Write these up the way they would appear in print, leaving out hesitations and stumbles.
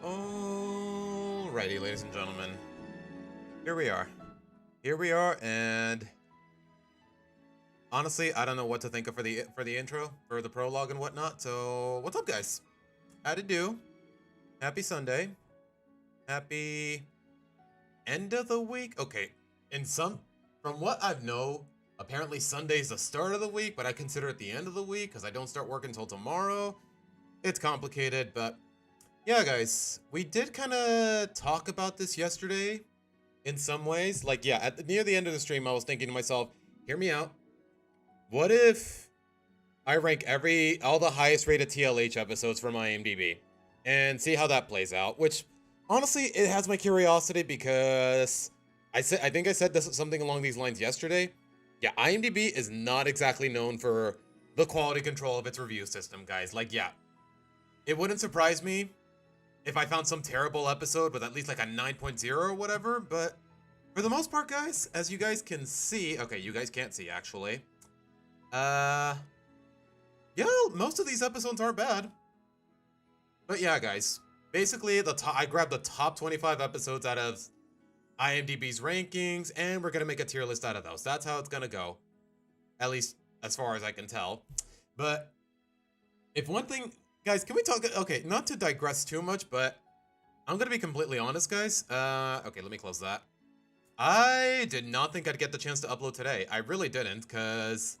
Alrighty, ladies and gentlemen. Here we are. Here we are, and honestly, I don't know what to think of for the intro, for the prologue and whatnot. So, what's up, guys? How to do? Happy Sunday. Happy end of the week. Okay, from what I know, apparently Sunday's the start of the week, but I consider it the end of the week because I don't start work until tomorrow. It's complicated, but yeah, guys, we did kind of talk about this yesterday in some ways. Like, yeah, near the end of the stream, I was thinking to myself, hear me out. What if I rank all the highest rated TLH episodes from IMDb and see how that plays out? Which, honestly, it has my curiosity because I think I said something along these lines yesterday. Yeah, IMDb is not exactly known for the quality control of its review system, guys. Like, yeah, it wouldn't surprise me if I found some terrible episode with at least like a 9.0 or whatever, but for the most part, guys, as you guys can see, okay, you guys can't see actually. Yeah, most of these episodes aren't bad. But yeah, guys, basically I grabbed the top 25 episodes out of IMDb's rankings, and we're gonna make a tier list out of those. That's how it's gonna go, at least as far as I can tell. But if one thing, guys, can we talk? Okay, not to digress too much, but I'm gonna be completely honest, guys. Okay, let me close that. I did not think I'd get the chance to upload today. I really didn't, because,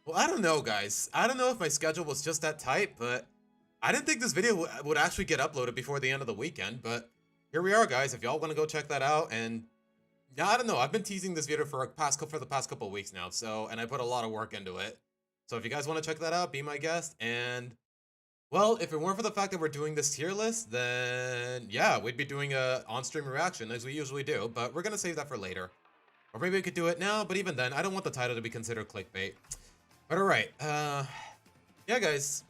well, I don't know, guys. I don't know if my schedule was just that tight, but I didn't think this video would actually get uploaded before the end of the weekend. But here we are, guys. If y'all want to go check that out, and yeah, I don't know. I've been teasing this video for the past couple weeks now, so, and I put a lot of work into it. So if you guys want to check that out, be my guest. And well, if it weren't for the fact that we're doing this tier list, then yeah, we'd be doing a on-stream reaction as we usually do, but we're gonna save that for later. Or maybe we could do it now, but even then, I don't want the title to be considered clickbait. But alright, yeah, guys,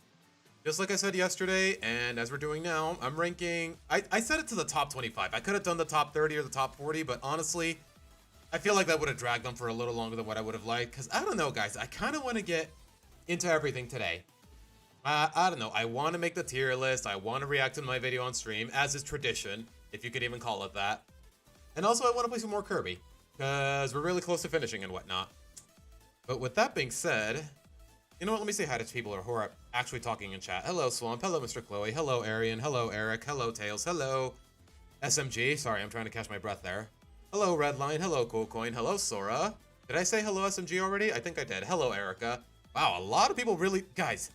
just like I said yesterday, and as we're doing now, I'm ranking, I set it to the top 25. I could have done the top 30 or the top 40, but honestly, I feel like that would have dragged them for a little longer than what I would have liked, because I don't know, guys, I kind of want to get into everything today. I don't know, I want to make the tier list, I want to react to my video on stream, as is tradition, if you could even call it that. And also, I want to play some more Kirby, because we're really close to finishing and whatnot. But with that being said, you know what, let me say hi to people who are actually talking in chat. Hello, Swamp, hello, Mr. Chloe, hello, Arian, hello, Eric, hello, Tails, hello, SMG, sorry, I'm trying to catch my breath there. Hello, Redline, hello, Coolcoin, hello, Sora. Did I say hello, SMG already? I think I did. Hello, Erica. Wow, a lot of people really, guys.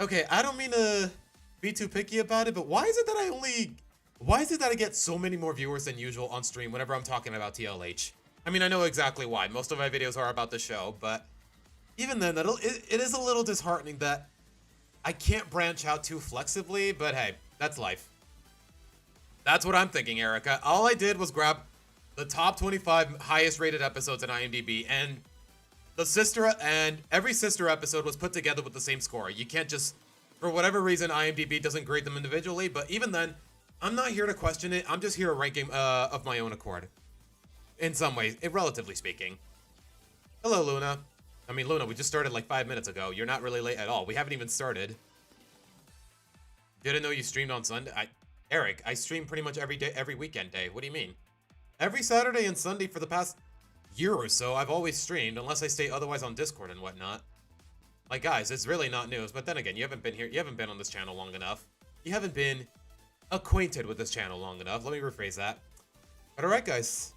Okay, I don't mean to be too picky about it, but why is it that I get so many more viewers than usual on stream whenever I'm talking about TLH? I mean, I know exactly why. Most of my videos are about the show, but even then, it is a little disheartening that I can't branch out too flexibly, but hey, that's life. That's what I'm thinking, Erica. All I did was grab the top 25 highest rated episodes in IMDb, and every sister episode was put together with the same score. You can't just, for whatever reason, IMDb doesn't grade them individually, but even then, I'm not here to question it. I'm just here to rank them of my own accord. In some ways, relatively speaking. Hello, Luna. I mean, Luna, we just started like 5 minutes ago. You're not really late at all. We haven't even started. Didn't know you streamed on Sunday. Eric, I stream pretty much every day, every weekend day. What do you mean? Every Saturday and Sunday for the past year or so, I've always streamed, unless I stay otherwise on Discord and whatnot. Like, guys, it's really not news, but then again, you haven't been here, you haven't been on this channel long enough. You haven't been acquainted with this channel long enough. Let me rephrase that. But alright, guys,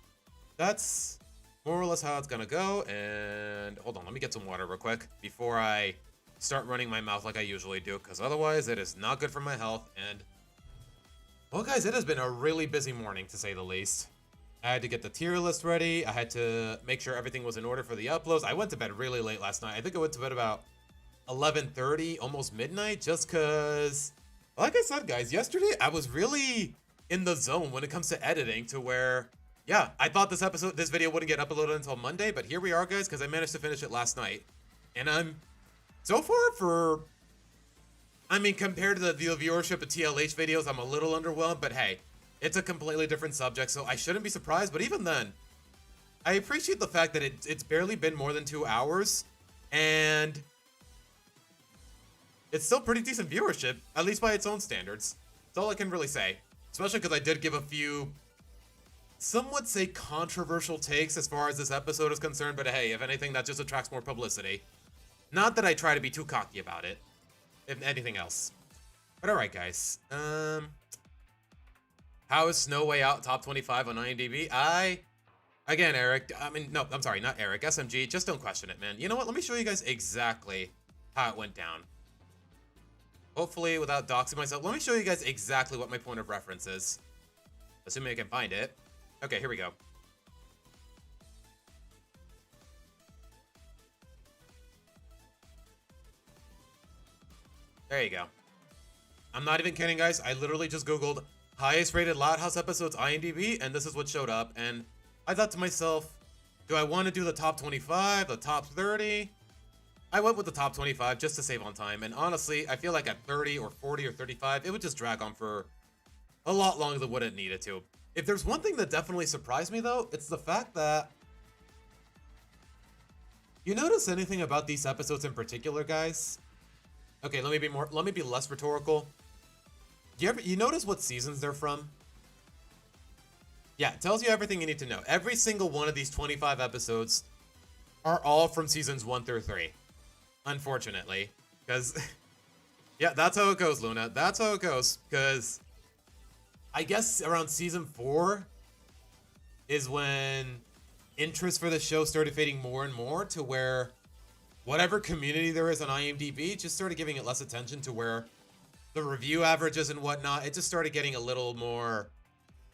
that's more or less how it's gonna go, and hold on, let me get some water real quick before I start running my mouth like I usually do, because otherwise it is not good for my health. And well, guys, it has been a really busy morning, to say the least. I had to get the tier list ready. I had to make sure everything was in order for the uploads. I went to bed really late last night. I think I went to bed about 11:30, almost midnight, just because, like I said, guys, yesterday I was really in the zone when it comes to editing, to where, yeah, I thought this video wouldn't get uploaded until Monday, but here we are, guys, because I managed to finish it last night. And I'm, so far I mean, compared to the viewership of TLH videos, I'm a little underwhelmed, but hey, it's a completely different subject, so I shouldn't be surprised. But even then, I appreciate the fact that it's barely been more than 2 hours, and it's still pretty decent viewership, at least by its own standards. That's all I can really say. Especially because I did give a few, some would say controversial takes as far as this episode is concerned, but hey, if anything, that just attracts more publicity. Not that I try to be too cocky about it, if anything else. But alright, guys. How is Snow Way Out top 25 on IMDb? Again, Eric, no, I'm sorry, not Eric, SMG, just don't question it, man. You know what, let me show you guys exactly how it went down. Hopefully, without doxing myself, let me show you guys exactly what my point of reference is. Assuming I can find it. Okay, here we go. There you go. I'm not even kidding, guys. I literally just Googled highest rated Loud House episodes IMDb, and this is what showed up. And I thought to myself, do I want to do the top 25, the top 30? I went with the top 25 just to save on time. And honestly, I feel like at 30 or 40 or 35, it would just drag on for a lot longer than what it needed to. If there's one thing that definitely surprised me, though, it's the fact that... You notice anything about these episodes in particular, guys? Okay, let me be less rhetorical. You notice what seasons they're from? Yeah, it tells you everything you need to know. Every single one of these 25 episodes are all from seasons 1 through 3. Unfortunately. Because, yeah, that's how it goes, Luna. That's how it goes. Because I guess around season 4 is when interest for the show started fading more and more to where whatever community there is on IMDb just started giving it less attention to where the review averages and whatnot, it just started getting a little more,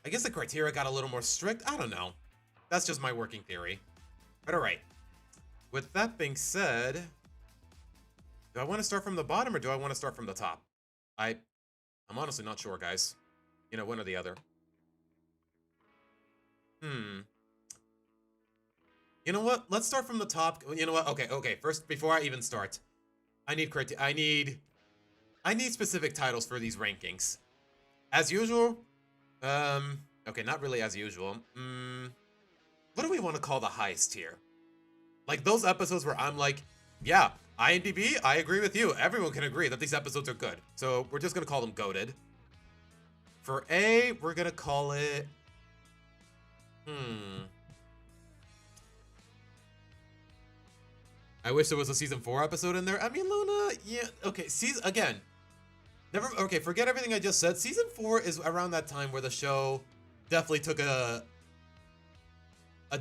I guess the criteria got a little more strict. I don't know. That's just my working theory. But all right. With that being said, do I want to start from the bottom or do I want to start from the top? I'm honestly not sure, guys. You know, one or the other. You know what? Let's start from the top. You know what? Okay. First, before I even start, I need specific titles for these rankings. As usual, okay, not really as usual. What do we want to call the highest tier? Like those episodes where I'm like, yeah, IMDb, I agree with you. Everyone can agree that these episodes are good. So we're just going to call them goated. For A, we're going to call it... I wish there was a season 4 episode in there. I mean, Luna, yeah, okay, again, okay, forget everything I just said. Season 4 is around that time where the show definitely took a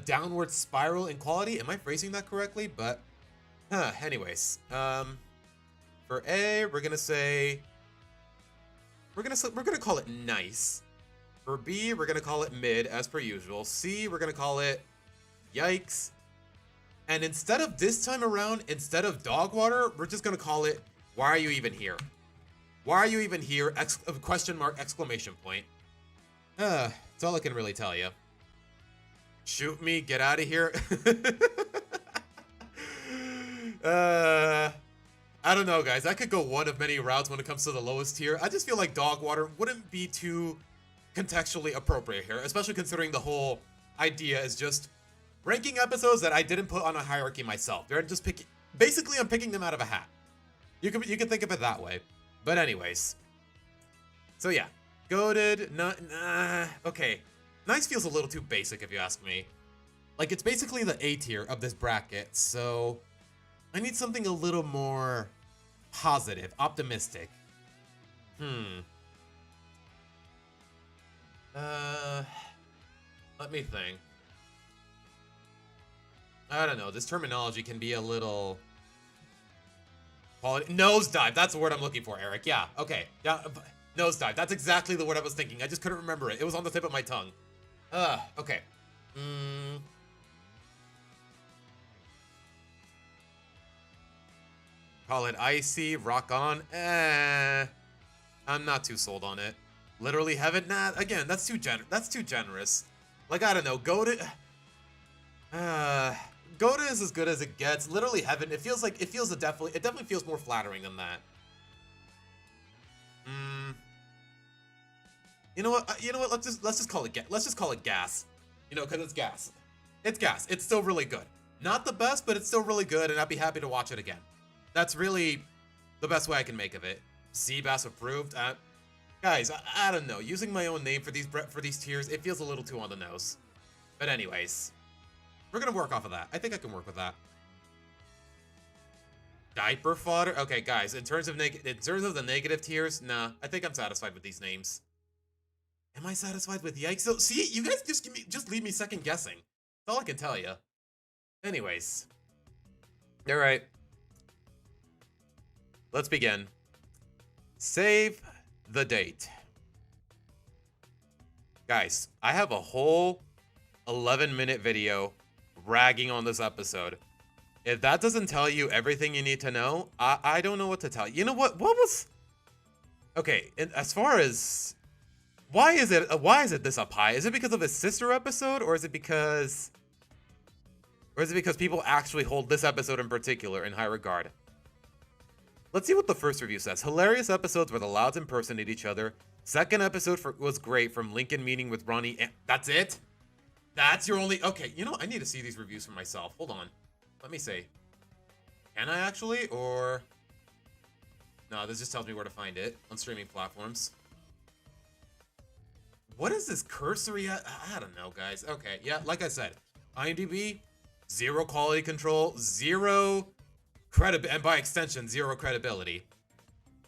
downward spiral in quality. Am I phrasing that correctly? But, anyways, for A, we're gonna call it nice. For B, we're gonna call it mid, as per usual. C, we're gonna call it yikes. And instead of this time around, instead of dog water, we're just gonna call it, why are you even here? Why are you even here? Question mark, exclamation point. That's all I can really tell you. Shoot me, get out of here. I don't know, guys. I could go one of many routes when it comes to the lowest tier. I just feel like dog water wouldn't be too contextually appropriate here, especially considering the whole idea is just ranking episodes that I didn't put on a hierarchy myself. They're just basically I'm picking them out of a hat. You can think of it that way. But anyways. So yeah. Goated, okay. Nice feels a little too basic if you ask me. Like it's basically the A tier of this bracket, so I need something a little more positive, optimistic. Let me think. I don't know. This terminology can be a little... Nosedive. That's the word I'm looking for, Eric. Yeah. Okay. Yeah. Nosedive. That's exactly the word I was thinking. I just couldn't remember it. It was on the tip of my tongue. Okay. Call it icy. Rock on. I'm not too sold on it. Literally heaven. Nah. Again, that's too generous. Like I don't know. Goated. Goated is as good as it gets. Literally heaven. It definitely feels more flattering than that. You know what? Let's just call it gas. You know, because it's gas. It's gas. It's still really good. Not the best, but it's still really good, and I'd be happy to watch it again. That's really the best way I can make of it. Seabass approved. Guys, I don't know. Using my own name for these tiers, it feels a little too on the nose. But anyways, we're gonna work off of that. I think I can work with that. Diaper fodder. Okay, guys. In terms of the negative tiers, nah. I think I'm satisfied with these names. Am I satisfied with yikes? So, see, you guys just leave me second guessing. That's all I can tell you. Anyways, all right. Let's begin. Save the date. Guys, I have a whole 11-minute video ragging on this episode. If that doesn't tell you everything you need to know, I don't know what to tell you. You know what? What was... Okay, as far as... Why is it this up high? Is it because of his sister episode, or is it because people actually hold this episode in particular in high regard? Let's see what the first review says. Hilarious episodes where the Louds impersonate each other. Second episode was great, from Lincoln meeting with Ronnie and... That's it? That's your only... Okay, you know, I need to see these reviews for myself. Hold on. Let me see. Can I actually? Or... No, this just tells me where to find it on streaming platforms. What is this cursory... I don't know, guys. Okay, yeah, like I said. IMDb, zero quality control, zero... credibility, and by extension, zero credibility.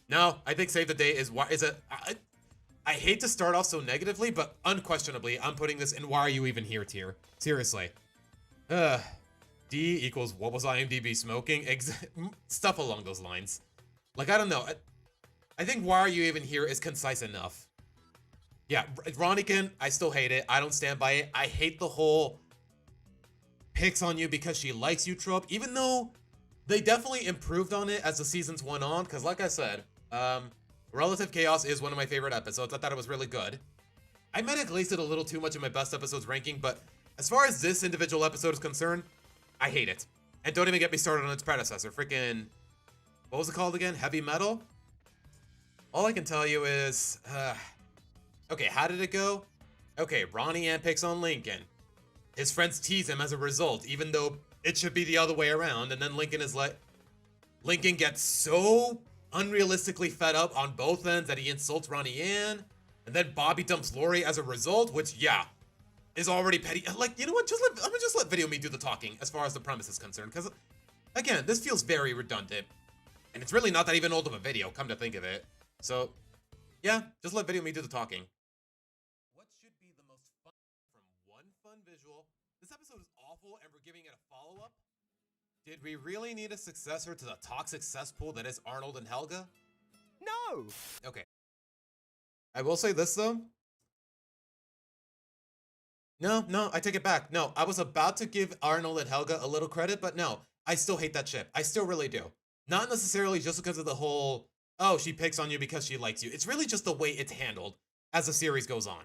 No, I think Save the Day is I hate to start off so negatively, but unquestionably, I'm putting this in why are you even here tier. Seriously. D equals what was IMDb smoking? Stuff along those lines. Like, I don't know. I think why are you even here is concise enough. Yeah, Ronikin, I still hate it. I don't stand by it. I hate the whole picks on you because she likes you trope, even though they definitely improved on it as the seasons went on, because like I said, Relative Chaos is one of my favorite episodes. I thought it was really good. I might have glazed it a little too much in my best episodes ranking, but as far as this individual episode is concerned, I hate it. And don't even get me started on its predecessor. Freaking, what was it called again? Heavy Metal? All I can tell you is, okay, how did it go? Okay, Ronnie Ann picks on Lincoln. His friends tease him as a result, even though it should be the other way around, and then Lincoln gets so unrealistically fed up on both ends that he insults Ronnie Ann, and then Bobby dumps Lori as a result, which, yeah, is already petty. Like, you know what? I'm gonna just let Video Me do the talking as far as the premise is concerned, because, again, this feels very redundant, and it's really not that even old of a video, come to think of it. So, yeah, just let Video Me do the talking. What should be the most fun from one fun visual? This episode is awful, and we're giving it a follow-up? Did we really need a successor to the toxic cesspool that is Arnold and Helga? No! Okay. I will say this, though. No, I take it back. No, I was about to give Arnold and Helga a little credit, but no, I still hate that ship. I still really do. Not necessarily just because of the whole, oh, she picks on you because she likes you. It's really just the way it's handled as the series goes on.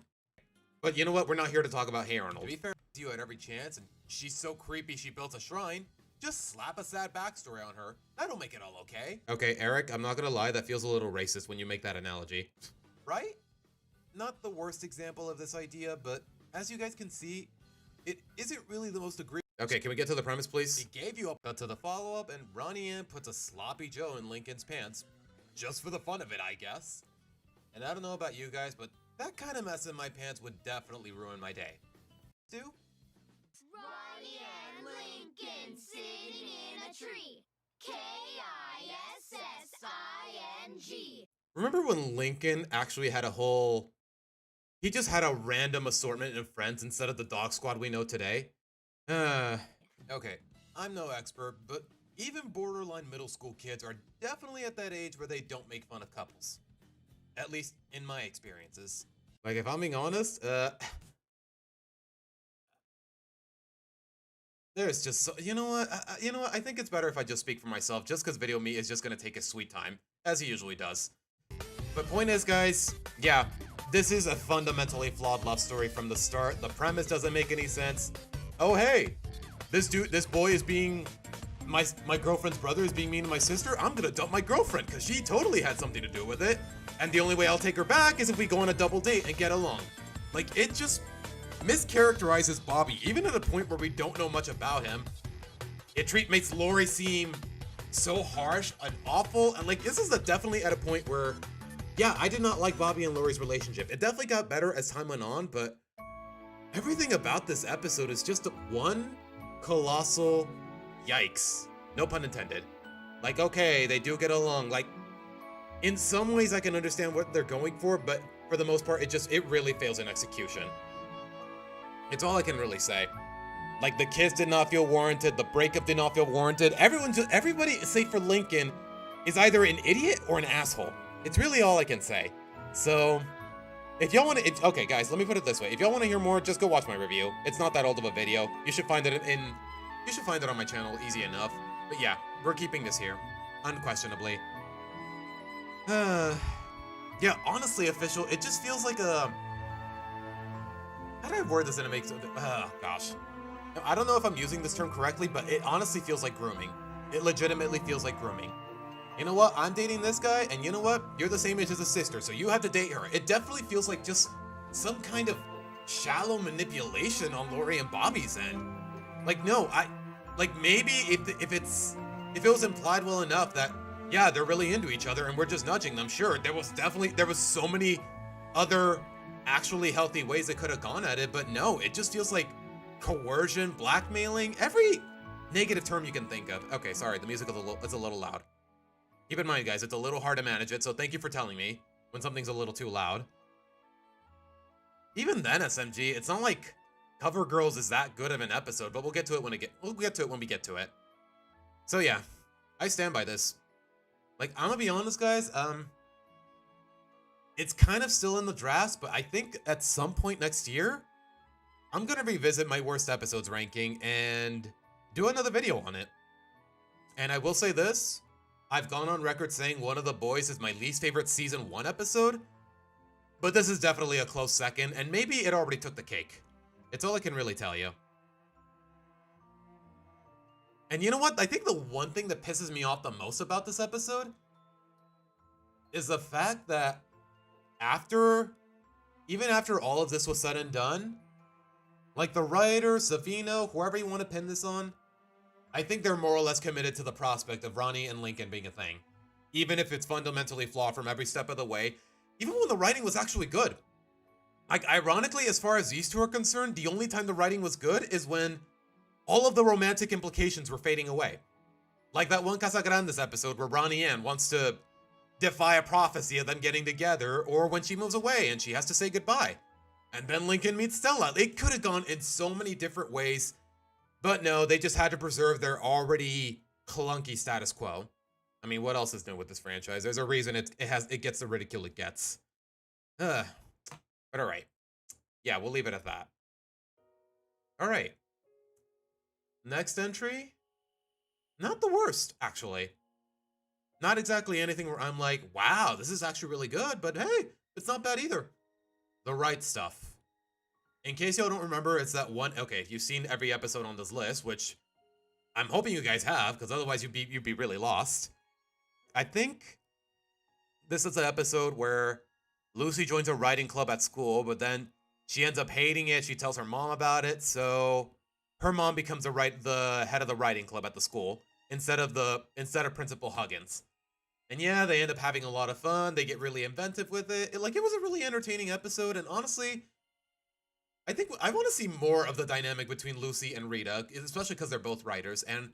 But you know what? We're not here to talk about Hey Arnold. To be fair, you had every chance, and she's so creepy she built a shrine. Just slap a sad backstory on her. That'll make it all okay. Okay, Eric, I'm not gonna lie, that feels a little racist when you make that analogy. Right? Not the worst example of this idea, but as you guys can see, it isn't really the most agreeable. Okay, can we get to the premise, please? He gave you up to the follow-up, and Ronnie Ann puts a sloppy Joe in Lincoln's pants. Just for the fun of it, I guess. And I don't know about you guys, but that kind of mess in my pants would definitely ruin my day. Do? Ronnie and Lincoln sitting in a tree. K-I-S-S-I-N-G. Remember when Lincoln actually had he just had a random assortment of friends instead of the dog squad we know today? Okay, I'm no expert, but even borderline middle school kids are definitely at that age where they don't make fun of couples. At least in my experiences. Like, if I'm being honest, there's just so, you know what? I think it's better if I just speak for myself, just because Video Me is just gonna take his sweet time, as he usually does. But point is, guys, yeah, this is a fundamentally flawed love story from the start. The premise doesn't make any sense. Oh hey, this boy is being my girlfriend's brother is being mean to my sister. I'm gonna dump my girlfriend because she totally had something to do with it. And the only way I'll take her back is if we go on a double date and get along. Like, it just mischaracterizes Bobby, even at a point where we don't know much about him. It makes Lori seem so harsh and awful, and like, this is definitely at a point where yeah, I did not like Bobby and Lori's relationship. It definitely got better as time went on, but everything about this episode is just one colossal yikes. No pun intended. Like, okay, they do get along. Like, in some ways I can understand what they're going for, but for the most part, it really fails in execution. It's all I can really say. Like, the kiss did not feel warranted, the breakup did not feel warranted. Everybody, save for Lincoln, is either an idiot or an asshole. It's really all I can say. So, if y'all want to, okay guys, let me put it this way. If y'all want to hear more, just go watch my review. It's not that old of a video. You should find it on my channel, easy enough. But yeah, we're keeping this here, unquestionably. Yeah, honestly, official, it just feels like a, how do I word this and it makes, gosh. I don't know if I'm using this term correctly, but it honestly feels like grooming. It legitimately feels like grooming. You know what? I'm dating this guy, and you know what? You're the same age as his sister, so you have to date her. It definitely feels like just some kind of shallow manipulation on Lori and Bobby's end. Like, no, maybe if it was implied well enough that, yeah, they're really into each other and we're just nudging them, sure, there was so many other actually healthy ways they could have gone at it, but no, it just feels like coercion, blackmailing, every negative term you can think of. Okay, sorry, the music is a little loud. Keep in mind, guys, it's a little hard to manage it, so thank you for telling me when something's a little too loud. Even then, SMG, it's not like Cover Girls is that good of an episode, but we'll get to it when we get to it. So yeah, I stand by this. Like, I'm gonna be honest, guys, it's kind of still in the drafts, but I think at some point next year, I'm gonna revisit my worst episodes ranking and do another video on it. And I will say this, I've gone on record saying One of the Boys is my least favorite season 1 episode, but this is definitely a close second, and maybe it already took the cake. It's all I can really tell you. And you know what? I think the one thing that pisses me off the most about this episode is the fact that even after all of this was said and done, like the writer, Savino, whoever you want to pin this on, I think they're more or less committed to the prospect of Ronnie and Lincoln being a thing. Even if it's fundamentally flawed from every step of the way, even when the writing was actually good. Like, ironically, as far as these two are concerned, the only time the writing was good is when all of the romantic implications were fading away. Like that one Casagrandes episode where Ronnie Ann wants to defy a prophecy of them getting together, or when she moves away and she has to say goodbye. And then Lincoln meets Stella. It could have gone in so many different ways, but no, they just had to preserve their already clunky status quo. I mean, what else is new with this franchise? There's a reason it gets the ridicule it gets. But all right. Yeah, we'll leave it at that. All right. Next entry. Not the worst, actually. Not exactly anything where I'm like, wow, this is actually really good, but hey, it's not bad either. The Right Stuff. In case y'all don't remember, it's that one, okay, if you've seen every episode on this list, which I'm hoping you guys have, because otherwise you'd be really lost. I think this is an episode where Lucy joins a writing club at school, but then she ends up hating it. She tells her mom about it, so her mom becomes the head of the writing club at the school instead of Principal Huggins. And yeah, they end up having a lot of fun. They get really inventive with it. It was a really entertaining episode, and honestly, I think I want to see more of the dynamic between Lucy and Rita, especially because they're both writers, and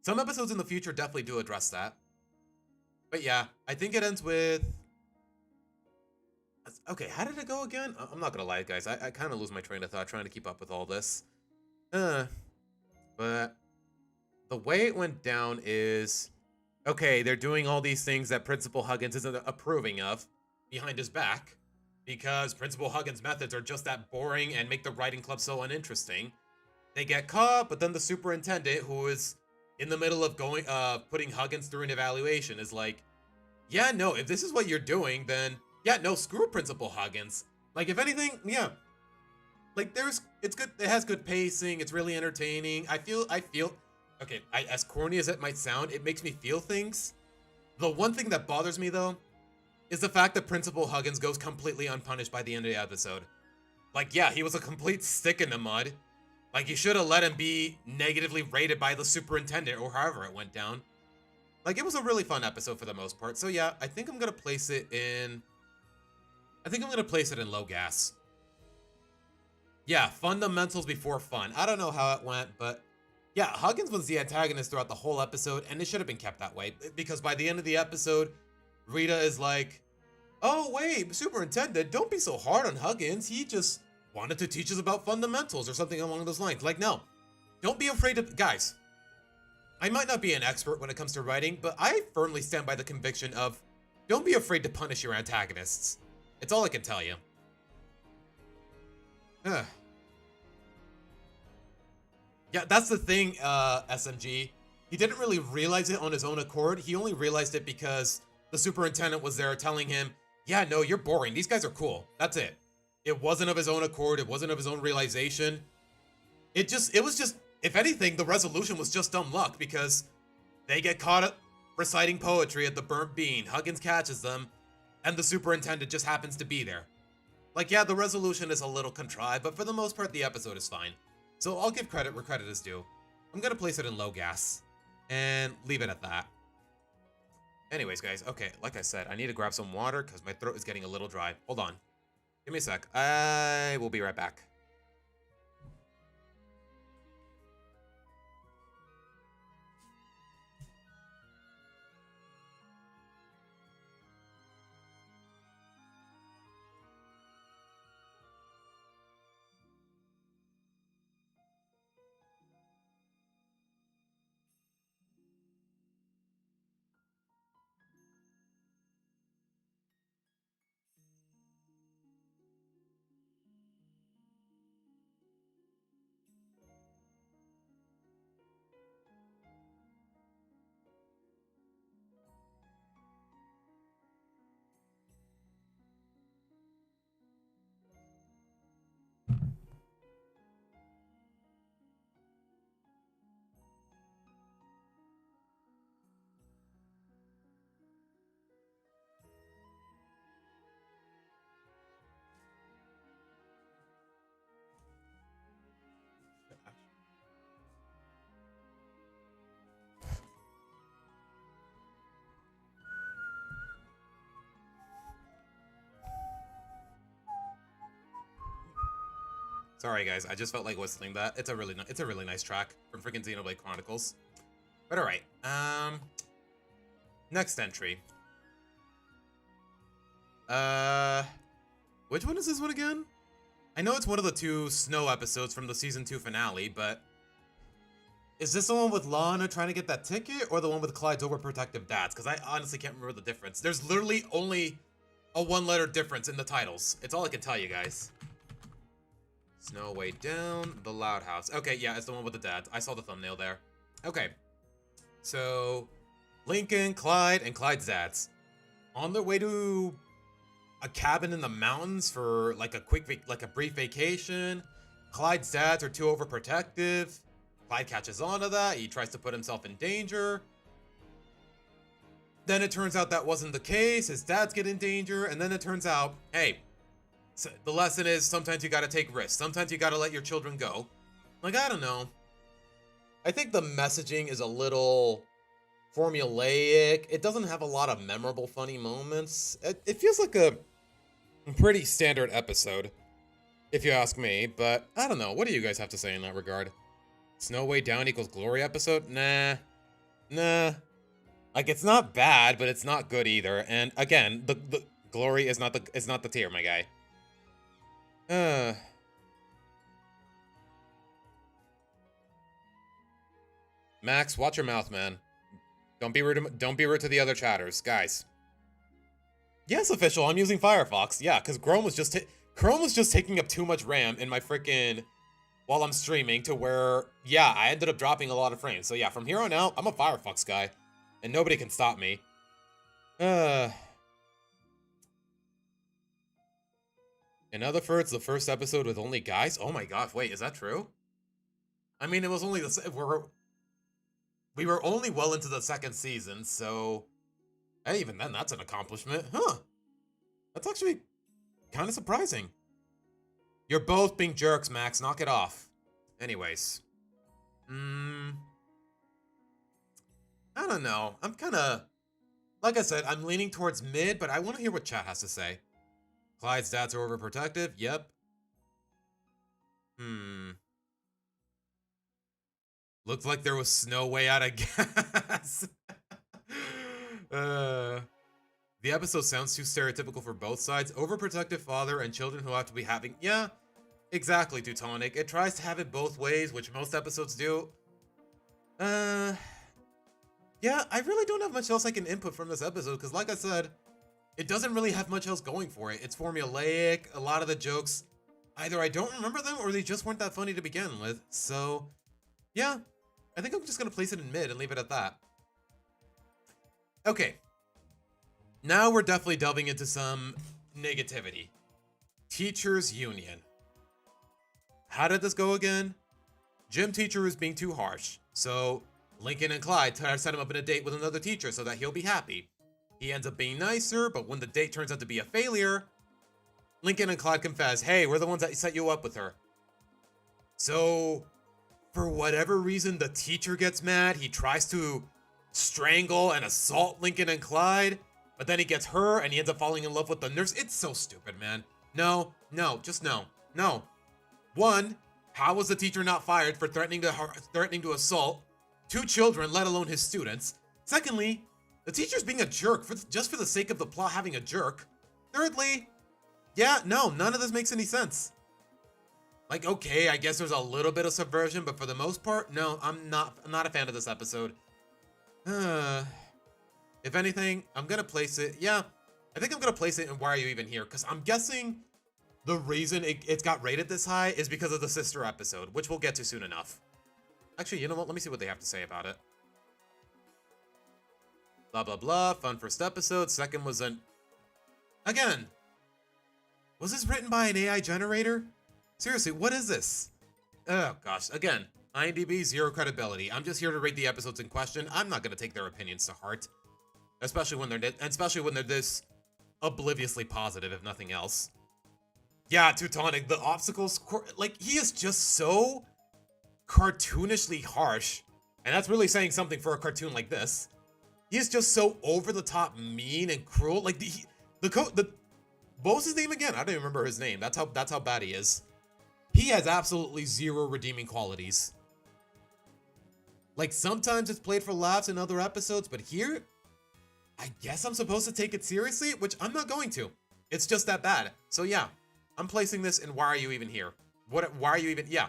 some episodes in the future definitely do address that. But yeah, I think it ends with... Okay, how did it go again? I'm not gonna lie, guys. I kind of lose my train of thought trying to keep up with all this. But the way it went down is... Okay, they're doing all these things that Principal Huggins isn't approving of behind his back, because Principal Huggins' methods are just that boring and make the writing club so uninteresting. They get caught, but then the superintendent, who is in the middle of putting Huggins through an evaluation, is like, yeah, no, if this is what you're doing, then yeah, no, screw Principal Huggins. Like, if anything, yeah. Like, it's good, it has good pacing, it's really entertaining. I feel, okay, as corny as it might sound, it makes me feel things. The one thing that bothers me, though, is the fact that Principal Huggins goes completely unpunished by the end of the episode. Like, yeah, he was a complete stick in the mud. Like, you should have let him be negatively rated by the superintendent, or however it went down. Like, it was a really fun episode for the most part. So yeah, I think I'm gonna place it in... I think I'm gonna place it in low gas. Yeah, fundamentals before fun. I don't know how it went, but yeah, Huggins was the antagonist throughout the whole episode, and it should have been kept that way. Because by the end of the episode, Rita is like, oh wait, Superintendent, don't be so hard on Huggins. He just wanted to teach us about fundamentals or something along those lines. Like, no, don't be afraid of, guys, I might not be an expert when it comes to writing, but I firmly stand by the conviction of don't be afraid to punish your antagonists. It's all I can tell you. Ugh. Yeah, that's the thing, SMG. He didn't really realize it on his own accord. He only realized it because the superintendent was there telling him, yeah, no, you're boring. These guys are cool. That's it. It wasn't of his own accord. It wasn't of his own realization. It was just, if anything, the resolution was just dumb luck because they get caught reciting poetry at the Burnt Bean. Huggins catches them, and the superintendent just happens to be there. Like, yeah, the resolution is a little contrived, but for the most part, the episode is fine. So I'll give credit where credit is due. I'm gonna place it in low gas and leave it at that. Anyways, guys, okay, like I said, I need to grab some water because my throat is getting a little dry. Hold on. Give me a sec. I will be right back. Sorry, guys. I just felt like whistling that. It's a really nice track from freaking Xenoblade Chronicles. But all right. Next entry. Which one is this one again? I know it's one of the 2 snow episodes from the season 2 finale, but is this the one with Lana trying to get that ticket, or the one with Clyde's overprotective dads? Because I honestly can't remember the difference. There's literally only a 1-letter difference in the titles. It's all I can tell you guys. Snow way down, the Loud House. Okay, yeah, it's the one with the dads. I saw the thumbnail there. Okay, so Lincoln, Clyde, and Clyde's dads on their way to a cabin in the mountains for like a brief vacation. Clyde's dads are too overprotective. Clyde catches on to that. He tries to put himself in danger. Then it turns out that wasn't the case. His dads get in danger, and then it turns out, hey, so the lesson is sometimes you gotta take risks. Sometimes you gotta let your children go. Like, I don't know. I think the messaging is a little formulaic. It doesn't have a lot of memorable, funny moments. It feels like a pretty standard episode, if you ask me. But I don't know. What do you guys have to say in that regard? Snow way down equals glory episode? Nah. Like, it's not bad, but it's not good either. And again, the glory is not the tier, my guy. Max, watch your mouth, man. Don't be rude to the other chatters, guys. Yes, official. I'm using Firefox. Yeah, because Chrome was just taking up too much RAM in my freaking while I'm streaming to where, yeah, I ended up dropping a lot of frames. So yeah, from here on out, I'm a Firefox guy, and nobody can stop me. In other words, the first episode with only guys? Oh my gosh, wait, is that true? I mean, it was only we were only well into the 2nd season, so hey, even then, that's an accomplishment. Huh. That's actually kind of surprising. You're both being jerks, Max. Knock it off. Anyways. I don't know. I'm kind of, like I said, I'm leaning towards mid, but I want to hear what chat has to say. Clyde's stats are overprotective. Yep. Looked like there was no way out of gas. The episode sounds too stereotypical for both sides. Overprotective father and children who have to be having... Yeah, exactly, Teutonic. It tries to have it both ways, which most episodes do. Yeah, I really don't have much else I can input from this episode, because like I said, it doesn't really have much else going for it. It's formulaic. A lot of the jokes, either I don't remember them, or they just weren't that funny to begin with. So, yeah, I think I'm just going to place it in mid and leave it at that. Okay. Now we're definitely delving into some negativity. Teachers Union. How did this go again? Gym teacher is being too harsh. So Lincoln and Clyde try to set him up in a date with another teacher so that he'll be happy. He ends up being nicer, but when the date turns out to be a failure, Lincoln and Clyde confess, hey, we're the ones that set you up with her. So for whatever reason, the teacher gets mad. He tries to strangle and assault Lincoln and Clyde, but then he gets her and he ends up falling in love with the nurse. It's so stupid, man. No, just no. No. One, how was the teacher not fired for threatening to assault 2 children, let alone his students? Secondly, the teacher's being a jerk just for the sake of the plot having a jerk. Thirdly, yeah, no, none of this makes any sense. Like, okay, I guess there's a little bit of subversion, but for the most part, no, I'm not a fan of this episode. If anything, I'm gonna place it, yeah, I think I'm gonna place it in Why Are You Even Here? Because I'm guessing the reason it's got rated this high is because of the sister episode, which we'll get to soon enough. Actually, you know what? Let me see what they have to say about it. Blah, blah, blah. Fun first episode. Second was an... Again, was this written by an AI generator? Seriously, what is this? Oh, gosh. Again, IMDb, 0 credibility. I'm just here to rate the episodes in question. I'm not going to take their opinions to heart. Especially when they're this obliviously positive, if nothing else. Yeah, Teutonic, the obstacles... Like, he is just so cartoonishly harsh. And that's really saying something for a cartoon like this. He is just so over-the-top mean and cruel. Like, what was his name again? I don't even remember his name. That's how bad he is. He has absolutely 0 redeeming qualities. Like, sometimes it's played for laughs in other episodes, but here, I guess I'm supposed to take it seriously, which I'm not going to. It's just that bad. So yeah, I'm placing this in Why Are You Even Here? Why are you even... Yeah,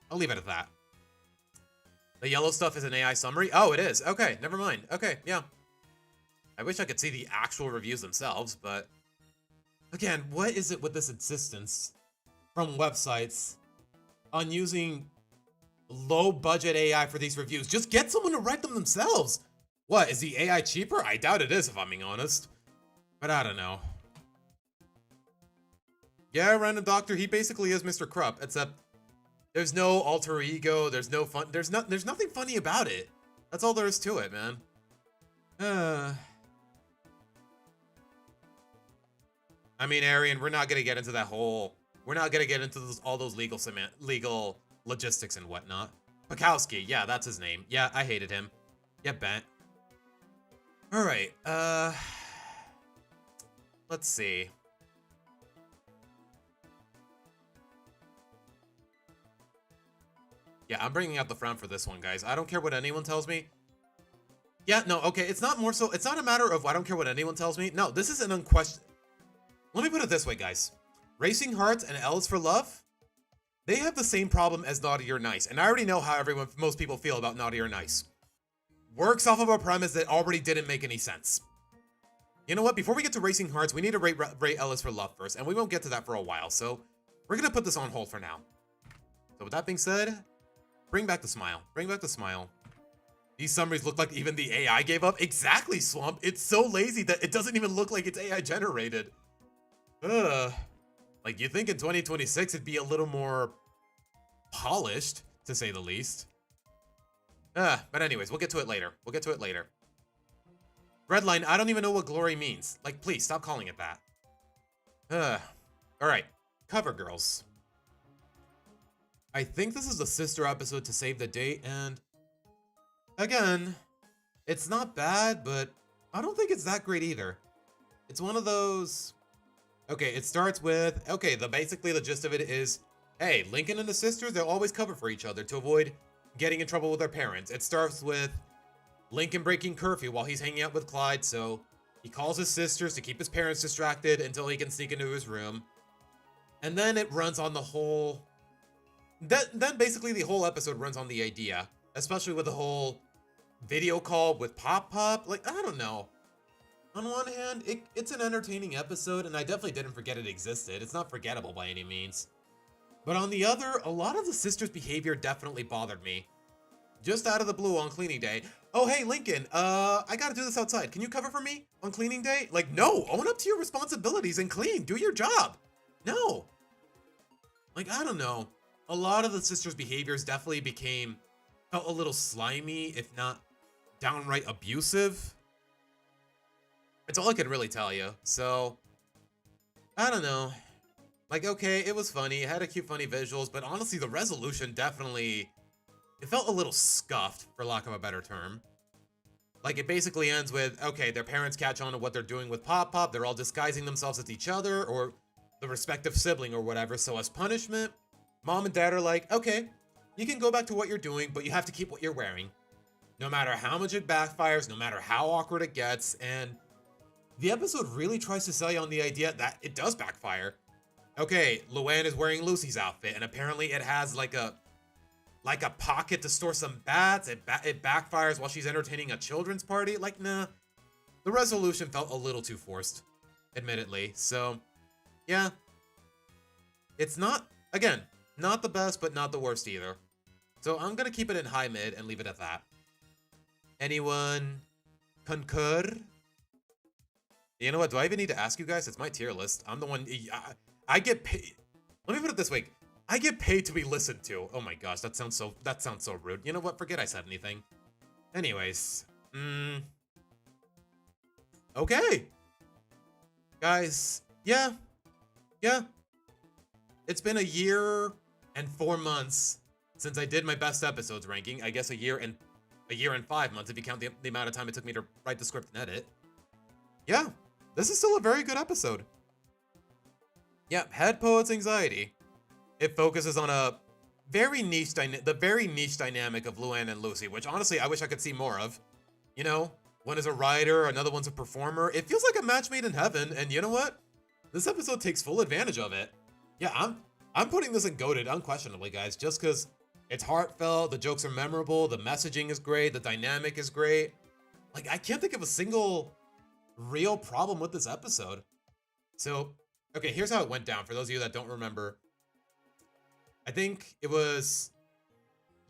I'll leave it at that. The yellow stuff is an AI summary? Oh, it is. Okay, never mind. Okay, yeah. I wish I could see the actual reviews themselves, but... Again, what is it with this insistence from websites on using low-budget AI for these reviews? Just get someone to write them themselves! What, is the AI cheaper? I doubt it is, if I'm being honest. But I don't know. Yeah, Random Doctor, he basically is Mr. Krupp, except there's no alter ego, there's no fun, there's nothing funny about it. That's all there is to it, man. I mean, Arian, we're not gonna get into that whole, we're not gonna get into all those legal logistics and whatnot. Pakowski, yeah, that's his name. Yeah, I hated him. Yeah, bent. Alright, let's see. Yeah, I'm bringing out the frown for this one, guys. I don't care what anyone tells me. Yeah, no, okay, it's not more so, it's not a matter of I don't care what anyone tells me. No, this is an unquestioned... Let me put it this way, guys. Racing Hearts and L is for Love, they have the same problem as Naughty or Nice, and I already know how most people feel about Naughty or Nice. Works off of a premise that already didn't make any sense. You know what? Before we get to Racing Hearts, we need to rate L is for Love first, and we won't get to that for a while, so we're gonna put this on hold for now. So with that being said, bring back the smile. Bring back the smile. These summaries look like even the AI gave up. Exactly, Swamp. It's so lazy that it doesn't even look like it's AI generated. Like, you think in 2026 it'd be a little more polished, to say the least. But anyways, we'll get to it later. We'll get to it later. Redline, I don't even know what glory means. Like, please, stop calling it that. Alright. Cover Girls. I think this is a sister episode to save the date, and... Again, it's not bad, but I don't think it's that great either. It's one of those... Okay, it starts with, okay, basically the gist of it is, hey, Lincoln and the sisters, they'll always cover for each other to avoid getting in trouble with their parents. It starts with Lincoln breaking curfew while he's hanging out with Clyde, so he calls his sisters to keep his parents distracted until he can sneak into his room. And then it runs on the whole... Then basically the whole episode runs on the idea, especially with the whole video call with Pop Pop. Like, I don't know. On one hand, it's an entertaining episode, and I definitely didn't forget it existed. It's not forgettable by any means. But on the other, a lot of the sisters' behavior definitely bothered me. Just out of the blue on cleaning day. Oh, hey, Lincoln, I gotta do this outside. Can you cover for me on cleaning day? Like, no, own up to your responsibilities and clean. Do your job. No. Like, I don't know. A lot of the sisters' behaviors definitely felt a little slimy, if not downright abusive. It's all I could really tell you. So, I don't know. Like, okay, it was funny. It had a cute, funny visuals, but honestly, the resolution definitely... It felt a little scuffed, for lack of a better term. Like, it basically ends with, okay, their parents catch on to what they're doing with Pop Pop. They're all disguising themselves as each other or the respective sibling or whatever. So as punishment, Mom and Dad are like, okay, you can go back to what you're doing, but you have to keep what you're wearing. No matter how much it backfires, no matter how awkward it gets. And the episode really tries to sell you on the idea that it does backfire. Okay, Luann is wearing Lucy's outfit, and apparently it has like a pocket to store some bats. It backfires while she's entertaining a children's party. Like, nah. The resolution felt a little too forced, admittedly. So, yeah. It's not, again, not the best, but not the worst either. So I'm gonna keep it in high mid and leave it at that. Anyone concur? You know what? Do I even need to ask you guys? It's my tier list. I'm the one... I get paid... Let me put it this way. I get paid to be listened to. Oh my gosh, that sounds so rude. You know what? Forget I said anything. Anyways. Okay. Guys, yeah. Yeah. It's been a year and 4 months since I did my best episodes ranking. I guess a year and 5 months if you count the amount of time it took me to write the script and edit. Yeah. This is still a very good episode. Yeah, Head Poet's Anxiety. It focuses on a very niche dynamic of Luann and Lucy, which honestly I wish I could see more of. You know, one is a writer, another one's a performer. It feels like a match made in heaven, and you know what? This episode takes full advantage of it. Yeah, I'm putting this in GOATed unquestionably, guys, just because it's heartfelt, the jokes are memorable, the messaging is great, the dynamic is great. Like, I can't think of a single real problem with this episode. So, okay, here's how it went down for those of you that don't remember. I think it was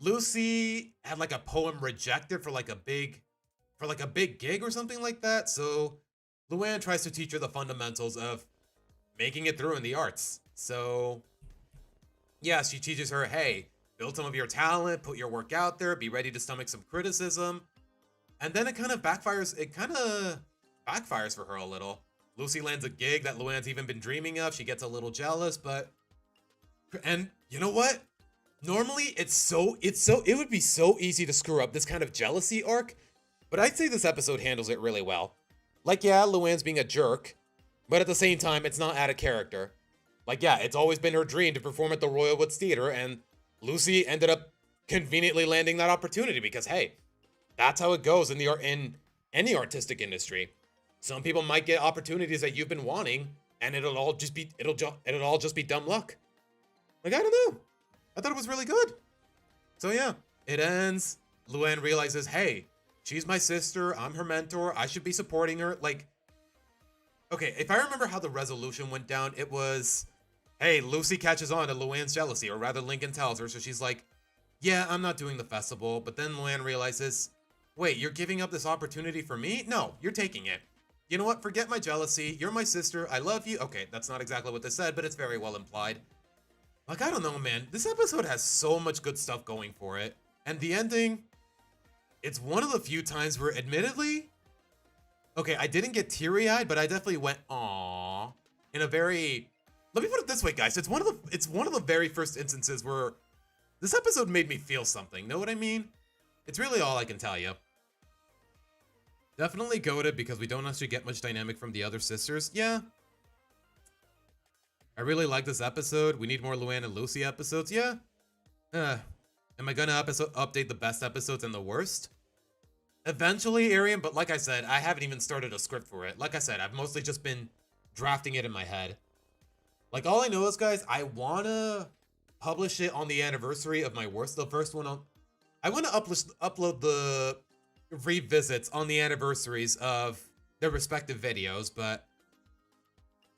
Lucy had like a poem rejected for like a big gig or something like that. So Luann tries to teach her the fundamentals of making it through in the arts. So yeah, she teaches her, hey, build some of your talent, put your work out there, be ready to stomach some criticism. And then it kind of backfires for her a little. Lucy lands a gig that Luann's even been dreaming of. She gets a little jealous, and you know what? Normally it would be so easy to screw up this kind of jealousy arc, but I'd say this episode handles it really well. Like, yeah, Luann's being a jerk, but at the same time, it's not out of character. Like, yeah, it's always been her dream to perform at the Royal Woods Theater, and Lucy ended up conveniently landing that opportunity because, hey, that's how it goes in any artistic industry. Some people might get opportunities that you've been wanting, and it'll all just be dumb luck. Like, I don't know. I thought it was really good. So yeah, it ends. Luann realizes, hey, she's my sister. I'm her mentor. I should be supporting her. Like, okay, if I remember how the resolution went down, it was, hey, Lucy catches on to Luann's jealousy, or rather Lincoln tells her. So she's like, yeah, I'm not doing the festival. But then Luann realizes, wait, you're giving up this opportunity for me? No, you're taking it. You know what? Forget my jealousy. You're my sister. I love you. Okay, that's not exactly what they said, but it's very well implied. Like, I don't know, man. This episode has so much good stuff going for it. And the ending, it's one of the few times where, admittedly, okay, I didn't get teary-eyed, but I definitely went, aww, in a very, let me put it this way, guys. It's one of the very first instances where this episode made me feel something. Know what I mean? It's really all I can tell you. Definitely goated because we don't actually get much dynamic from the other sisters. Yeah. I really like this episode. We need more Luann and Lucy episodes. Yeah. Am I gonna update the best episodes and the worst? Eventually, Arian, but like I said, I haven't even started a script for it. Like I said, I've mostly just been drafting it in my head. Like, all I know is, guys, I wanna publish it on the anniversary of my worst. The first one on... I wanna upload the revisits on the anniversaries of their respective videos, but...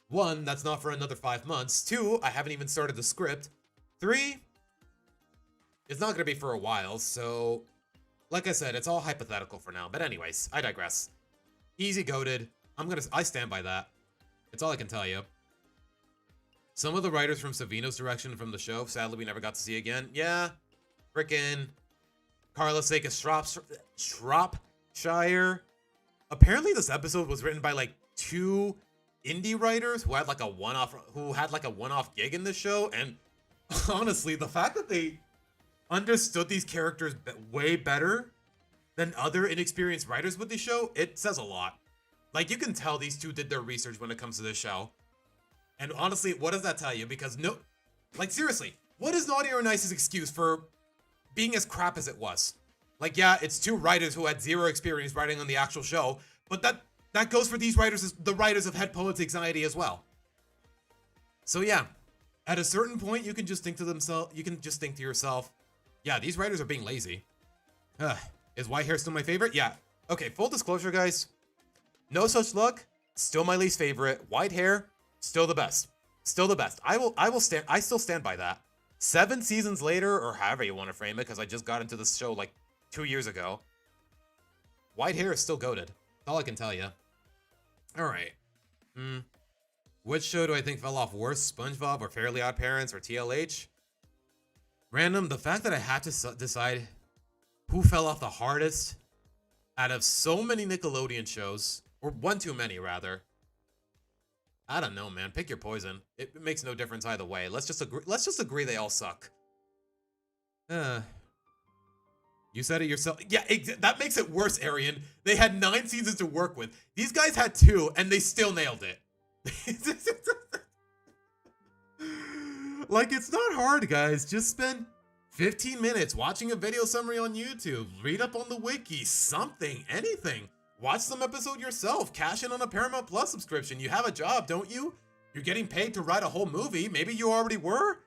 1, that's not for another 5 months. 2, I haven't even started the script. 3, it's not gonna be for a while, so... Like I said, it's all hypothetical for now. But anyways, I digress. Easy goated. I stand by that. It's all I can tell you. Some of the writers from Savino's direction from the show, sadly, we never got to see again. Yeah. Frickin' Carla Saka Shropshire. Apparently, this episode was written by like 2 indie writers who had like a one-off gig in the show. And honestly, the fact that they understood these characters way better than other inexperienced writers with the show, it says a lot. Like, you can tell these 2 did their research when it comes to this show. And honestly, what does that tell you? Because like, seriously, what is Naughty or Nice's excuse for being as crap as it was? Like, yeah, it's 2 writers who had 0 experience writing on the actual show, but that goes for these writers, the writers of Head Poet's Anxiety as well. So yeah, at a certain point, you can just think to yourself, yeah, these writers are being lazy. Is white hair still my favorite? Yeah. Okay, full disclosure, guys. No Such Luck, still my least favorite. White hair, still the best. Still the best. I still stand by that. 7 seasons later, or however you want to frame it, because I just got into this show like 2 years ago. White hair is still goated. That's all I can tell you. Alright. Which show do I think fell off worse? SpongeBob or Fairly Odd Parents or TLH? Random, the fact that I had to decide who fell off the hardest out of so many Nickelodeon shows, or one too many rather. I don't know, man. Pick your poison. It makes no difference either way. Let's just agree they all suck. You said it yourself. Yeah, that makes it worse, Arian. They had 9 seasons to work with. These guys had 2, and they still nailed it. Like, it's not hard, guys. Just spend 15 minutes watching a video summary on YouTube. Read up on the wiki. Something. Anything. Watch some episode yourself. Cash in on a Paramount Plus subscription. You have a job, don't you? You're getting paid to write a whole movie. Maybe you already were?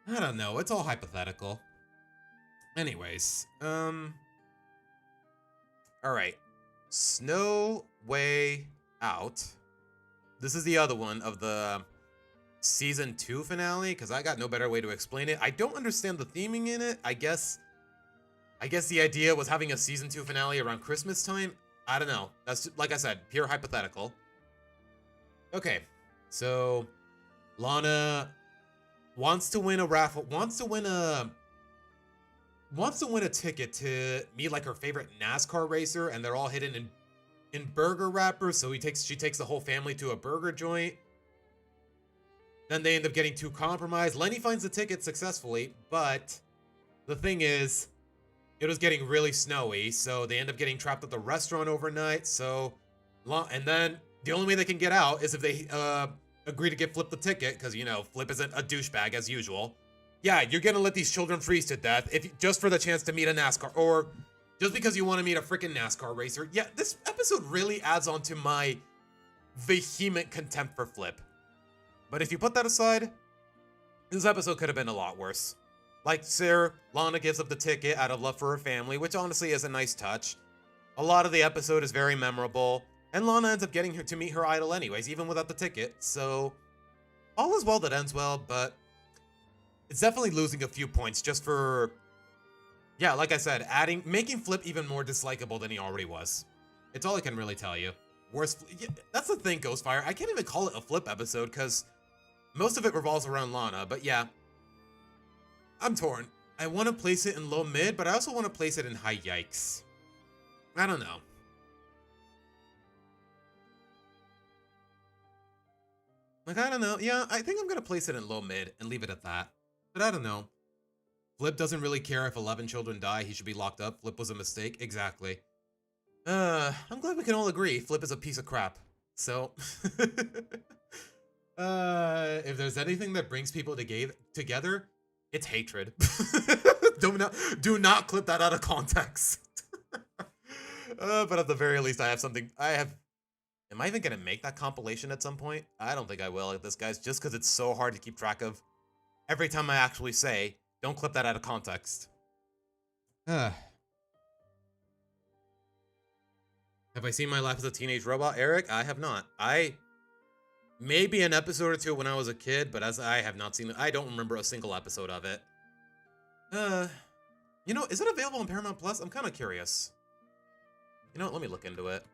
I don't know. It's all hypothetical. Anyways. Alright. Snow Way Out. This is the other one of the season 2 finale, because I got no better way to explain it. I don't understand the theming in it. I guess the idea was having a season 2 finale around Christmas time. I don't know. That's, like I said, pure hypothetical. Okay, so Lana wants to win a raffle, wants to win a ticket to meet like her favorite NASCAR racer, and they're all hidden in burger wrappers. So she takes the whole family to a burger joint. Then they end up getting too compromised. Lenny finds the ticket successfully, but the thing is, it was getting really snowy, so they end up getting trapped at the restaurant overnight. And then the only way they can get out is if they agree to get Flip the ticket, because, you know, Flip isn't a douchebag as usual. Yeah, you're gonna let these children freeze to death just for the chance to meet a NASCAR, or just because you want to meet a freaking NASCAR racer. Yeah, this episode really adds on to my vehement contempt for Flip. But if you put that aside, this episode could have been a lot worse. Like, Lana gives up the ticket out of love for her family, which honestly is a nice touch. A lot of the episode is very memorable, and Lana ends up getting her to meet her idol anyways, even without the ticket. So, all is well that ends well, but it's definitely losing a few points just for, yeah, like I said, making Flip even more dislikable than he already was. It's all I can really tell you. Yeah, that's the thing, Ghostfire. I can't even call it a Flip episode, because most of it revolves around Lana, but yeah. I'm torn. I want to place it in low mid, but I also want to place it in high yikes. I don't know. Like, I don't know. Yeah, I think I'm going to place it in low mid and leave it at that. But I don't know. Flip doesn't really care if 11 children die. He should be locked up. Flip was a mistake. Exactly. I'm glad we can all agree Flip is a piece of crap. So, If there's anything that brings people together, it's hatred. Do not clip that out of context. But at the very least, I have something. Am I even gonna make that compilation at some point? I don't think I will at this, guys, just because it's so hard to keep track of. Every time I actually say, don't clip that out of context. Have I seen My Life as a Teenage Robot, Eric? I have not. Maybe an episode or two when I was a kid, but as I have not seen it, I don't remember a single episode of it. Is it available on Paramount Plus? I'm kind of curious. You know what? Let me look into it.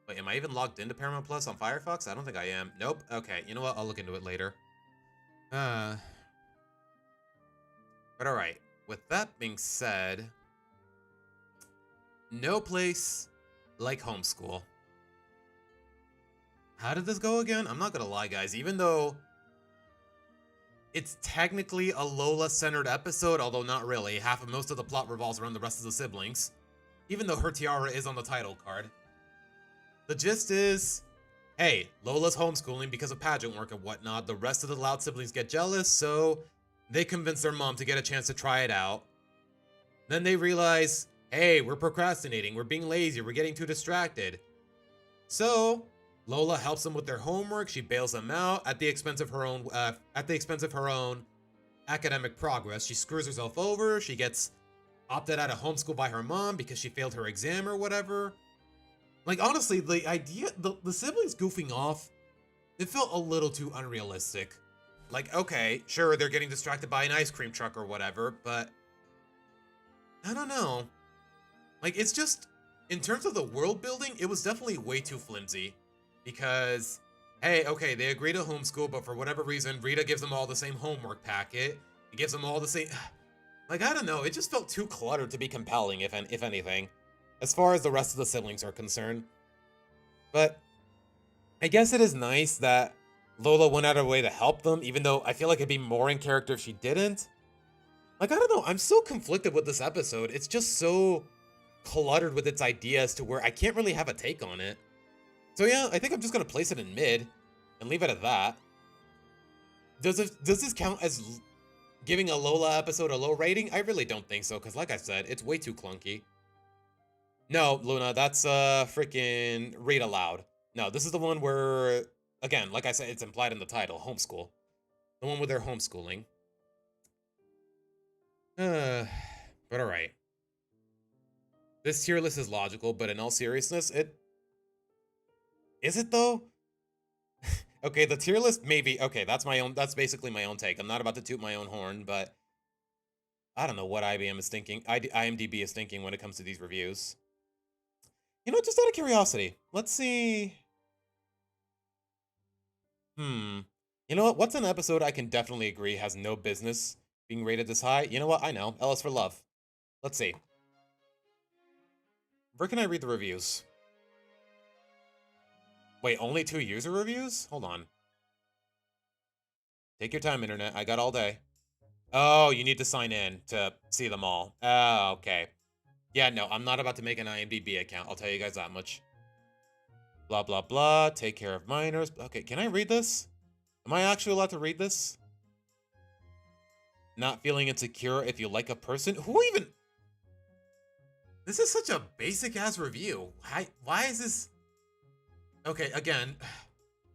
Wait, am I even logged into Paramount Plus on Firefox? I don't think I am. Nope. Okay, you know what? I'll look into it later. But alright. With that being said, no place like homeschool. How did this go again? I'm not gonna lie, guys. Even though it's technically a Lola-centered episode, although not really. Most of the plot revolves around the rest of the siblings. Even though her tiara is on the title card. The gist is, hey, Lola's homeschooling because of pageant work and whatnot. The rest of the Loud siblings get jealous, so they convince their mom to get a chance to try it out. Then they realize, hey, we're procrastinating, we're being lazy, we're getting too distracted. So Lola helps them with their homework. She bails them out at the expense of her own academic progress. She screws herself over. She gets opted out of homeschool by her mom because she failed her exam or whatever. Like, honestly, the idea, the siblings goofing off, it felt a little too unrealistic. Like, okay, sure, they're getting distracted by an ice cream truck or whatever, but I don't know. Like, it's just, in terms of the world building, it was definitely way too flimsy. Because, hey, okay, they agree to homeschool, but for whatever reason, Rita gives them all the same homework packet. It gives them all the same... Like, I don't know, it just felt too cluttered to be compelling, if anything, as far as the rest of the siblings are concerned. But I guess it is nice that Lola went out of her way to help them, even though I feel like it'd be more in character if she didn't. Like, I don't know, I'm so conflicted with this episode. It's just so cluttered with its ideas to where I can't really have a take on it. So yeah, I think I'm just gonna place it in mid and leave it at that. Does this count as giving a Lola episode a low rating? I really don't think so, because like I said, it's way too clunky. No, Luna, that's freaking read aloud. No, this is the one where, again, like I said, it's implied in the title, homeschool. The one where they're homeschooling. But alright. This tier list is logical, but in all seriousness, is it though? Okay, the tier list, maybe. Okay, that's basically my own take. I'm not about to toot my own horn, but I don't know what IBM is thinking. IMDb is thinking when it comes to these reviews. You know, just out of curiosity, let's see. You know what? What's an episode I can definitely agree has no business being rated this high? You know what? I know. L is for Love. Let's see. Where can I read the reviews? Wait, only 2 user reviews? Hold on. Take your time, internet. I got all day. Oh, you need to sign in to see them all. Oh, okay. Yeah, no, I'm not about to make an IMDb account. I'll tell you guys that much. Blah, blah, blah. Take care of minors. Okay, can I read this? Am I actually allowed to read this? Not feeling insecure if you like a person? Who even... This is such a basic-ass review. Why is this... Okay, again,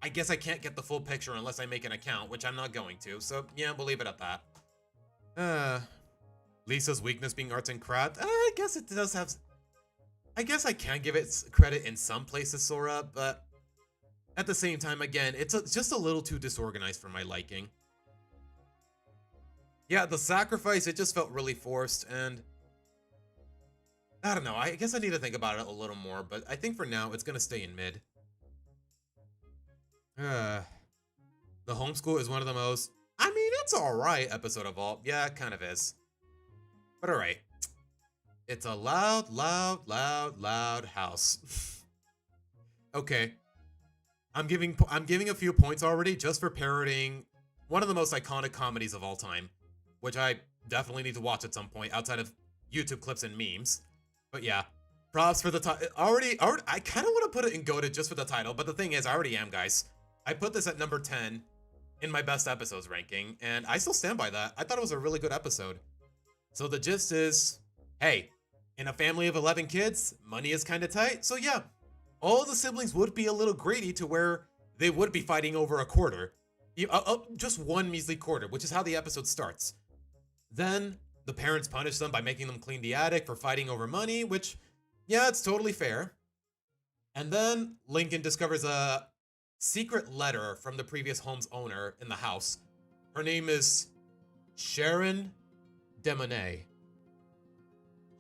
I guess I can't get the full picture unless I make an account, which I'm not going to, so yeah, we'll leave it at that. Lisa's weakness being arts and craft? I guess it does have... I guess I can give it credit in some places, Sora, but at the same time, again, it's just a little too disorganized for my liking. Yeah, the sacrifice, it just felt really forced, and... I don't know, I guess I need to think about it a little more, but I think for now, it's gonna stay in mid. The homeschool is one of the most, I mean, it's alright episode of all. Yeah, it kind of is. But alright. It's a loud, loud, loud, loud house. Okay. I'm giving a few points already just for parodying one of the most iconic comedies of all time, which I definitely need to watch at some point outside of YouTube clips and memes. But yeah, props for the title. I kind of want to put it in GOATed just for the title, but the thing is, I already am, guys. I put this at number 10 in my best episodes ranking, and I still stand by that. I thought it was a really good episode. So the gist is, hey, in a family of 11 kids, money is kind of tight. So yeah, all the siblings would be a little greedy to where they would be fighting over a quarter. Just one measly quarter, which is how the episode starts. Then the parents punish them by making them clean the attic for fighting over money, which, yeah, it's totally fair. And then Lincoln discovers a secret letter from the previous home's owner in the house. Her name is Sharon Demonet.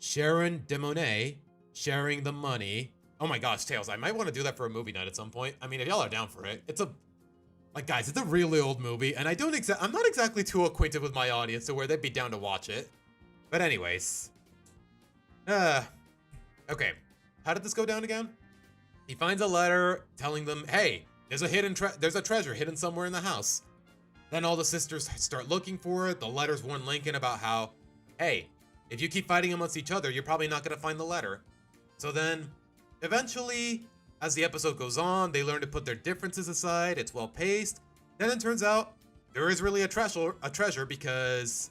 Sharon Demonet sharing the money. Oh my gosh, Tails, I might want to do that for a movie night at some point. I mean, if y'all are down for it. Guys, it's a really old movie, and I'm not exactly too acquainted with my audience to where they'd be down to watch it. But anyways. Okay. How did this go down again? He finds a letter telling them, hey, there's a treasure hidden somewhere in the house. Then all the sisters start looking for it. The letters warn Lincoln about how, hey, if you keep fighting amongst each other, you're probably not going to find the letter. So then, eventually, as the episode goes on, they learn to put their differences aside. It's well paced. Then it turns out there is really a treasure because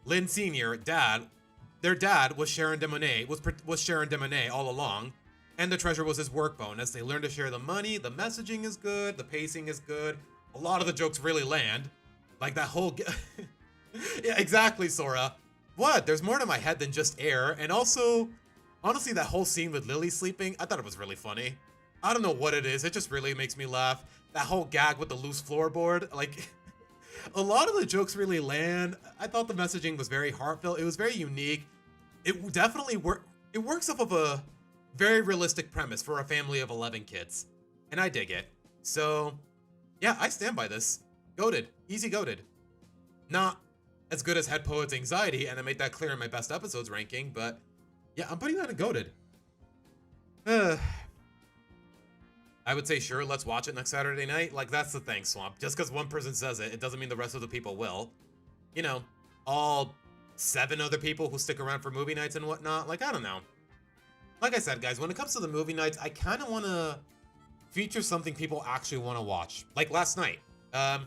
Lynn Sr., their dad was Sharon Demonet, was Sharon Demonet all along, and the treasure was his work bonus. They learn to share the money. The messaging is good. The pacing is good. A lot of the jokes really land. Like that whole... Yeah, exactly, Sora. What? There's more to my head than just air. And also, honestly, that whole scene with Lily sleeping, I thought it was really funny. I don't know what it is. It just really makes me laugh. That whole gag with the loose floorboard, like... A lot of the jokes really land. I thought the messaging was very heartfelt. It was very unique. It definitely it works off of a very realistic premise for a family of 11 kids. And I dig it. So, yeah, I stand by this. Goated. Easy goated. Not as good as Head Poet's Anxiety, and I made that clear in my best episodes ranking, but yeah, I'm putting that in goated. I would say, sure, let's watch it next Saturday night. Like, that's the thing, Swamp. Just because one person says it, it doesn't mean the rest of the people will. You know, all 7 other people who stick around for movie nights and whatnot. Like, I don't know. Like I said, guys, when it comes to the movie nights, I kind of want to feature something people actually want to watch. Like last night, a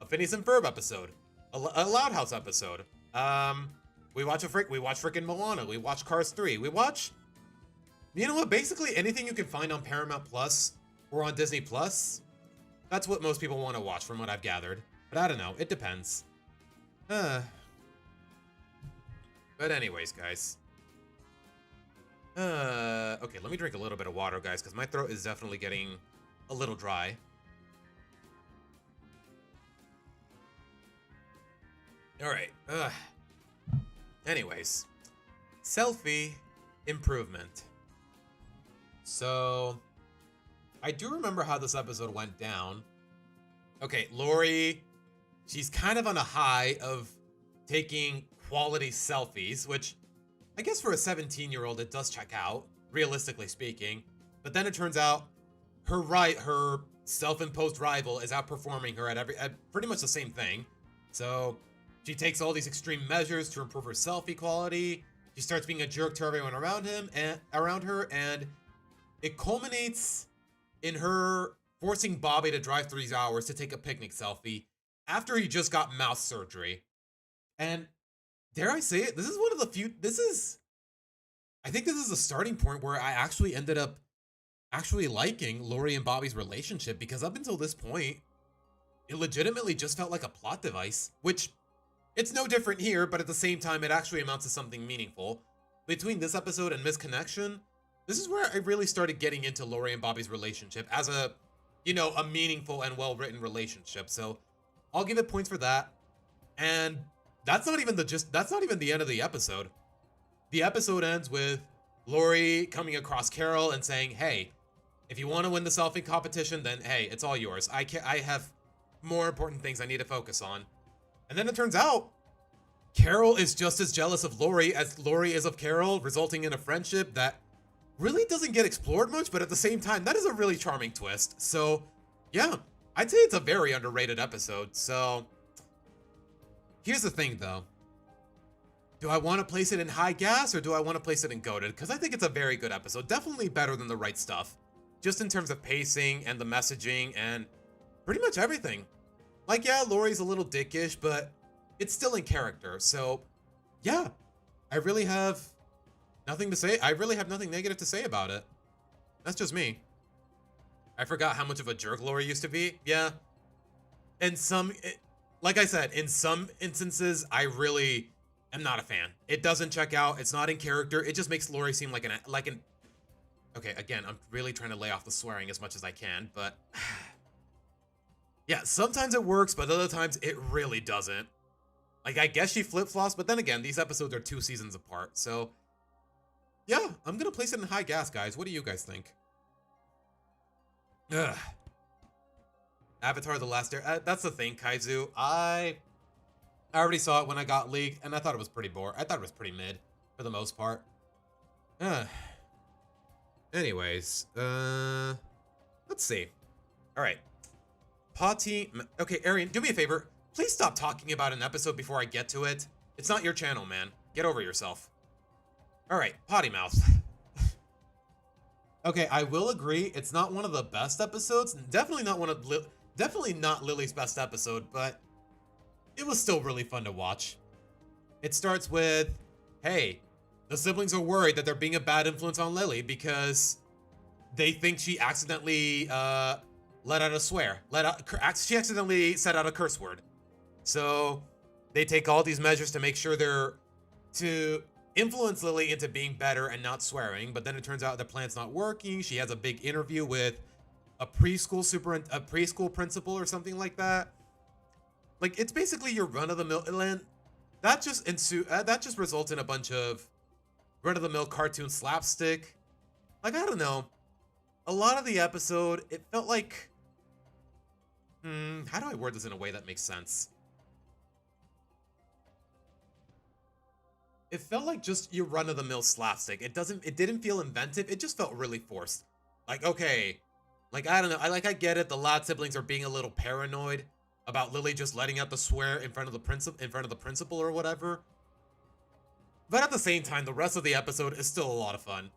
Phineas and Ferb episode, a Loud House episode. We watch freaking Moana. We watch Cars 3. We watch, you know what? Basically anything you can find on Paramount Plus or on Disney Plus. That's what most people want to watch, from what I've gathered. But I don't know. It depends. But anyways, guys. Okay, let me drink a little bit of water, guys, because my throat is definitely getting a little dry. All right. Anyways, selfie improvement. So, I do remember how this episode went down. Okay, Lori, she's kind of on a high of taking quality selfies, which I guess for a 17-year-old it does check out, realistically speaking. But then it turns out her self-imposed rival is outperforming her at pretty much the same thing. So she takes all these extreme measures to improve her selfie quality. She starts being a jerk to everyone around her, and it culminates in her forcing Bobby to drive 3 hours to take a picnic selfie after he just got mouth surgery. And dare I say it, this is one of the few, I think this is the starting point where I actually ended up liking Lori and Bobby's relationship, because up until this point, it legitimately just felt like a plot device, which it's no different here, but at the same time, it actually amounts to something meaningful. Between this episode and Misconnection, this is where I really started getting into Lori and Bobby's relationship as a meaningful and well-written relationship. So I'll give it points for that. And that's not even the end of the episode. The episode ends with Lori coming across Carol and saying, hey, if you want to win the selfie competition, then hey, it's all yours. I have more important things I need to focus on. And then it turns out Carol is just as jealous of Lori as Lori is of Carol, resulting in a friendship that really doesn't get explored much, but at the same time, that is a really charming twist. So yeah, I'd say it's a very underrated episode. So here's the thing though. Do I want to place it in high gas or do I want to place it in goated? Because I think it's a very good episode. Definitely better than The Right Stuff. just in terms of pacing and the messaging and pretty much everything. Like, yeah, Lori's a little dickish, but it's still in character. So, yeah, I really have nothing to say. I really have nothing negative to say about it. That's just me. I forgot how much of a jerk Lori used to be. Yeah. And like I said, in some instances, I really am not a fan. It doesn't check out. It's not in character. It just makes Lori seem like an. Okay, again, I'm really trying to lay off the swearing as much as I can, but yeah, sometimes it works, but other times it really doesn't. Like, I guess she flip-flops, but then again, these episodes are 2 seasons apart, so yeah, I'm gonna place it in high gas, guys. What do you guys think? Ugh. Avatar: The Last Air. That's the thing, Kaizu. I already saw it when I got leaked, and I thought it was pretty boring. I thought it was pretty mid, for the most part. Anyways, let's see. All right. Potty. Okay, Arian, do me a favor. Please stop talking about an episode before I get to it. It's not your channel, man. Get over yourself. All right, Potty Mouth. Okay, I will agree. It's not one of the best episodes. Definitely not Lily's best episode, but it was still really fun to watch. It starts with, hey, the siblings are worried that they're being a bad influence on Lily because they think she accidentally let out a swear. She accidentally said out a curse word. So they take all these measures to make sure to influence Lily into being better and not swearing. But then it turns out the plan's not working. She has a big interview with a preschool principal or something like that. Like, it's basically your run-of-the-mill. That just results in a bunch of run-of-the-mill cartoon slapstick. Like, I don't know. A lot of the episode, it felt like... how do I word this in a way that makes sense? It felt like just your run-of-the-mill slapstick. It didn't feel inventive. It just felt really forced. Like, okay. Like, I don't know. I get it. The Loud siblings are being a little paranoid about Lily just letting out the swear in front of the principal or whatever. But at the same time, the rest of the episode is still a lot of fun.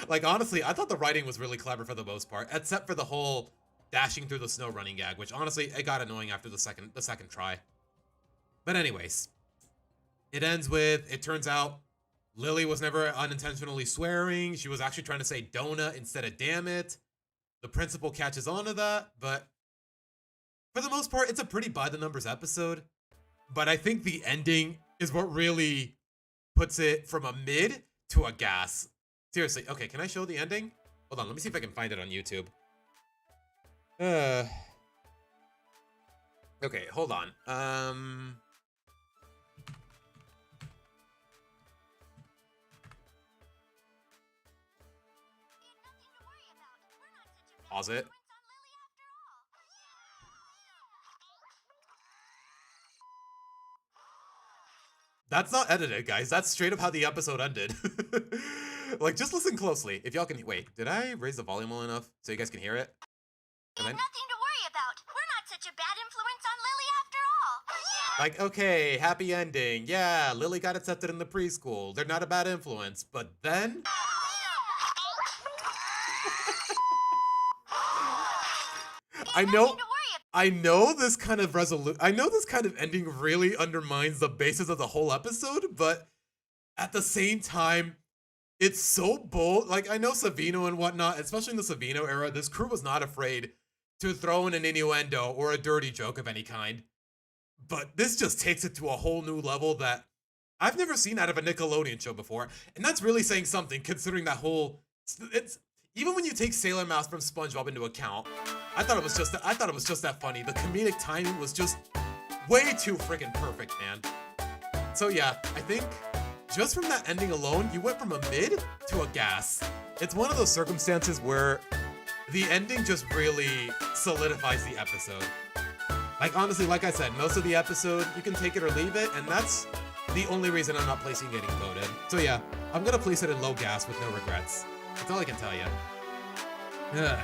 Like, honestly, I thought the writing was really clever for the most part, except for the whole dashing through the snow running gag, which honestly, it got annoying after the second try. But anyways, it ends with, it turns out Lily was never unintentionally swearing. She was actually trying to say donut instead of damn it. The principal catches on to that, but for the most part, it's a pretty by the numbers episode. But I think the ending is what really puts it from a mid to a gas. Seriously, okay, can I show the ending? Hold on, let me see if I can find it on YouTube. Okay, hold on. Pause it. That's not edited, guys. That's straight up how the episode ended. Like, just listen closely. If y'all can... Wait, did I raise the volume low enough so you guys can hear it? Nothing to worry about. We're not such a bad influence on Lily after all. Like, okay, happy ending. Yeah, Lily got accepted in the preschool. They're not a bad influence. But then... I know this kind of ending really undermines the basis of the whole episode, but at the same time, it's so bold. Like, I know Savino and whatnot, especially in the Savino era, this crew was not afraid to throw in an innuendo or a dirty joke of any kind. But this just takes it to a whole new level that I've never seen out of a Nickelodeon show before. And that's really saying something, considering that whole... Even when you take Sailor Mouse from SpongeBob into account, I thought it was just that funny. The comedic timing was just way too freaking perfect, man. So yeah, I think just from that ending alone, you went from a mid to a gas. It's one of those circumstances where the ending just really solidifies the episode. Like, honestly, like I said, most of the episode, you can take it or leave it, and that's the only reason I'm not placing getting voted. So yeah, I'm gonna place it in low gas with no regrets. That's all I can tell you. Ugh.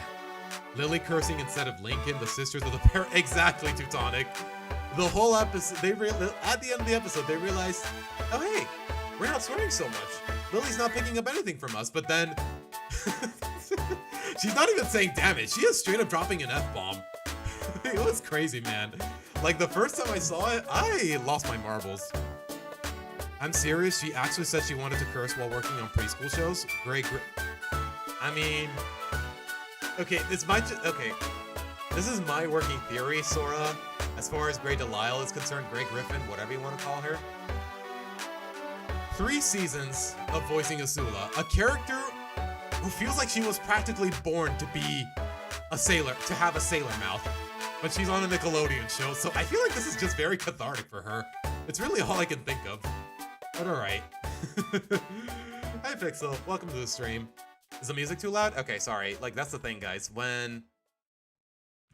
Lily cursing instead of Lincoln, the sisters of the pair. Exactly, Teutonic. The whole episode, at the end of the episode, they realized, oh hey, we're not swearing so much. Lily's not picking up anything from us. But then, She's not even saying damage. She is straight up dropping an F-bomb. It was crazy, man. Like, the first time I saw it, I lost my marbles. I'm serious. She actually said she wanted to curse while working on preschool shows. I mean, okay, okay. This is my working theory, Sora. As far as Grey Delisle is concerned, Grey Griffin, whatever you want to call her. 3 seasons of voicing Azula, a character who feels like she was practically born to be a sailor, to have a sailor mouth. But she's on a Nickelodeon show, so I feel like this is just very cathartic for her. It's really all I can think of. But alright. Hi Pixel, welcome to the stream. Is the music too loud? Okay, sorry. Like, that's the thing, guys. When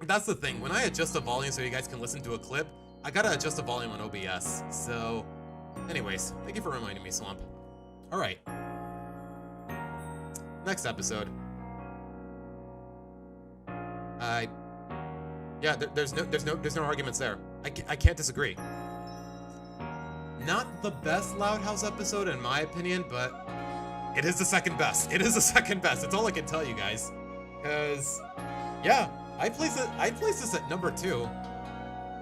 I adjust the volume so you guys can listen to a clip, I gotta adjust the volume on OBS. So, anyways, thank you for reminding me, Swamp. Alright. Next episode. Yeah, there's no arguments there. I can't disagree. Not the best Loud House episode in my opinion, but it is the second best. It is the second best. That's all I can tell you guys. Cause, yeah, I placed this at number 2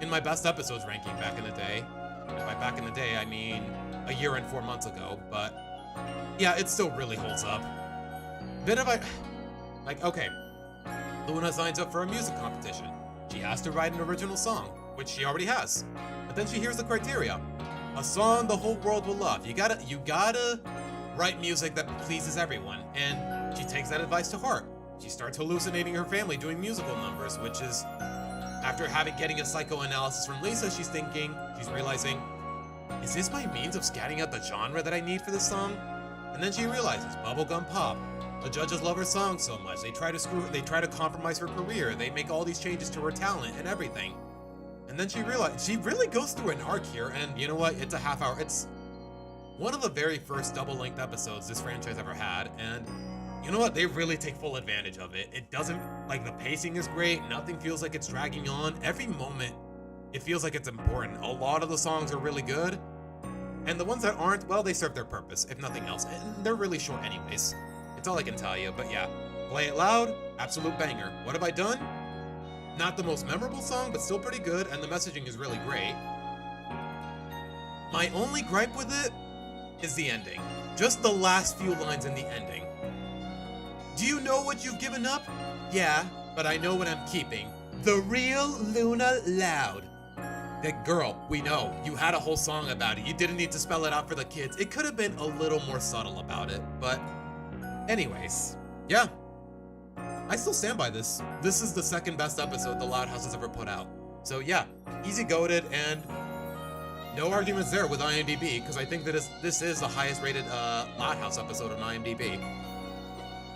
in my best episodes ranking back in the day. And by back in the day, I mean a year and 4 months ago. But yeah, it still really holds up. Okay, Luna signs up for a music competition. She has to write an original song, which she already has. But then she hears the criteria. A song the whole world will love. You gotta write music that pleases everyone. And she takes that advice to heart. She starts hallucinating her family doing musical numbers, which is, after getting a psychoanalysis from Lisa, she's realizing, is this my means of scatting out the genre that I need for this song? And then she realizes, bubblegum pop. The judges love her song so much, they try to compromise her career, they make all these changes to her talent and everything. And then she really goes through an arc here, and you know what, it's a half hour, it's one of the very first double-length episodes this franchise ever had, and you know what, they really take full advantage of it. It doesn't, like, the pacing is great, nothing feels like it's dragging on, every moment, it feels like it's important. A lot of the songs are really good, and the ones that aren't, well, they serve their purpose, if nothing else, and they're really short anyways. That's all I can tell you, but yeah. Play It Loud, absolute banger. What have I done? Not the most memorable song, but still pretty good, and the messaging is really great. My only gripe with it is the ending. Just the last few lines in the ending. Do you know what you've given up? Yeah, but I know what I'm keeping. The real Luna Loud. That girl, we know, you had a whole song about it. You didn't need to spell it out for the kids. It could have been a little more subtle about it, but anyways, yeah. I still stand by this. This is the second best episode the Loud House has ever put out. So yeah, easy goated, and no arguments there with IMDb, because I think that this is the highest rated Loud House episode on IMDb.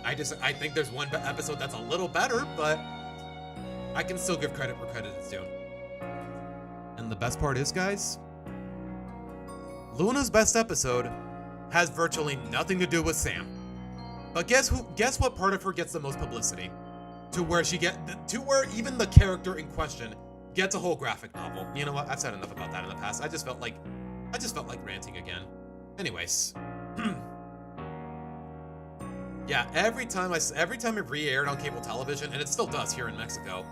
I think there's one episode that's a little better, but I can still give credit where credit is due. And the best part is, guys, Luna's best episode has virtually nothing to do with Sam. But guess what part of her gets the most publicity? To where even the character in question gets a whole graphic novel. You know what? I've said enough about that in the past. I just felt like ranting again. Anyways. Yeah, every time it re-aired on cable television, and it still does here in Mexico,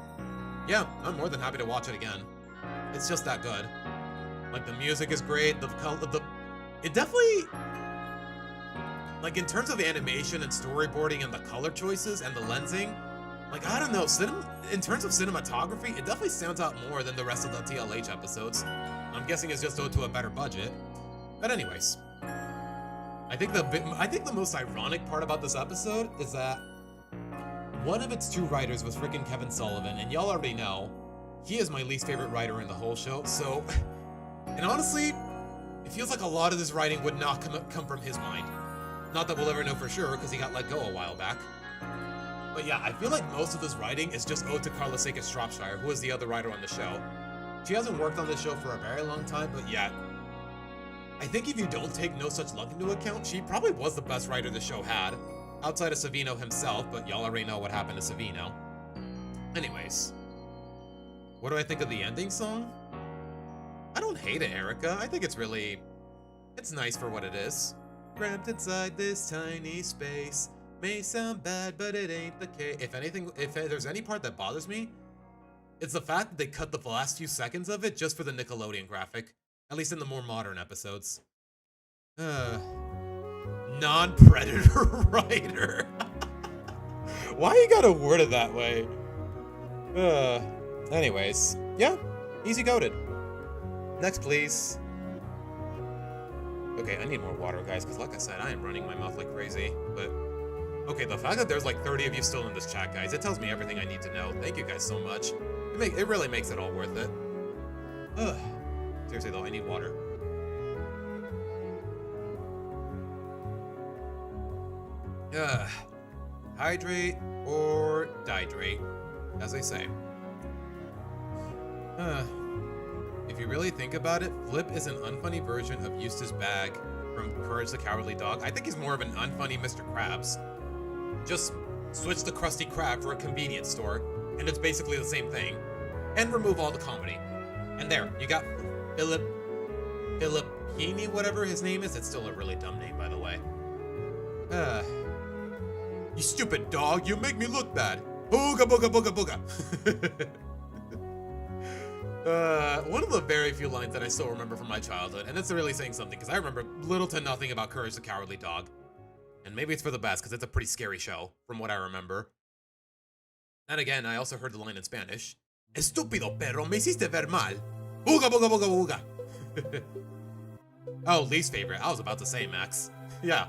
yeah, I'm more than happy to watch it again. It's just that good. Like, the music is great, it definitely, like, in terms of animation and storyboarding and the color choices and the lensing, like, I don't know, in terms of cinematography, it definitely stands out more than the rest of the TLH episodes. I'm guessing it's just owed to a better budget. But anyways, I think the most ironic part about this episode is that one of its 2 writers was freaking Kevin Sullivan, and y'all already know, he is my least favorite writer in the whole show, so, and honestly, it feels like a lot of this writing would not come from his mind. Not that we'll ever know for sure, because he got let go a while back. But yeah, I feel like most of this writing is just owed to Carla Sakis Shropshire, who is the other writer on the show. She hasn't worked on this show for a very long time, but yeah, I think if you don't take No Such Luck into account, she probably was the best writer the show had, outside of Savino himself, but y'all already know what happened to Savino. Anyways, what do I think of the ending song? I don't hate it, Erica. I think it's nice for what it is. Cramped inside this tiny space, May sound bad, but it ain't the case. If anything, if there's any part that bothers me, it's the fact that they cut the last few seconds of it just for the Nickelodeon graphic. At least in the more modern episodes. Non-predator writer. Why you gotta word it that way? Anyways, yeah, easy goated. Next, please. Okay, I need more water, guys, because like I said, I am running my mouth like crazy. But okay, the fact that there's like 30 of you still in this chat, guys, it tells me everything I need to know. Thank you guys so much. It really makes it all worth it. Seriously though, I need water. Hydrate or dihydrate, as they say. If you really think about it, Flip is an unfunny version of Eustace Bag from Courage the Cowardly Dog. I think he's more of an unfunny Mr. Krabs. Just switch the Krusty Krab for a convenience store, and it's basically the same thing. And remove all the comedy. And there, you got Filippini, whatever his name is. It's still a really dumb name, by the way. You stupid dog, you make me look bad. Booga booga booga booga. One of the very few lines that I still remember from my childhood, and it's really saying something, because I remember little to nothing about Courage the Cowardly Dog. And maybe it's for the best, because it's a pretty scary show, from what I remember. And again, I also heard the line in Spanish. Estúpido perro, me hiciste ver mal. Booga booga booga booga. Oh, least favorite. I was about to say, Max. Yeah.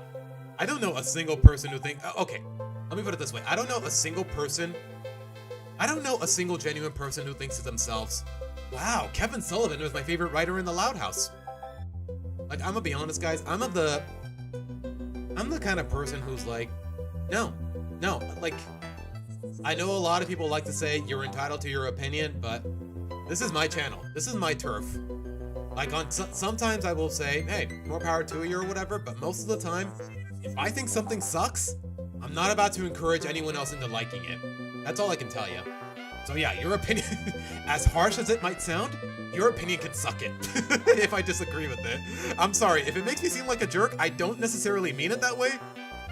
I don't know a single person who thinks... Okay, let me put it this way. I don't know a single genuine person who thinks to themselves, wow, Kevin Sullivan was my favorite writer in The Loud House. Like, I'm gonna be honest, guys. I'm the kind of person who's like, no. Like, I know a lot of people like to say you're entitled to your opinion, but this is my channel. This is my turf. Like, sometimes I will say, hey, more power to you or whatever, but most of the time, if I think something sucks, I'm not about to encourage anyone else into liking it. That's all I can tell you. So yeah, your opinion, as harsh as it might sound, your opinion can suck it if I disagree with it. I'm sorry, if it makes me seem like a jerk, I don't necessarily mean it that way,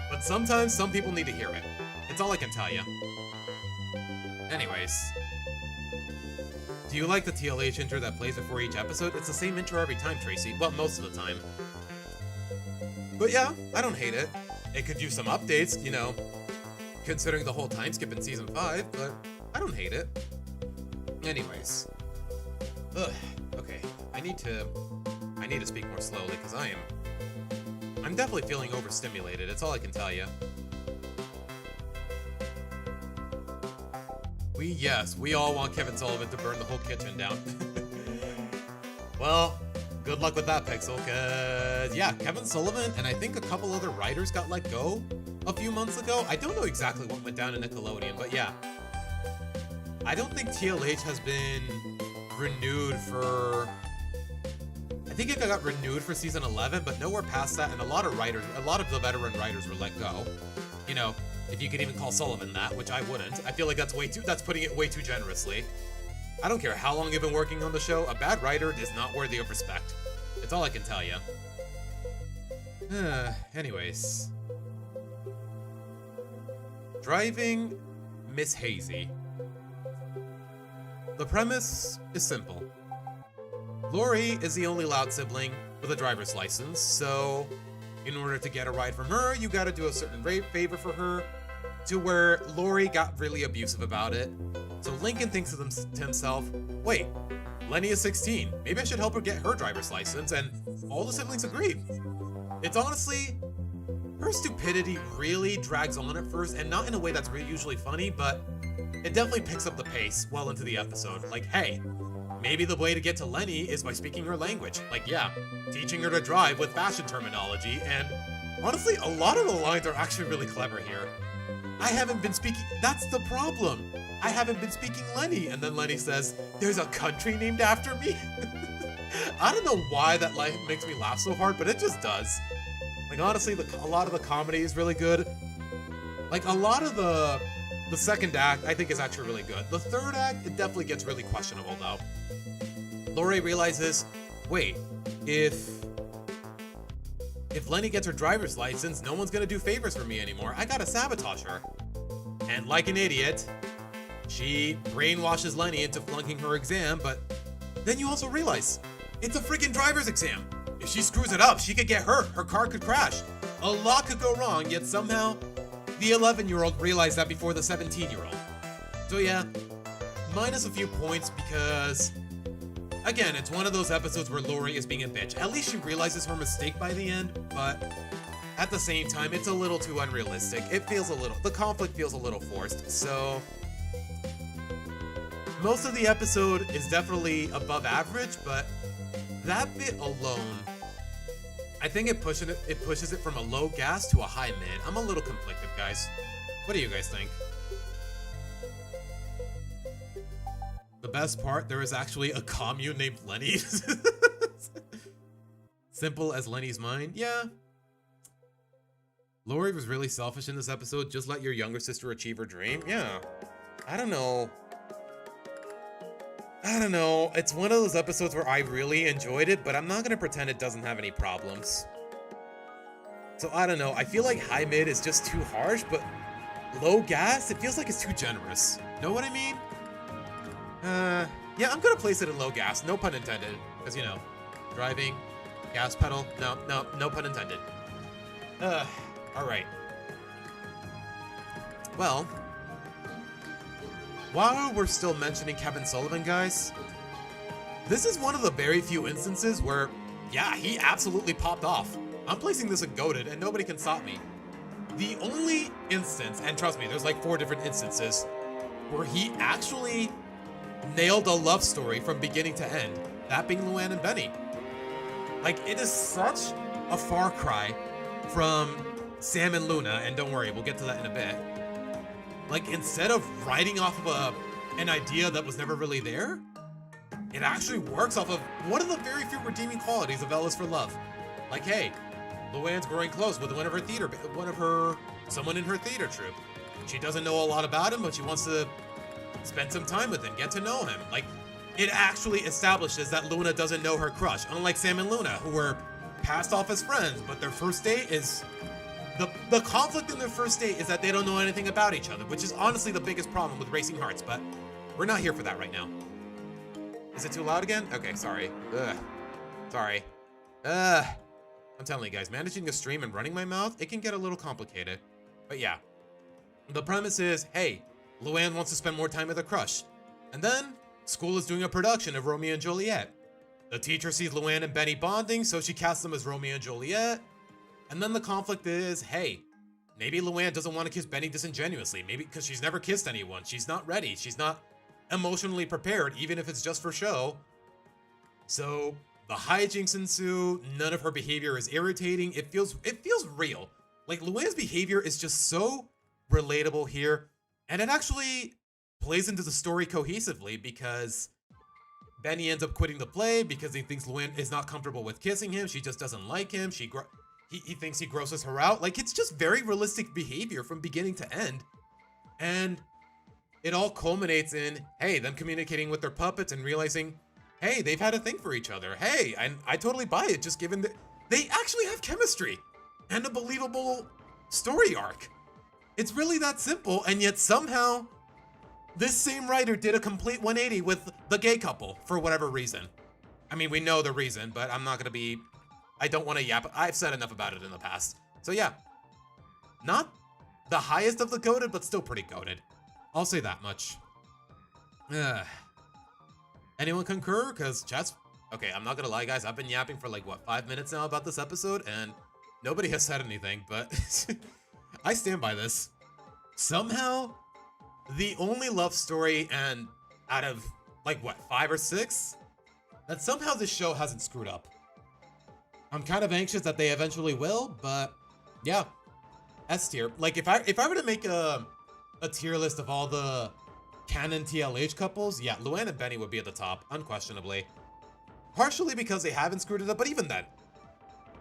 but sometimes some people need to hear it. It's all I can tell you. Anyways. Do you like the TLH intro that plays before each episode? It's the same intro every time, Tracy. Well, most of the time. But yeah, I don't hate it. It could use some updates, you know, considering the whole time skip in Season 5, but I don't hate it. Anyways. Okay. I need to speak more slowly, because I'm definitely feeling overstimulated. It's all I can tell you. We all want Kevin Sullivan to burn the whole kitchen down. Well, good luck with that, Pixel, cause yeah, Kevin Sullivan and I think a couple other writers got let go a few months ago. I don't know exactly what went down in Nickelodeon, but yeah. I don't think TLH has been renewed for... I think it got renewed for season 11, but nowhere past that, and a lot of the veteran writers were let go. You know, if you could even call Sullivan that, which I wouldn't. I feel like that's putting it way too generously. I don't care how long you've been working on the show, a bad writer is not worthy of respect. It's all I can tell you. Anyways. Driving Miss Hazy. The premise is simple. Lori is the only Loud sibling with a driver's license, so in order to get a ride from her, you gotta do a certain favor for her, to where Lori got really abusive about it. So Lincoln thinks to himself, wait, Lenny is 16, maybe I should help her get her driver's license, and all the siblings agree. It's honestly, her stupidity really drags on at first, and not in a way that's usually funny, but it definitely picks up the pace well into the episode. Like, hey, maybe the way to get to Lenny is by speaking her language. Like, yeah, teaching her to drive with fashion terminology, and honestly, a lot of the lines are actually really clever here. I haven't been speaking, that's the problem. I haven't been speaking Lenny. And then Lenny says, there's a country named after me. I don't know why that line makes me laugh so hard, but it just does. Like, honestly, a lot of the comedy is really good. Like, a lot of the second act, I think, is actually really good. The third act, it definitely gets really questionable, though. Lori realizes, wait, if if Lenny gets her driver's license, no one's gonna do favors for me anymore. I gotta sabotage her. And like an idiot, she brainwashes Lenny into flunking her exam, but then you also realize it's a freaking driver's exam. If she screws it up, she could get hurt. Her car could crash. A lot could go wrong, yet somehow the 11-year-old realized that before the 17-year-old. So yeah, minus a few points because, again, it's one of those episodes where Lori is being a bitch. At least she realizes her mistake by the end, but at the same time, it's a little too unrealistic. The conflict feels a little forced, so most of the episode is definitely above average, but that bit alone, I think it pushes it from a low gas to a high mid. I'm a little conflicted, guys. What do you guys think? The best part, there is actually a commune named Lenny. Simple as Lenny's mind. Yeah. Lori was really selfish in this episode. Just let your younger sister achieve her dream. Yeah. I don't know. It's one of those episodes where I really enjoyed it, but I'm not gonna pretend it doesn't have any problems. So I don't know. I feel like high mid is just too harsh, but low gas, it feels like it's too generous. Know what I mean? Yeah, I'm gonna place it in low gas. No pun intended. Because, you know, driving, gas pedal. No pun intended. Alright. Well, while we're still mentioning Kevin Sullivan, guys, this is one of the very few instances where, yeah, he absolutely popped off. I'm placing this in GOATed, and nobody can stop me. The only instance, and trust me, there's like 4 different instances, where he actually nailed a love story from beginning to end, that being Luann and Benny. Like, it is such a far cry from Sam and Luna, and don't worry, we'll get to that in a bit. Like, instead of riding off of an idea that was never really there, it actually works off of one of the very few redeeming qualities of L is for Love. Like, hey, Luann's growing close with someone in her theater troupe. She doesn't know a lot about him, but she wants to spend some time with him, get to know him. Like, it actually establishes that Luna doesn't know her crush, unlike Sam and Luna, who were passed off as friends, but their first date is... The conflict in their first date is that they don't know anything about each other, which is honestly the biggest problem with Racing Hearts, but we're not here for that right now. Is it too loud again? Okay, sorry. Sorry. I'm telling you guys, managing a stream and running my mouth, it can get a little complicated. But yeah. The premise is, hey, Luann wants to spend more time with her crush. And then, school is doing a production of Romeo and Juliet. The teacher sees Luann and Benny bonding, so she casts them as Romeo and Juliet. And then the conflict is, hey, maybe Luann doesn't want to kiss Benny disingenuously. Maybe because she's never kissed anyone. She's not ready. She's not emotionally prepared, even if it's just for show. So the hijinks ensue. None of her behavior is irritating. It feels real. Like, Luann's behavior is just so relatable here. And it actually plays into the story cohesively because Benny ends up quitting the play because he thinks Luann is not comfortable with kissing him. She just doesn't like him. He thinks he grosses her out. Like, it's just very realistic behavior from beginning to end. And it all culminates in, hey, them communicating with their puppets and realizing, hey, they've had a thing for each other. Hey, I totally buy it, just given that they actually have chemistry and a believable story arc. It's really that simple, and yet somehow this same writer did a complete 180 with the gay couple for whatever reason. I mean, we know the reason, but I'm not gonna be... I don't want to yap. I've said enough about it in the past. So yeah, not the highest of the goated, but still pretty goated. I'll say that much. Anyone concur? Because chat's... Okay, I'm not gonna lie, guys. I've been yapping for like, what, 5 minutes now about this episode, and nobody has said anything, but I stand by this. Somehow, the only love story, and out of, like, what, 5 or 6? That somehow this show hasn't screwed up. I'm kind of anxious that they eventually will, but yeah, S tier. Like, if I were to make a tier list of all the canon TLH couples, yeah, Luann and Benny would be at the top, unquestionably. Partially because they haven't screwed it up, but even then,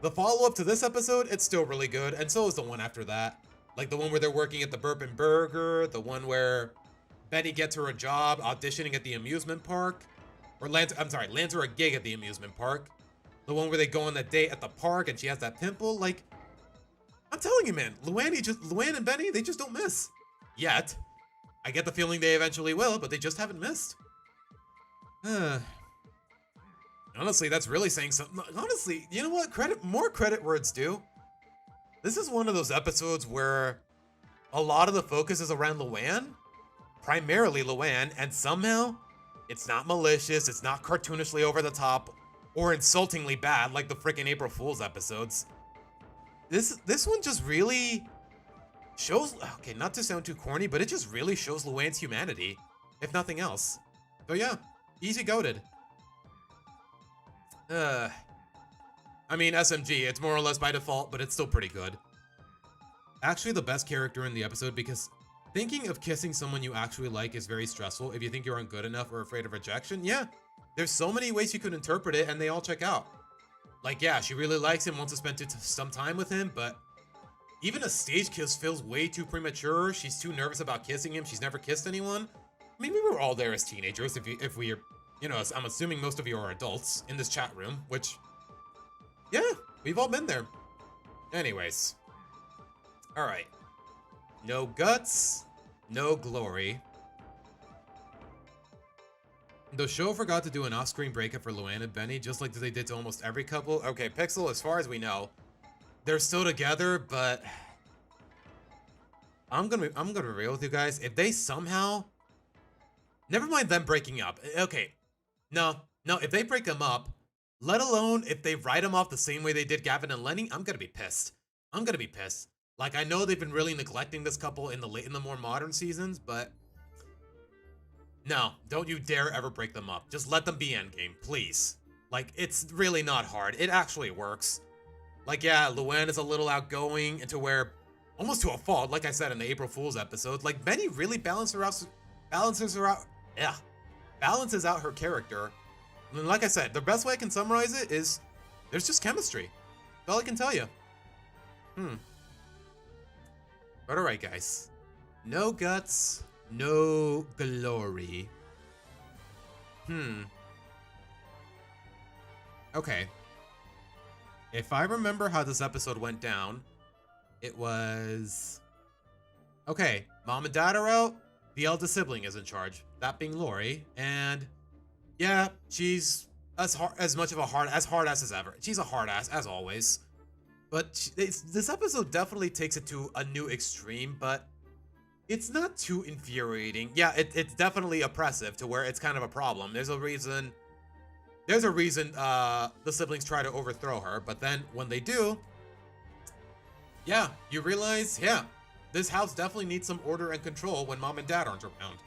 the follow-up to this episode, it's still really good, and so is the one after that. Like the one where they're working at the Burp & Burger, the one where Benny gets her a job auditioning at the amusement park, or lands her a gig at the amusement park. The one where they go on that date at the park and she has that pimple. Like, I'm telling you, man, Luann and Benny, they just don't miss. Yet. I get the feeling they eventually will, but they just haven't missed. Honestly, that's really saying something. Honestly, you know what? More credit where it's due. This is one of those episodes where a lot of the focus is around Luann. Primarily Luann, and somehow it's not malicious, it's not cartoonishly over the top, or insultingly bad like the freaking April Fool's episodes. This one just really shows, okay, not to sound too corny, but it just really shows Luann's humanity, if nothing else. So yeah, easy goated. I mean, SMG, it's more or less by default, but it's still pretty good. Actually, the best character in the episode, because thinking of kissing someone you actually like is very stressful if you think you aren't good enough or afraid of rejection. Yeah, there's so many ways you could interpret it, and they all check out. Like, yeah, she really likes him, wants to spend some time with him, but even a stage kiss feels way too premature. She's too nervous about kissing him. She's never kissed anyone. I mean, we were all there as teenagers, if we're, you know, I'm assuming most of you are adults in this chat room, which, yeah, we've all been there. Anyways. All right. No guts, no glory. The show forgot to do an off-screen breakup for Luann and Benny, just like they did to almost every couple. Okay, Pixel, as far as we know, they're still together, but I'm gonna be real with you guys. If they somehow, never mind them breaking up. Okay, no, if they break them up, let alone if they write them off the same way they did Gavin and Lenny, I'm gonna be pissed. I'm gonna be pissed. Like, I know they've been really neglecting this couple in the more modern seasons, but no, don't you dare ever break them up. Just let them be endgame, please. Like, it's really not hard. It actually works. Like, yeah, Luann is a little outgoing and to where, almost to a fault, like I said in the April Fool's episode, like, Benny really balances out her character. And like I said, the best way I can summarize it is there's just chemistry. That's all I can tell you. But alright, guys. No guts, no glory. Okay. If I remember how this episode went down, it was... Okay, mom and dad are out. The eldest sibling is in charge, that being Lori. And yeah, she's as much of a hard ass as ever. She's a hard ass, as always. But this episode definitely takes it to a new extreme, but it's not too infuriating. Yeah, it's definitely oppressive to where it's kind of a problem. There's a reason the siblings try to overthrow her, but then when they do, yeah, you realize, yeah, this house definitely needs some order and control when mom and dad aren't around.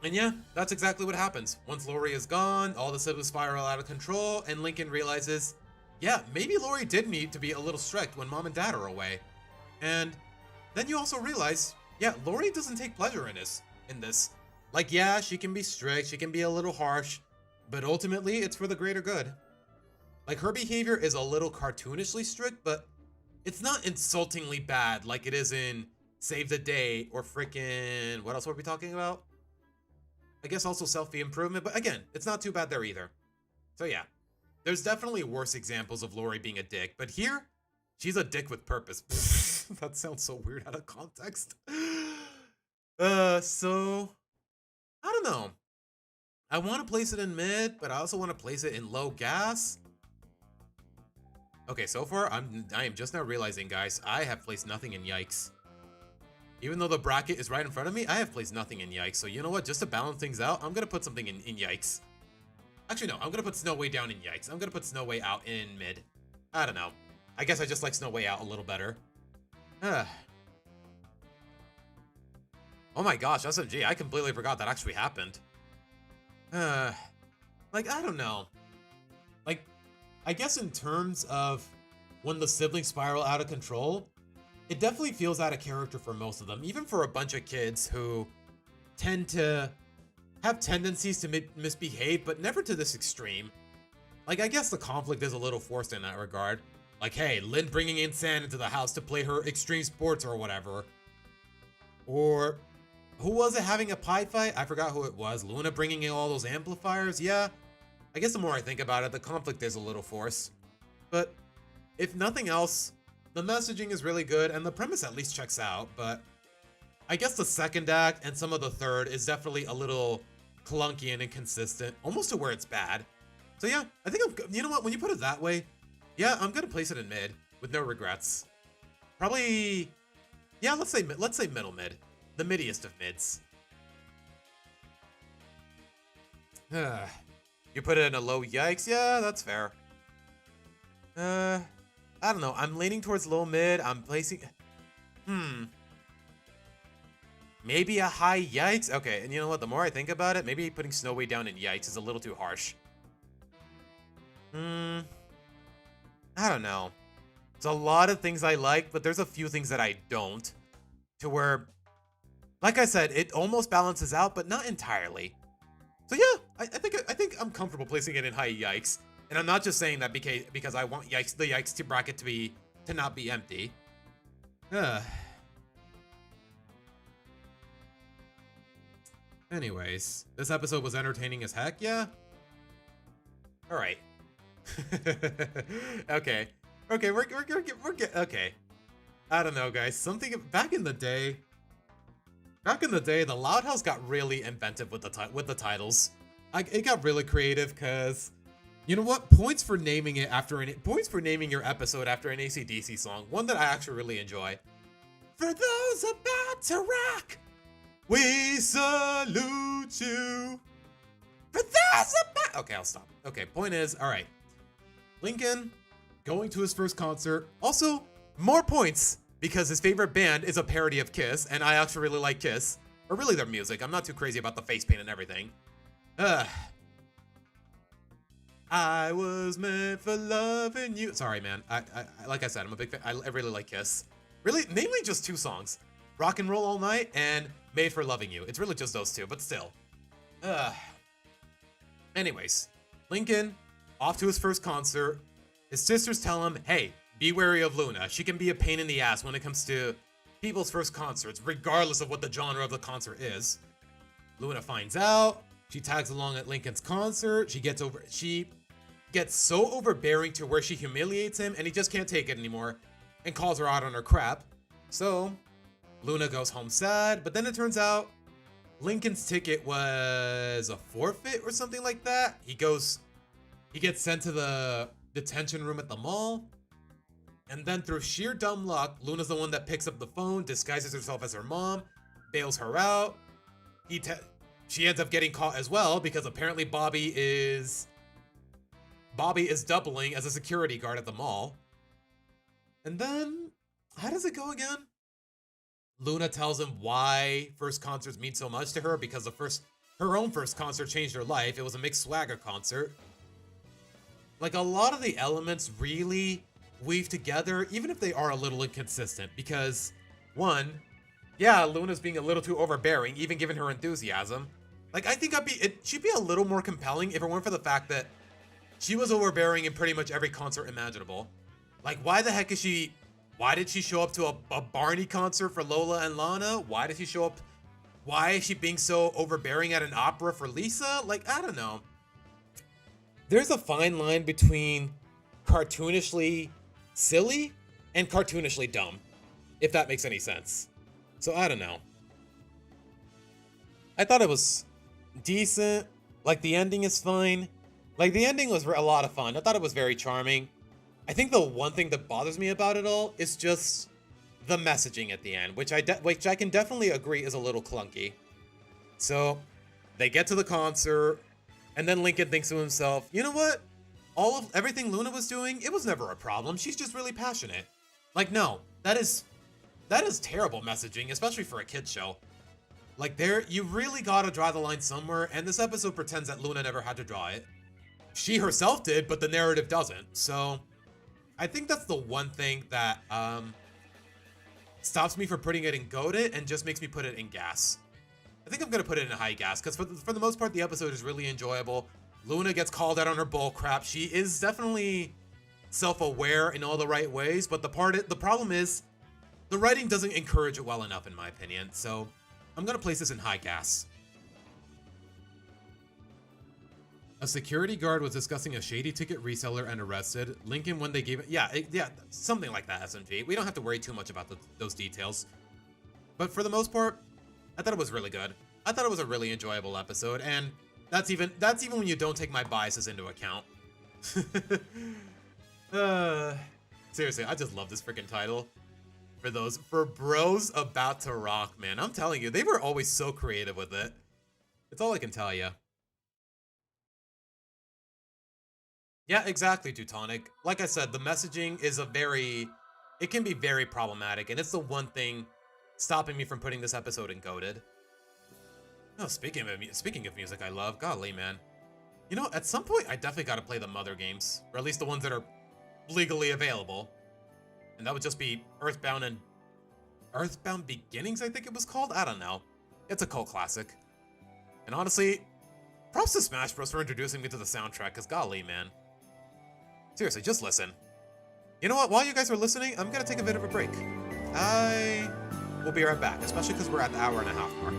And yeah, that's exactly what happens. Once Lori is gone, all the siblings spiral out of control, and Lincoln realizes, yeah, maybe Lori did need to be a little strict when mom and dad are away. And then you also realize, yeah, Lori doesn't take pleasure in this. Like, yeah, she can be strict, she can be a little harsh, but ultimately, it's for the greater good. Like, her behavior is a little cartoonishly strict, but it's not insultingly bad like it is in Save the Day or freaking... What else were we talking about? I guess also self-improvement, but again, it's not too bad there either. So yeah, there's definitely worse examples of Lori being a dick, but here, she's a dick with purpose. That sounds so weird out of context. So, I don't know. I want to place it in mid, but I also want to place it in low gas. Okay, so far, I am just now realizing, guys, I have placed nothing in yikes. Even though the bracket is right in front of me, I have placed nothing in yikes. So you know what? Just to balance things out, I'm going to put something in yikes. Actually, no, I'm going to put Snow Way down in yikes. I'm going to put Snow Way out in mid. I don't know. I guess I just like Snow Way out a little better. Oh my gosh, SMG, I completely forgot that actually happened. Like, I don't know. Like, I guess in terms of when the siblings spiral out of control, it definitely feels out of character for most of them, even for a bunch of kids who tend to have tendencies to misbehave, but never to this extreme. Like, I guess the conflict is a little forced in that regard. Like, hey, Lynn bringing in San into the house to play her extreme sports or whatever. Or, who was it having a pie fight? I forgot who it was. Luna bringing in all those amplifiers? Yeah. I guess the more I think about it, the conflict is a little forced. But if nothing else, the messaging is really good and the premise at least checks out. But I guess the second act and some of the third is definitely a little clunky and inconsistent, almost to where it's bad. So yeah, I think you know what, when you put it that way, yeah, I'm gonna place it in mid with no regrets. Probably, yeah, let's say middle mid, the middiest of mids. You put it in a low yikes, yeah, that's fair. I don't know, I'm leaning towards low mid. I'm placing, maybe a high yikes. Okay, and you know what, the more I think about it, maybe putting Snow Way down in yikes is a little too harsh. I don't know. It's a lot of things I like, but there's a few things that I don't. To where, like I said, it almost balances out, but not entirely. So yeah, I think I'm comfortable placing it in high yikes, and I'm not just saying that because I want the yikes to bracket to not be empty. Anyways, this episode was entertaining as heck. Yeah. All right. Okay. Okay, we're okay. I don't know, guys. Something back in the day, the Loud House got really inventive with the titles. It got really creative because, you know what? Points for naming your episode after an AC/DC song. One that I actually really enjoy. For those about to rock, we salute you. For those about. Okay, I'll stop. Okay, point is, all right. Lincoln going to his first concert. Also, more points because his favorite band is a parody of Kiss, and I actually really like Kiss. Or really their music. I'm not too crazy about the face paint and everything. I was meant for loving you. Sorry, man. I like I said, I'm a big fan. I really like Kiss. Really, namely just two songs. Rock and Roll All Night and Made for Loving You. It's really just those two, but still. Anyways, Lincoln, off to his first concert. His sisters tell him, hey, be wary of Luna. She can be a pain in the ass when it comes to people's first concerts, regardless of what the genre of the concert is. Luna finds out. She tags along at Lincoln's concert. She gets so overbearing to where she humiliates him, and he just can't take it anymore and calls her out on her crap. So Luna goes home sad, but then it turns out Lincoln's ticket was a forfeit or something like that. He gets sent to the detention room at the mall. And then through sheer dumb luck, Luna's the one that picks up the phone, disguises herself as her mom, bails her out. She ends up getting caught as well because apparently Bobby is doubling as a security guard at the mall. And then, how does it go again? Luna tells him why first concerts mean so much to her because her own first concert changed her life. It was a mixed swagger concert. Like, a lot of the elements really weave together, even if they are a little inconsistent, because one, yeah, Luna's being a little too overbearing, even given her enthusiasm. Like, I think she'd be a little more compelling if it weren't for the fact that she was overbearing in pretty much every concert imaginable. Like, why did she show up to a Barney concert for Lola and Lana? Why is she being so overbearing at an opera for Lisa? Like, I don't know. There's a fine line between cartoonishly silly and cartoonishly dumb, if that makes any sense. So I don't know. I thought it was decent. Like, the ending is fine. Like, the ending was a lot of fun. I thought it was very charming. I think the one thing that bothers me about it all is just the messaging at the end, which I can definitely agree is a little clunky. So they get to the concert, and then Lincoln thinks to himself, you know what? Everything Luna was doing, it was never a problem. She's just really passionate. Like, no, that is terrible messaging, especially for a kid's show. Like, you really gotta draw the line somewhere, and this episode pretends that Luna never had to draw it. She herself did, but the narrative doesn't. So I think that's the one thing that stops me from putting it in goated and just makes me put it in gas. I think I'm gonna put it in high gas because for the most part the episode is really enjoyable. Luna gets called out on her bull crap. She is definitely self-aware in all the right ways, but the problem is the writing doesn't encourage it well enough, in my opinion. So I'm gonna place this in high gas. A security guard was discussing a shady ticket reseller and arrested. Lincoln when they gave it. Yeah, something like that, SMG. We don't have to worry too much about those details. But for the most part, I thought it was really good. I thought it was a really enjoyable episode, and that's even when you don't take my biases into account. Seriously, I just love this freaking title. For bros about to rock, man. I'm telling you, they were always so creative with it. It's all I can tell you. Yeah, exactly, Teutonic. Like I said, the messaging is it can be very problematic, and it's the one thing stopping me from putting this episode in Goated. Oh, speaking of music I love, golly, man. You know, at some point, I definitely got to play the Mother games, or at least the ones that are legally available. And that would just be Earthbound Beginnings, I think it was called? I don't know. It's a cult classic. And honestly, props to Smash Bros. For introducing me to the soundtrack, because golly, man. Seriously, just listen. You know what? While you guys are listening, I'm going to take a bit of a break. I will be right back, especially because we're at the hour-and-a-half mark.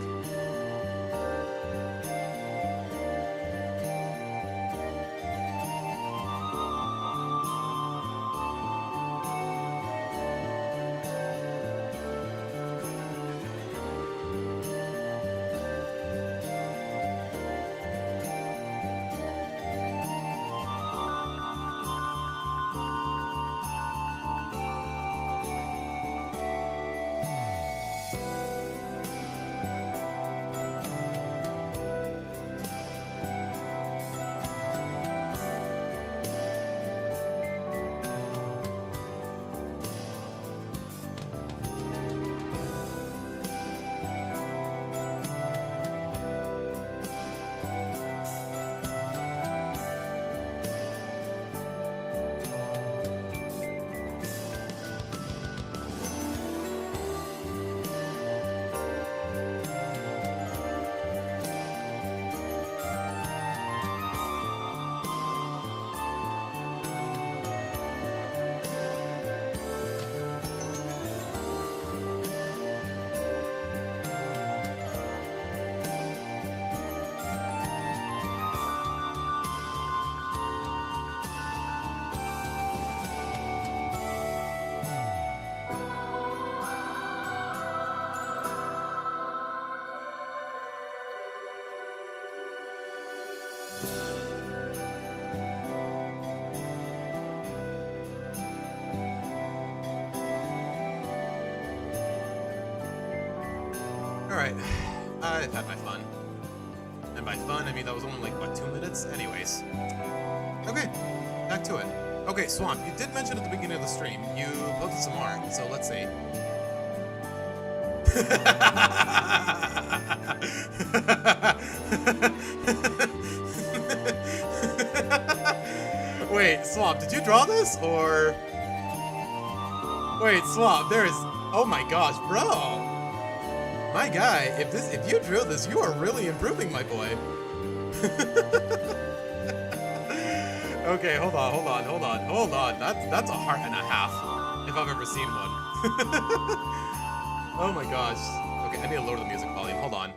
Alright, I've had my fun. And by fun, I mean that was only like, what, 2 minutes? Anyways. Okay, back to it. Okay, Swamp, you did mention at the beginning of the stream, you posted some art, so let's see. Wait, Swamp, did you draw this, or... Wait, Swamp, there is... Oh my gosh, bro! My guy, if you drew this, you are really improving, my boy. Okay, hold on. That's a heart and a half, if I've ever seen one. Oh my gosh. Okay, I need to lower the music volume. Hold on.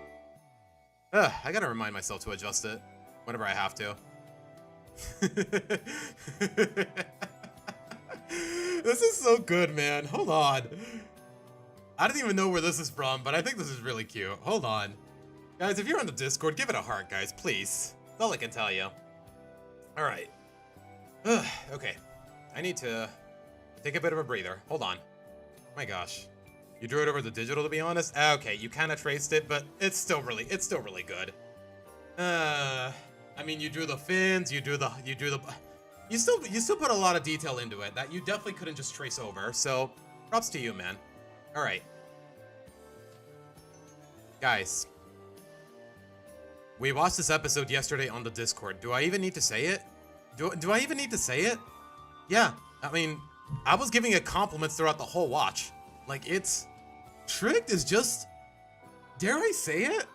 I gotta remind myself to adjust it whenever I have to. This is so good, man. Hold on. I don't even know where this is from, but I think this is really cute. Hold on. Guys, if you're on the Discord, give it a heart, guys, please. That's all I can tell you. Alright. Okay. I need to take a bit of a breather. Hold on. My gosh. You drew it over the digital, to be honest? Okay, you kind of traced it, but it's still really good. I mean, you drew the fins, you still put a lot of detail into it that you definitely couldn't just trace over, so props to you, man. Alright. Guys. We watched this episode yesterday on the Discord. Do I even need to say it? Do I even need to say it? Yeah, I mean, I was giving it compliments throughout the whole watch. Like, Tricked is just, dare I say it?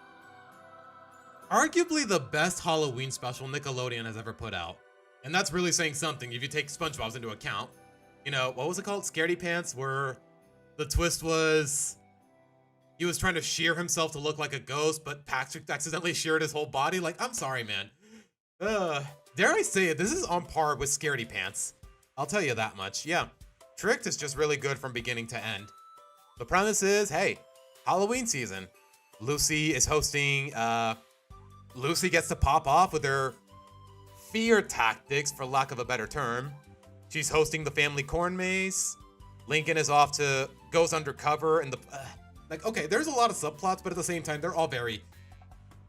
Arguably the best Halloween special Nickelodeon has ever put out. And that's really saying something if you take SpongeBob's into account. You know, what was it called? Scaredy Pants, where the twist was he was trying to shear himself to look like a ghost, but Patrick accidentally sheared his whole body. Like, I'm sorry, man. Dare I say it, this is on par with Scaredy Pants. I'll tell you that much. Yeah, Tricked is just really good from beginning to end. The premise is, hey, Halloween season. Lucy is hosting, Lucy gets to pop off with her fear tactics, for lack of a better term. She's hosting the family corn maze. Lincoln is goes undercover in the, okay, there's a lot of subplots, but at the same time, they're all very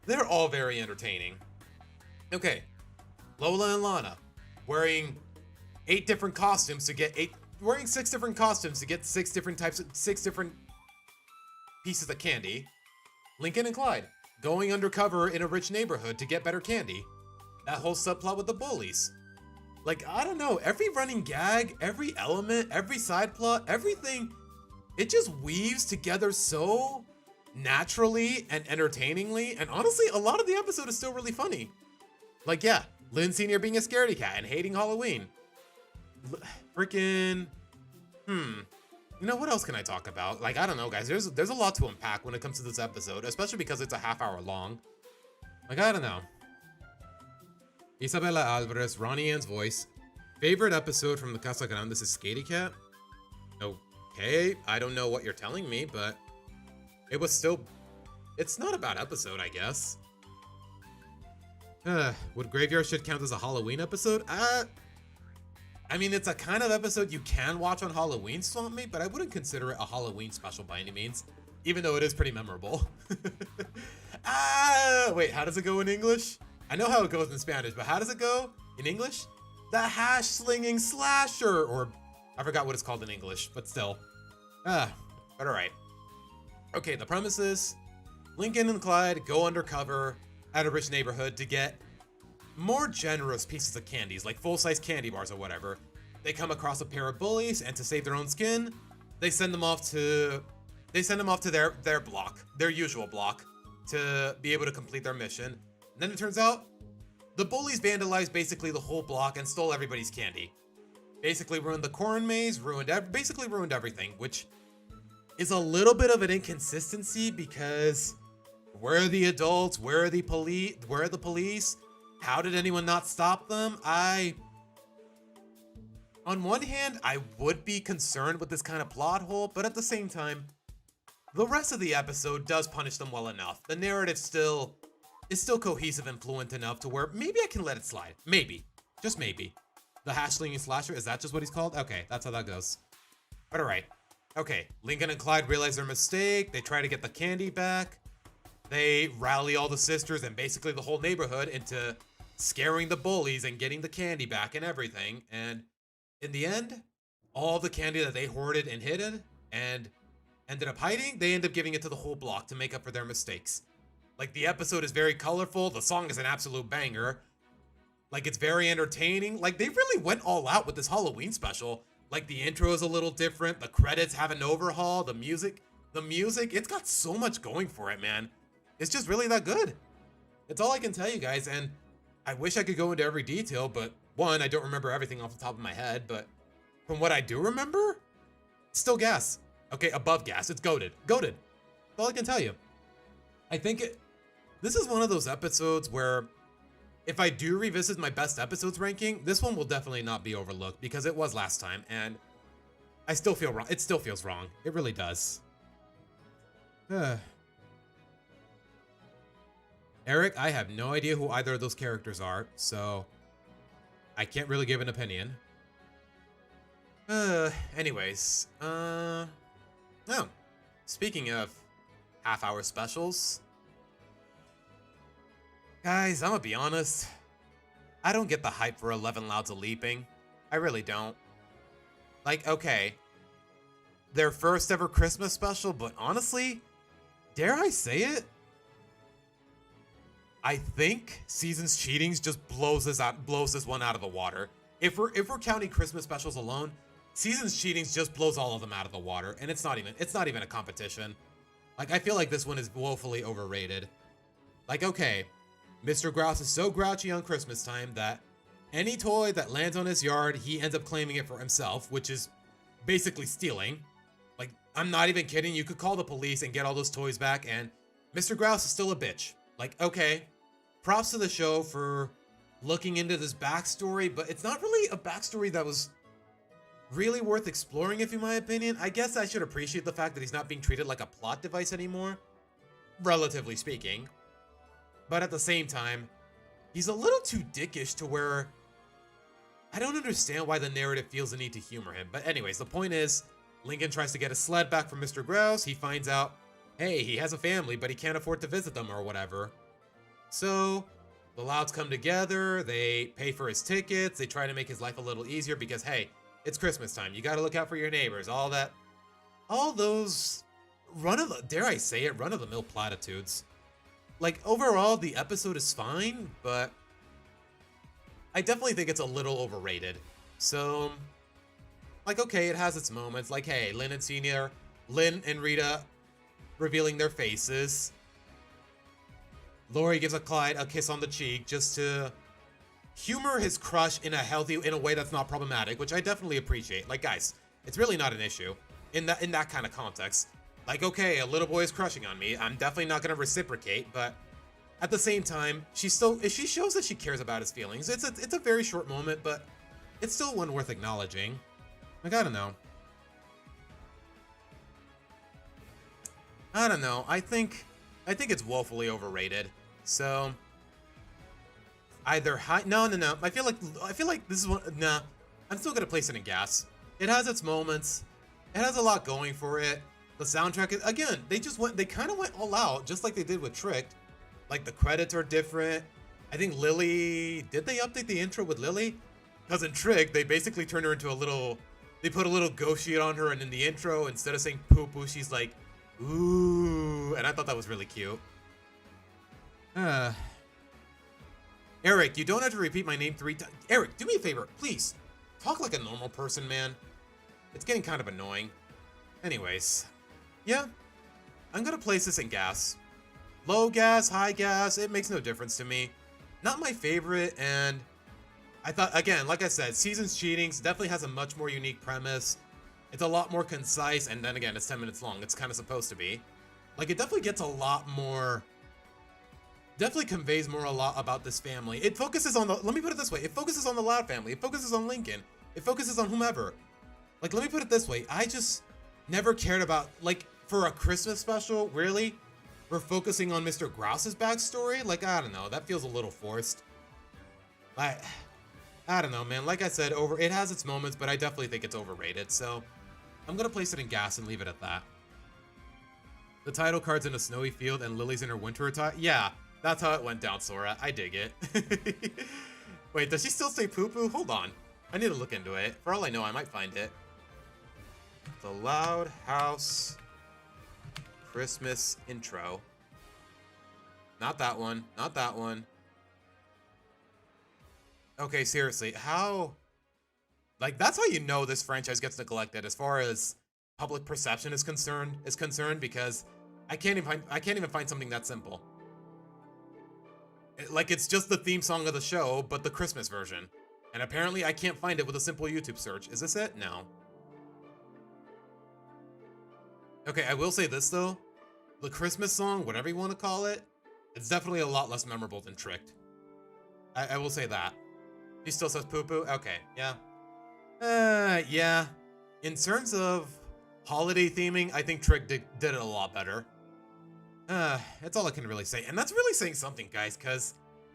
entertaining. Okay, Lola and Lana wearing 6 different costumes to get 6 different pieces of candy. Lincoln and Clyde going undercover in a rich neighborhood to get better candy. That whole subplot with the bullies. Like, I don't know, every running gag, every element, every side plot, everything, it just weaves together so naturally and entertainingly. And honestly, a lot of the episode is still really funny. Like, yeah, Lynn Sr. being a scaredy cat and hating Halloween. Freaking, you know, what else can I talk about? Like, I don't know, guys. There's a lot to unpack when it comes to this episode, especially because it's a half-hour long. Like, I don't know. Isabella Alvarez, Ronnie Ann's voice. Favorite episode from the Casa Grande is Scaredy Cat. Okay, I don't know what you're telling me, but it's not a bad episode, I guess. Would Graveyard Shift count as a Halloween episode? I mean, it's a kind of episode you can watch on Halloween, Swamp Mate, but I wouldn't consider it a Halloween special by any means, even though it is pretty memorable. Wait, how does it go in English? I know how it goes in Spanish, but how does it go in English? The hash slinging slasher, or I forgot what it's called in English, but still. But alright. Okay, the premise is Lincoln and Clyde go undercover at a rich neighborhood to get more generous pieces of candies, like full-size candy bars or whatever. They come across a pair of bullies, and to save their own skin, they send them off to their block, their usual block, to be able to complete their mission. And then it turns out the bullies vandalized basically the whole block and stole everybody's candy. Basically ruined the corn maze, basically ruined everything, which is a little bit of an inconsistency because where are the adults? Where are the police? How did anyone not stop them? On one hand, I would be concerned with this kind of plot hole, but at the same time, the rest of the episode does punish them well enough. The narrative is still cohesive and fluent enough to where maybe I can let it slide. Maybe. Just maybe. The hash-slinging slasher, is that just what he's called? Okay, that's how that goes. But alright. Okay, Lincoln and Clyde realize their mistake. They try to get the candy back. They rally all the sisters and basically the whole neighborhood into scaring the bullies and getting the candy back and everything. And in the end, all the candy that they hoarded and hidden and ended up hiding, they end up giving it to the whole block to make up for their mistakes. Like, the episode is very colorful. The song is an absolute banger. Like, it's very entertaining. Like, they really went all out with this Halloween special. Like, the intro is a little different. The credits have an overhaul. The music, it's got so much going for it, man. It's just really that good. It's all I can tell you guys, and I wish I could go into every detail, but one, I don't remember everything off the top of my head, but from what I do remember, still gas. Okay, above gas. It's goated. Goated. That's all I can tell you. I think this is one of those episodes where if I do revisit my best episodes ranking, this one will definitely not be overlooked because it was last time, and I still feel wrong. It still feels wrong. It really does. Eric, I have no idea who either of those characters are, so I can't really give an opinion. Anyways, oh, speaking of half-hour specials, guys, I'm gonna be honest, I don't get the hype for 11 Louds of Leaping. I really don't. Like, okay, their first ever Christmas special, but honestly, dare I say it? I think Seasons Cheatings just blows this one out of the water. If we're counting Christmas specials alone, Seasons Cheatings just blows all of them out of the water, and it's not even a competition. Like, I feel like this one is woefully overrated. Like, okay, Mr. Grouse is so grouchy on Christmas time that any toy that lands on his yard, he ends up claiming it for himself, which is basically stealing. Like, I'm not even kidding. You could call the police and get all those toys back, and Mr. Grouse is still a bitch. Like, okay, props to the show for looking into this backstory, but it's not really a backstory that was really worth exploring, if in my opinion. I guess I should appreciate the fact that he's not being treated like a plot device anymore, relatively speaking. But at the same time, he's a little too dickish to where I don't understand why the narrative feels the need to humor him. But anyways, the point is, Lincoln tries to get a sled back from Mr. Grouse. He finds out, hey, he has a family, but he can't afford to visit them or whatever. So the Louds come together, they pay for his tickets, they try to make his life a little easier because, hey, it's Christmas time. You got to look out for your neighbors, all those dare I say it, run-of-the-mill platitudes. Like, overall, the episode is fine, but I definitely think it's a little overrated. So, like, okay, it has its moments. Like, hey, Lynn and Rita revealing their faces. Lori gives Clyde a kiss on the cheek just to humor his crush in a way that's not problematic, which I definitely appreciate. Like, guys, it's really not an issue in that kind of context. Like, okay, a little boy is crushing on me. I'm definitely not gonna reciprocate, but at the same time, she shows that she cares about his feelings. It's a very short moment, but it's still one worth acknowledging. Like, I don't know. I think it's woefully overrated. So either no. I feel like this is one. Nah, I'm still gonna place it in gas. It has its moments. It has a lot going for it. The soundtrack is, again, they kind of went all out, just like they did with Tricked. Like, the credits are different. I think Lily, did they update the intro with Lily? Because in Tricked, they basically turned her into they put a little ghost sheet on her, and in the intro, instead of saying poo poo, she's like, ooh, and I thought that was really cute. Eric, you don't have to repeat my name 3 times. Eric, do me a favor, please. Talk like a normal person, man. It's getting kind of annoying. Anyways, yeah, I'm gonna place this in gas. Low gas, high gas, it makes no difference to me. Not my favorite, and I thought, again, like I said, Seasons Cheatings definitely has a much more unique premise. It's a lot more concise, and then again, it's 10 minutes long. It's kind of supposed to be. Like, it definitely gets a lot more, definitely conveys a lot about this family. It focuses on let me put it this way, it focuses on the Loud family, it focuses on Lincoln, it focuses on whomever. Like, let me put it this way, I just never cared about, like, for a Christmas special, really? We're focusing on Mr. Grouse's backstory? Like, I don't know, that feels a little forced. I don't know, man. Like I said, it has its moments, but I definitely think it's overrated, so I'm gonna place it in gas and leave it at that. The title card's in a snowy field and Lily's in her winter attire? Yeah, that's how it went down, Sora. I dig it. Wait, does she still say poo-poo? Hold on. I need to look into it. For all I know, I might find it. The Loud House Christmas intro. Not that one. Not that one. Okay, seriously, how... Like, that's how you know this franchise gets neglected as far as public perception is concerned, because I can't even find something that simple. Like, it's just the theme song of the show, but the Christmas version. And apparently I can't find it with a simple YouTube search. Is this it? No. Okay, I will say this, though. The Christmas song, whatever you want to call it, it's definitely a lot less memorable than Tricked. I will say that. He still says poo-poo? Okay, yeah. Yeah. In terms of holiday theming, I think Trick did it a lot better. That's all I can really say. And that's really saying something, guys, because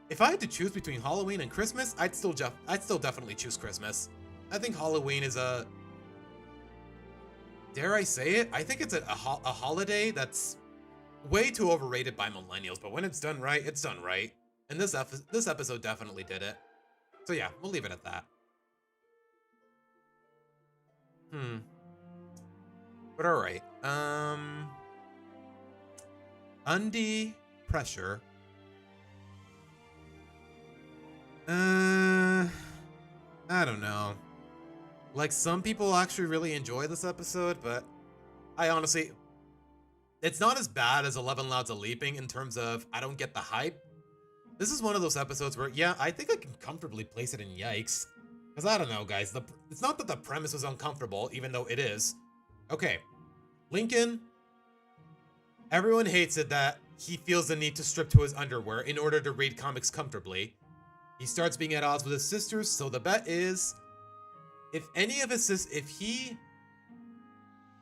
if I had to choose between Halloween and Christmas, I'd still definitely choose Christmas. I think Halloween is a... Dare I say it? I think it's a holiday that's way too overrated by millennials, but when it's done right, it's done right. And this episode definitely did it. So yeah, we'll leave it at that. But alright. Undie Pressure. I don't know. Like, some people actually really enjoy this episode, but I honestly... It's not as bad as 11 Louds a Leaping in terms of I don't get the hype. This is one of those episodes where, yeah, I think I can comfortably place it in yikes. Because I don't know, guys. It's not that the premise was uncomfortable, even though it is. Okay. Lincoln. Everyone hates it that he feels the need to strip to his underwear in order to read comics comfortably. He starts being at odds with his sisters, so the bet is if any of his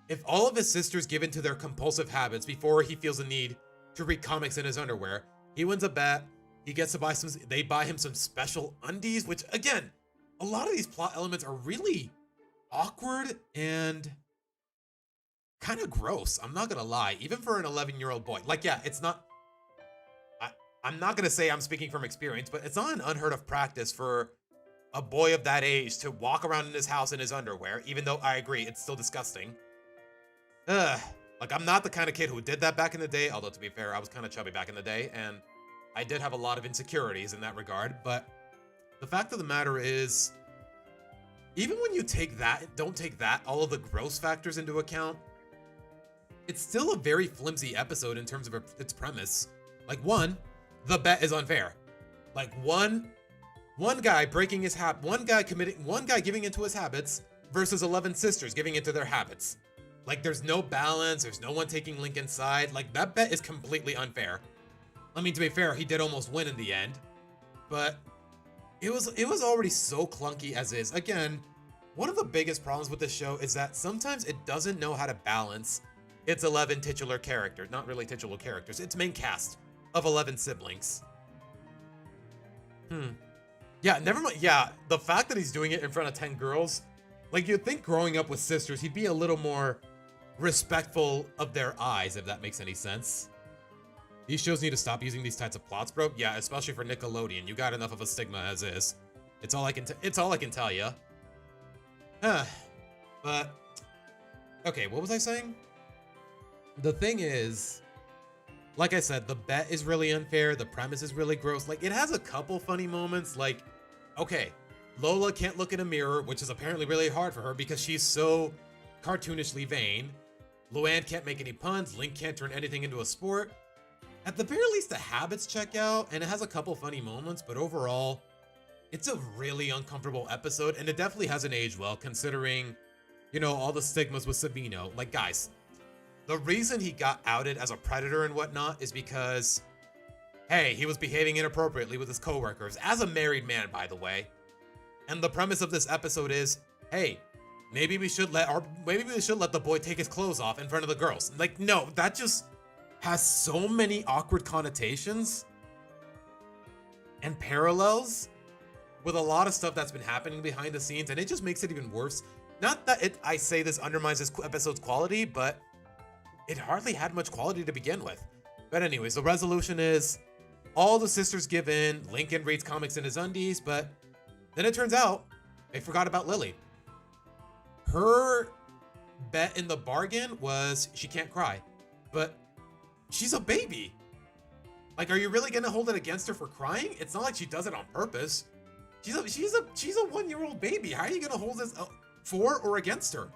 if all of his sisters give in to their compulsive habits before he feels the need to read comics in his underwear, he wins a bet. He gets to buy they buy him some special undies, which again, a lot of these plot elements are really awkward and kind of gross. I'm not gonna lie, even for an 11-year-old boy. Like, yeah, it's not, I'm not gonna say I'm speaking from experience, but it's not an unheard of practice for a boy of that age to walk around in his house in his underwear, even though I agree, it's still disgusting. Like, I'm not the kind of kid who did that back in the day, although to be fair, I was kind of chubby back in the day, and I did have a lot of insecurities in that regard, but the fact of the matter is, even when you don't take that, all of the gross factors into account, it's still a very flimsy episode in terms of its premise. Like, one, the bet is unfair. Like, one guy breaking his one guy giving into his habits versus 11 sisters giving into their habits. Like, there's no balance, there's no one taking Lincoln's side. Like, that bet is completely unfair. I mean, to be fair, he did almost win in the end, but it was already so clunky as is. Again, one of the biggest problems with this show is that sometimes it doesn't know how to balance its 11 titular characters, not really titular characters, its main cast of 11 siblings. Yeah, never mind. Yeah, the fact that he's doing it in front of 10 girls, like, you'd think growing up with sisters, he'd be a little more respectful of their eyes, if that makes any sense. These shows need to stop using these types of plots, bro. Yeah, especially for Nickelodeon. You got enough of a stigma as is. It's all I can tell you. But okay, what was I saying? The thing is, like I said, the bet is really unfair. The premise is really gross. Like, it has a couple funny moments. Like, okay, Lola can't look in a mirror, which is apparently really hard for her because she's so cartoonishly vain. Luann can't make any puns. Link can't turn anything into a sport. At the very least, the habits check out, and it has a couple funny moments, but overall, it's a really uncomfortable episode, and it definitely hasn't aged well, considering, you know, all the stigmas with Sabino. Like, guys, the reason he got outed as a predator and whatnot is because, hey, he was behaving inappropriately with his coworkers, as a married man, by the way. And the premise of this episode is, hey, maybe we should let the boy take his clothes off in front of the girls. Like, no, that just has so many awkward connotations and parallels with a lot of stuff that's been happening behind the scenes, and it just makes it even worse. Not that I say this undermines this episode's quality, but it hardly had much quality to begin with. But anyways, the resolution is all the sisters give in. Lincoln reads comics in his undies, but then it turns out they forgot about Lily. Her bet in the bargain was she can't cry, but she's a baby. Like, are you really gonna hold it against her for crying? It's not like she does it on purpose. She's a 1-year-old baby. How are you gonna hold this for or against her?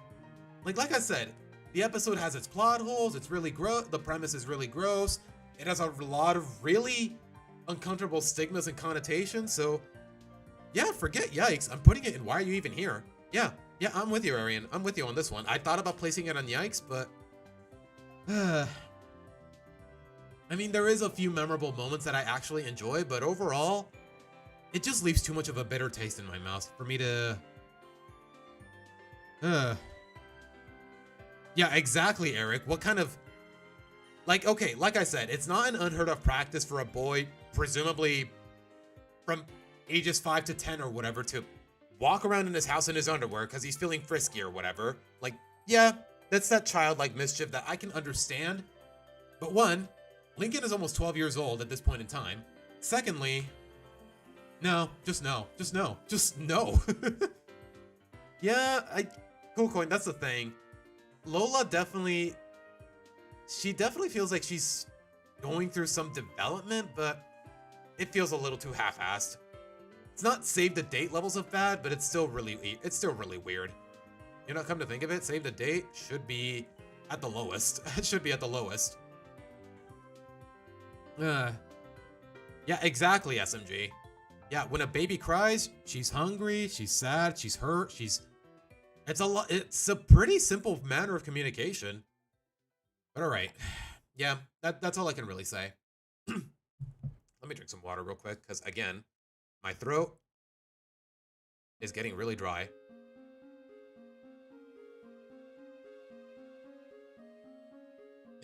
Like I said, the episode has its plot holes. It's really gross. The premise is really gross. It has a lot of really uncomfortable stigmas and connotations. So yeah, forget yikes. I'm putting it in why are you even here? Yeah, I'm with you, Arian. I'm with you on this one. I thought about placing it on yikes, but I mean, there is a few memorable moments that I actually enjoy, but overall, it just leaves too much of a bitter taste in my mouth for me to... Yeah, exactly, Eric. What kind of... Like, okay, like I said, it's not an unheard of practice for a boy, presumably from ages 5 to 10 or whatever, to walk around in his house in his underwear because he's feeling frisky or whatever. Like, yeah, that's that childlike mischief that I can understand. But one, Lincoln is almost 12 years old at this point in time. Secondly, no, just no. Yeah, cool coin, that's the thing. Lola definitely feels like she's going through some development, but it feels a little too half-assed. It's not save the date levels of bad, but it's still really weird. You know, come to think of it, save the date should be at the lowest. It should be at the lowest. Yeah, exactly, SMG. Yeah, when a baby cries, she's hungry, she's sad, she's hurt, it's a pretty simple manner of communication. But alright. Yeah, that's all I can really say. Let me drink some water real quick, because again, My throat is getting really dry.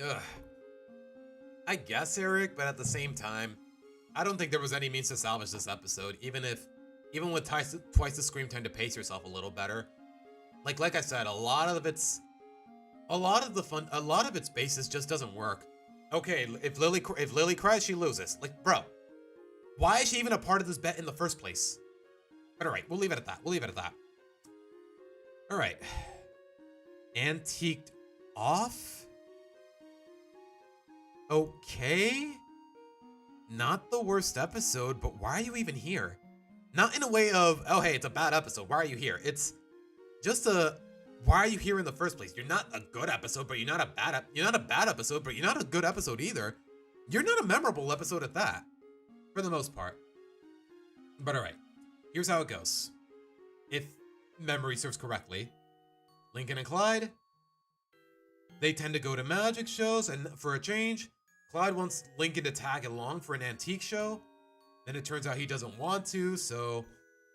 Ugh. I guess, Eric, but at the same time, I don't think there was any means to salvage this episode, even with twice the screen time to pace yourself a little better. Like I said, a lot of its basis just doesn't work. Okay, if Lily cries, she loses. Like, bro, why is she even a part of this bet in the first place? But all right, we'll leave it at that. All right, antiqued off. Okay. Not the worst episode, but why are you even here? Not in a way of, oh hey, it's a bad episode, why are you here? It's just why are you here in the first place? You're not a good episode, but you're not a bad episode, but you're not a good episode either. You're not a memorable episode at that, for the most part. But alright, here's how it goes. If memory serves correctly, Lincoln and Clyde, they tend to go to magic shows, and for a change, Clyde wants Lincoln to tag along for an antique show. Then it turns out he doesn't want to, so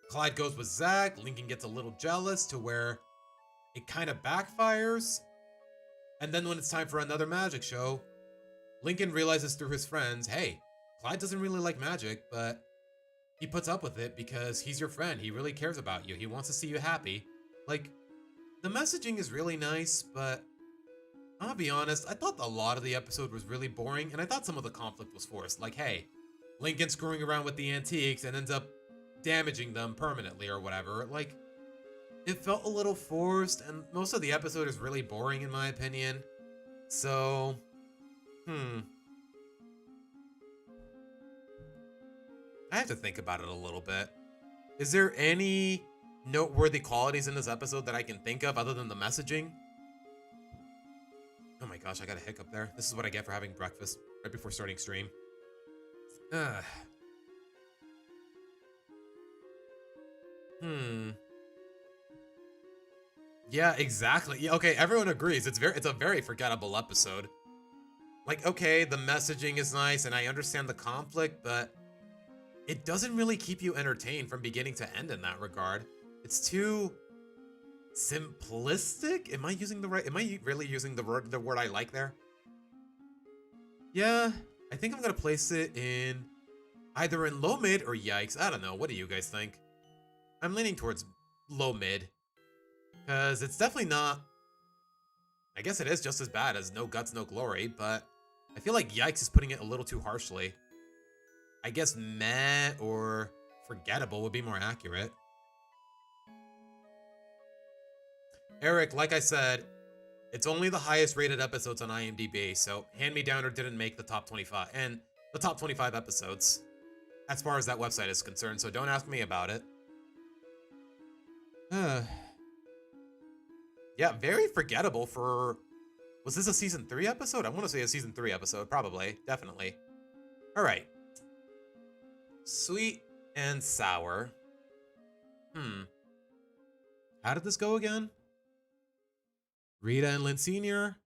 Clyde goes with Zach. Lincoln gets a little jealous to where it kind of backfires. And then when it's time for another magic show, Lincoln realizes through his friends, hey, Clyde doesn't really like magic, but he puts up with it because he's your friend. He really cares about you. He wants to see you happy. Like, the messaging is really nice, but I'll be honest, I thought a lot of the episode was really boring, and I thought some of the conflict was forced. Like, hey, Lincoln screwing around with the antiques and ends up damaging them permanently or whatever. Like, it felt a little forced, and most of the episode is really boring in my opinion. So, I have to think about it a little bit. Is there any noteworthy qualities in this episode that I can think of other than the messaging? Oh my gosh, I got a hiccup there. This is what I get for having breakfast right before starting stream. Yeah, exactly. Yeah, okay, everyone agrees. It's a very forgettable episode. Like, okay, the messaging is nice and I understand the conflict, but it doesn't really keep you entertained from beginning to end in that regard. It's too simplistic? Am I really using the word I like there? Yeah, I think I'm gonna place it in either in low mid or yikes. I don't know. What do you guys think? I'm leaning towards low mid. Because it's definitely not... I guess it is just as bad as No Guts, No Glory, but I feel like yikes is putting it a little too harshly. I guess meh or forgettable would be more accurate. Eric, like I said, it's only the highest rated episodes on IMDb, so Hand Me Downer didn't make the top 25, and the top 25 episodes, as far as that website is concerned, so don't ask me about it. Yeah, very forgettable for... Was this a season 3 episode? I want to say a season 3 episode, probably, definitely. Alright. Sweet and sour. How did this go again? Rita and Lynn Sr.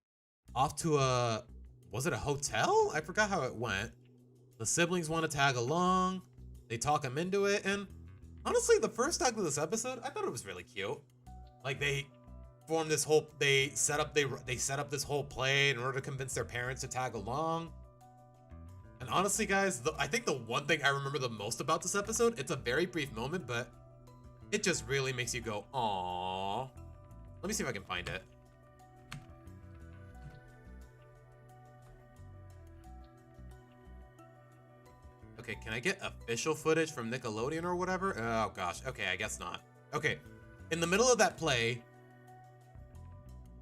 off to a... Was it a hotel? I forgot how it went. The siblings want to tag along. They talk him into it, and honestly, the first act of this episode, I thought it was really cute. Like, they formed this whole... They set up this whole play in order to convince their parents to tag along. And honestly, guys, I think the one thing I remember the most about this episode, it's a very brief moment, but it just really makes you go, aww. Let me see if I can find it. Okay, can I get official footage from Nickelodeon or whatever? Oh gosh, okay, I guess not. Okay, in the middle of that play,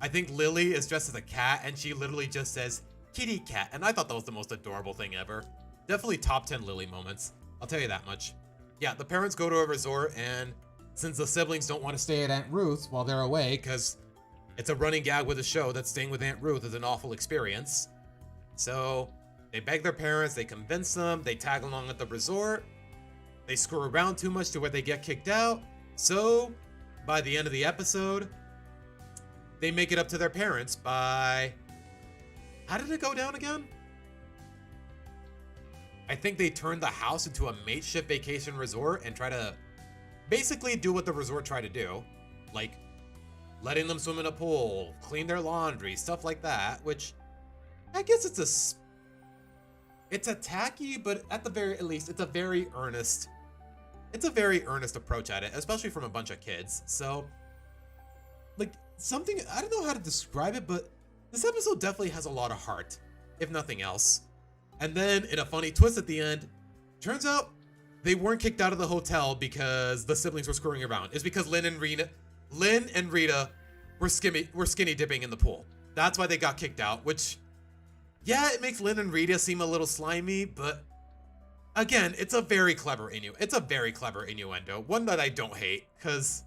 I think Lily is dressed as a cat and she literally just says, kitty cat, and I thought that was the most adorable thing ever. Definitely top 10 Lily moments, I'll tell you that much. Yeah, the parents go to a resort, and since the siblings don't want to stay at Aunt Ruth's while they're away, because it's a running gag with the show that staying with Aunt Ruth is an awful experience, so they beg their parents, they convince them, they tag along at the resort, they screw around too much to where they get kicked out, so by the end of the episode, they make it up to their parents by... How did it go down again? I think they turned the house into a mateship vacation resort and try to basically do what the resort tried to do. Like, letting them swim in a pool, clean their laundry, stuff like that, which I guess it's a tacky, but at the very least, it's a very earnest approach at it, especially from a bunch of kids. So, like, something, I don't know how to describe it, but this episode definitely has a lot of heart, if nothing else. And then, in a funny twist at the end, turns out they weren't kicked out of the hotel because the siblings were screwing around. It's because Lynn and Rita were skinny dipping in the pool. That's why they got kicked out, which, yeah, it makes Lynn and Rita seem a little slimy, but again, it's a very clever innuendo. One that I don't hate, because,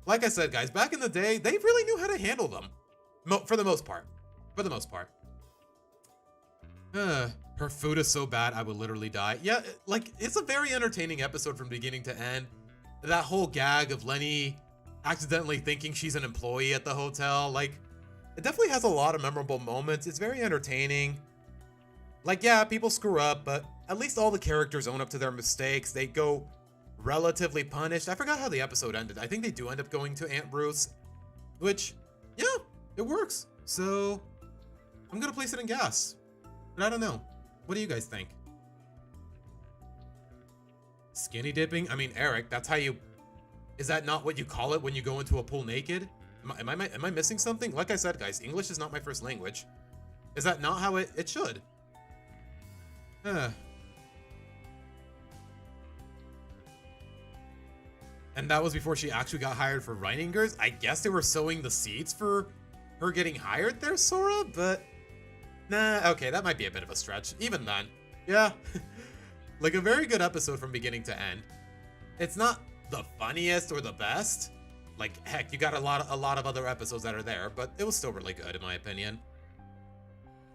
like I said, guys, back in the day, they really knew how to handle them. For the most part. Her food is so bad, I would literally die. Yeah, like, it's a very entertaining episode from beginning to end. That whole gag of Lenny accidentally thinking she's an employee at the hotel, like, it definitely has a lot of memorable moments. It's very entertaining. Like, yeah, people screw up, but at least all the characters own up to their mistakes. They go relatively punished. I forgot how the episode ended. I think they do end up going to Aunt Bruce, which, yeah, it works. So, I'm gonna place it in gas. But I don't know. What do you guys think? Skinny dipping? I mean, Eric, that's how you... Is that not what you call it when you go into a pool naked? Am I missing something? Like I said, guys, English is not my first language. Is that not how it should? And that was before she actually got hired for Reiningers? I guess they were sowing the seeds for her getting hired there, Sora, but... Nah, okay, that might be a bit of a stretch. Even then, yeah. Like, a very good episode from beginning to end. It's not the funniest or the best. Like, heck, you got a lot of other episodes that are there, but it was still really good, in my opinion.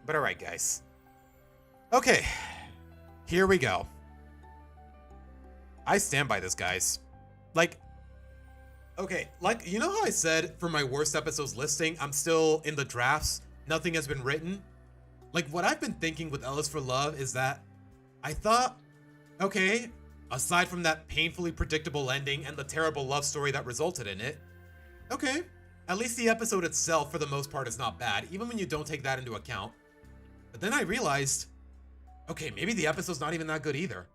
But alright, guys. Okay, here we go. I stand by this, guys. Like, okay, like, you know how I said for my worst episodes listing, I'm still in the drafts, nothing has been written? Like, what I've been thinking with Ellis for Love is that I thought, okay, aside from that painfully predictable ending and the terrible love story that resulted in it, okay, at least the episode itself for the most part is not bad, even when you don't take that into account. But then I realized, okay, maybe the episode's not even that good either.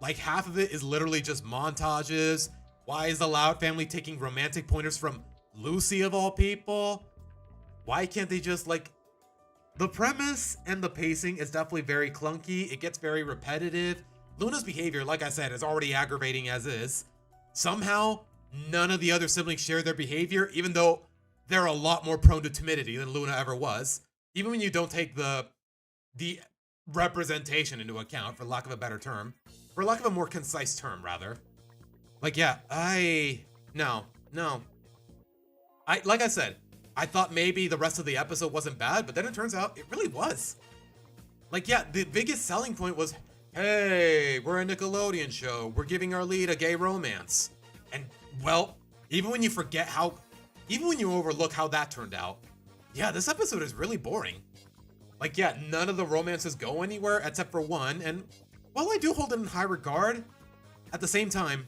Like, half of it is literally just montages. Why is the Loud family taking romantic pointers from Lucy of all people? Why can't they just, like... The premise and the pacing is definitely very clunky. It gets very repetitive. Luna's behavior, like I said, is already aggravating as is. Somehow, none of the other siblings share their behavior, even though they're a lot more prone to timidity than Luna ever was. Even when you don't take the representation into account, for lack of a better term. For lack of a more concise term, rather. Like, yeah, no. Like I said, I thought maybe the rest of the episode wasn't bad, but then it turns out it really was. Like, yeah, the biggest selling point was, hey, we're a Nickelodeon show. We're giving our lead a gay romance. And, well, even when you overlook how that turned out, yeah, this episode is really boring. Like, yeah, none of the romances go anywhere except for one, and while I do hold it in high regard, at the same time,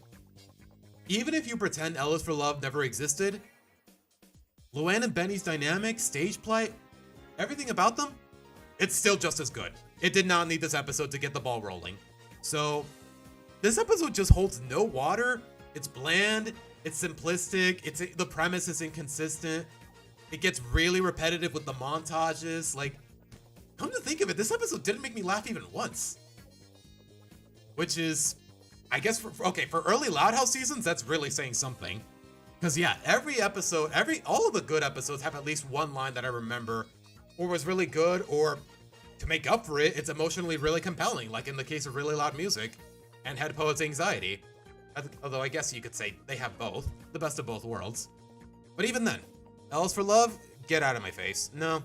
even if you pretend Ellis for Love never existed, Luann and Benny's dynamic, stage play, everything about them, it's still just as good. It did not need this episode to get the ball rolling. So, this episode just holds no water. It's bland, it's simplistic, the premise is inconsistent. It gets really repetitive with the montages. Like, come to think of it, this episode didn't make me laugh even once. Which is, I guess, for early Loud House seasons, that's really saying something. Because, yeah, every episode, all of the good episodes have at least one line that I remember or was really good, or to make up for it, it's emotionally really compelling, like in the case of Really Loud Music and Head Poet's Anxiety. Although I guess you could say they have both, the best of both worlds. But even then, Ellis for Love, get out of my face. No,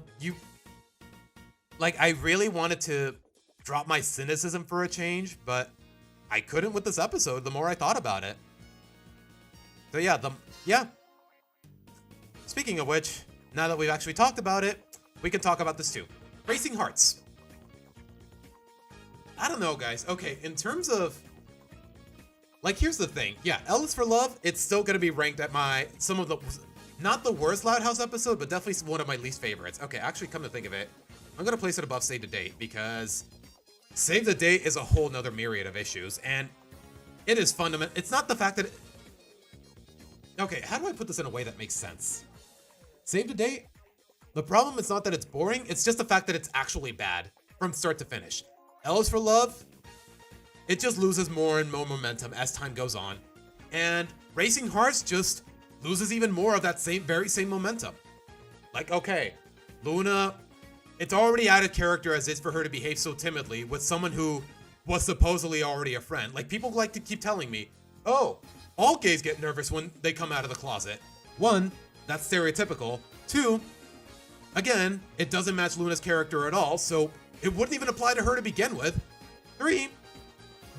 like, I really wanted to drop my cynicism for a change, but I couldn't with this episode the more I thought about it. So yeah, Speaking of which, now that we've actually talked about it, we can talk about this too. Racing Hearts. I don't know, guys. Okay, in terms of, like, here's the thing. Yeah, L is for Love, it's still gonna be ranked at some of the, not the worst Loud House episode, but definitely one of my least favorites. Okay, actually, come to think of it, I'm gonna place it above Save the Date, because Save the Date is a whole nother myriad of issues, and it is fundamental. It's not the fact that okay, how do I put this in a way that makes sense? Save the Date, the problem is not that it's boring, it's just the fact that it's actually bad from start to finish. L is for Love, it just loses more and more momentum as time goes on, and Racing Hearts just loses even more of that very same momentum. Like, okay, Luna, it's already out of character as is for her to behave so timidly with someone who was supposedly already a friend. Like, people like to keep telling me, oh, all gays get nervous when they come out of the closet. One, that's stereotypical. Two, again, it doesn't match Luna's character at all, so it wouldn't even apply to her to begin with. Three,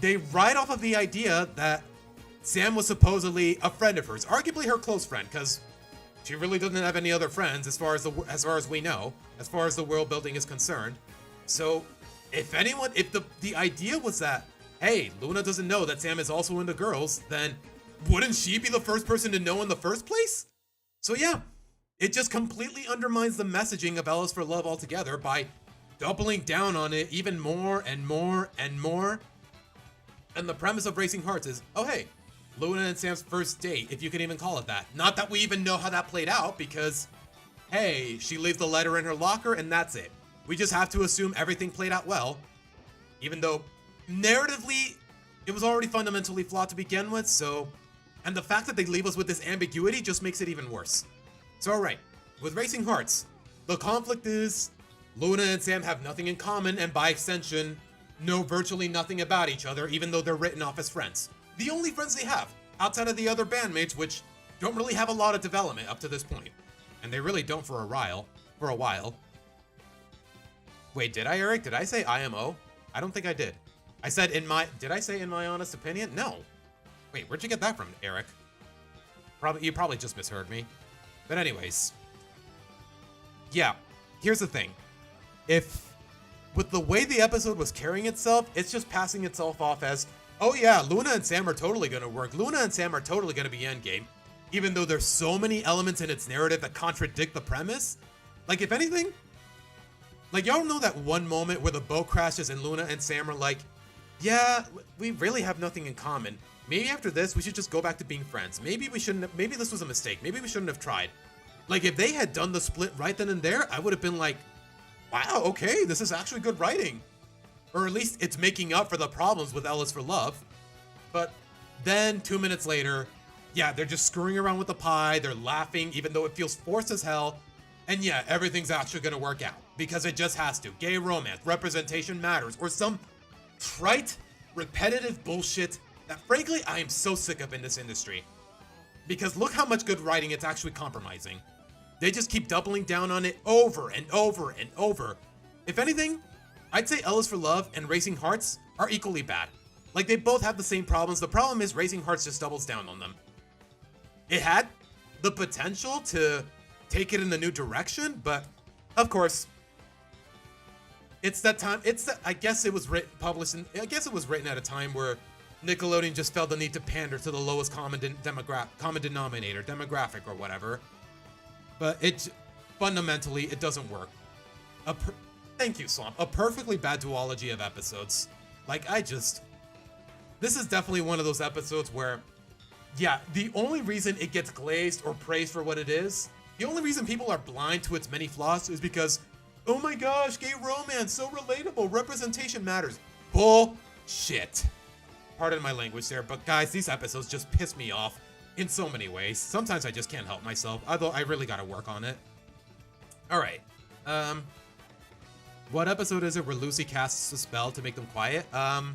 they ride off of the idea that Sam was supposedly a friend of hers, arguably her close friend, because she really doesn't have any other friends as far as we know, as far as the world building is concerned. So, if the idea was that, hey, Luna doesn't know that Sam is also into girls, then wouldn't she be the first person to know in the first place? So yeah, it just completely undermines the messaging of L is for Love altogether by doubling down on it even more and more and more. And the premise of Racing Hearts is, oh hey, Luna and Sam's first date, if you can even call it that. Not that we even know how that played out, because, hey, she leaves the letter in her locker and that's it. We just have to assume everything played out well, even though narratively, it was already fundamentally flawed to begin with, so, and the fact that they leave us with this ambiguity just makes it even worse. So alright, with Racing Hearts, the conflict is Luna and Sam have nothing in common, and by extension, know virtually nothing about each other, even though they're written off as friends. The only friends they have, outside of the other bandmates, which don't really have a lot of development up to this point. And they really don't for a while. Wait, did I, Eric? Did I say IMO? I don't think I did. I said did I say in my honest opinion? No. Wait, where'd you get that from, Eric? You probably just misheard me. But anyways. Yeah, here's the thing. With the way the episode was carrying itself, it's just passing itself off as, oh yeah, Luna and Sam are totally gonna work. Luna and Sam are totally gonna be endgame. Even though there's so many elements in its narrative that contradict the premise. Like, if anything, like, y'all know that one moment where the boat crashes and Luna and Sam are like, yeah, we really have nothing in common. Maybe after this, we should just go back to being friends. Maybe this was a mistake. Maybe we shouldn't have tried. Like, if they had done the split right then and there, I would have been like, wow, okay, this is actually good writing. Or at least it's making up for the problems with L is for Love. But then 2 minutes later, yeah, they're just screwing around with the pie. They're laughing, even though it feels forced as hell. And yeah, everything's actually gonna work out. Because it just has to. Gay romance, representation matters, or some trite, repetitive bullshit that frankly I am so sick of in this industry. Because look how much good writing it's actually compromising. They just keep doubling down on it over and over and over. If anything, I'd say L is for Love and Racing Hearts are equally bad. Like, they both have the same problems. The problem is Racing Hearts just doubles down on them. It had the potential to take it in a new direction, but of course, it's that time. I guess it was published. I guess it was written at a time where Nickelodeon just felt the need to pander to the lowest common denominator, demographic, or whatever. But fundamentally, it doesn't work. Thank you, Swamp. A perfectly bad duology of episodes. Like, this is definitely one of those episodes where, yeah, the only reason it gets glazed or praised for what it is, the only reason people are blind to its many flaws is because, oh my gosh, gay romance, so relatable, representation matters. Bullshit. Pardon my language there, but guys, these episodes just piss me off in so many ways. Sometimes I just can't help myself, although I really gotta work on it. Alright, what episode is it where Lucy casts a spell to make them quiet? I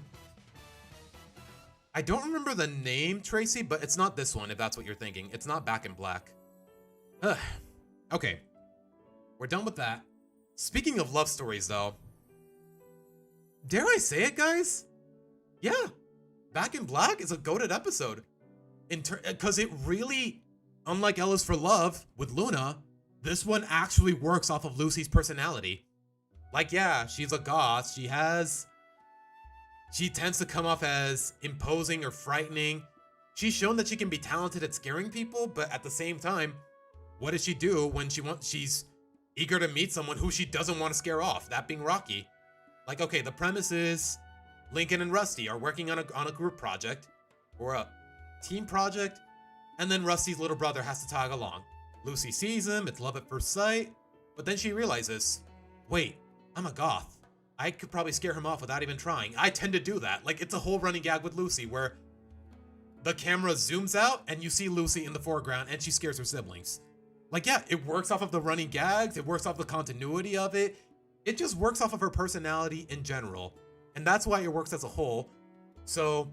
don't remember the name, Tracy, but it's not this one, if that's what you're thinking. It's not Back in Black. Okay, we're done with that. Speaking of love stories, though, dare I say it, guys? Yeah, Back in Black is a goated episode. Because it really, unlike L is for Love with Luna, this one actually works off of Lucy's personality. Like, yeah, she's a goth. She has She tends to come off as imposing or frightening. She's shown that she can be talented at scaring people, but at the same time, what does she do when she's eager to meet someone who she doesn't want to scare off, that being Rocky? Like, okay, the premise is Lincoln and Rusty are working on a group project or a team project, and then Rusty's little brother has to tag along. Lucy sees him, it's love at first sight, but then she realizes, wait, I'm a goth. I could probably scare him off without even trying. I tend to do that. Like, it's a whole running gag with Lucy where the camera zooms out and you see Lucy in the foreground and she scares her siblings. Like, yeah, it works off of the running gags. It works off the continuity of it. It just works off of her personality in general. And that's why it works as a whole. So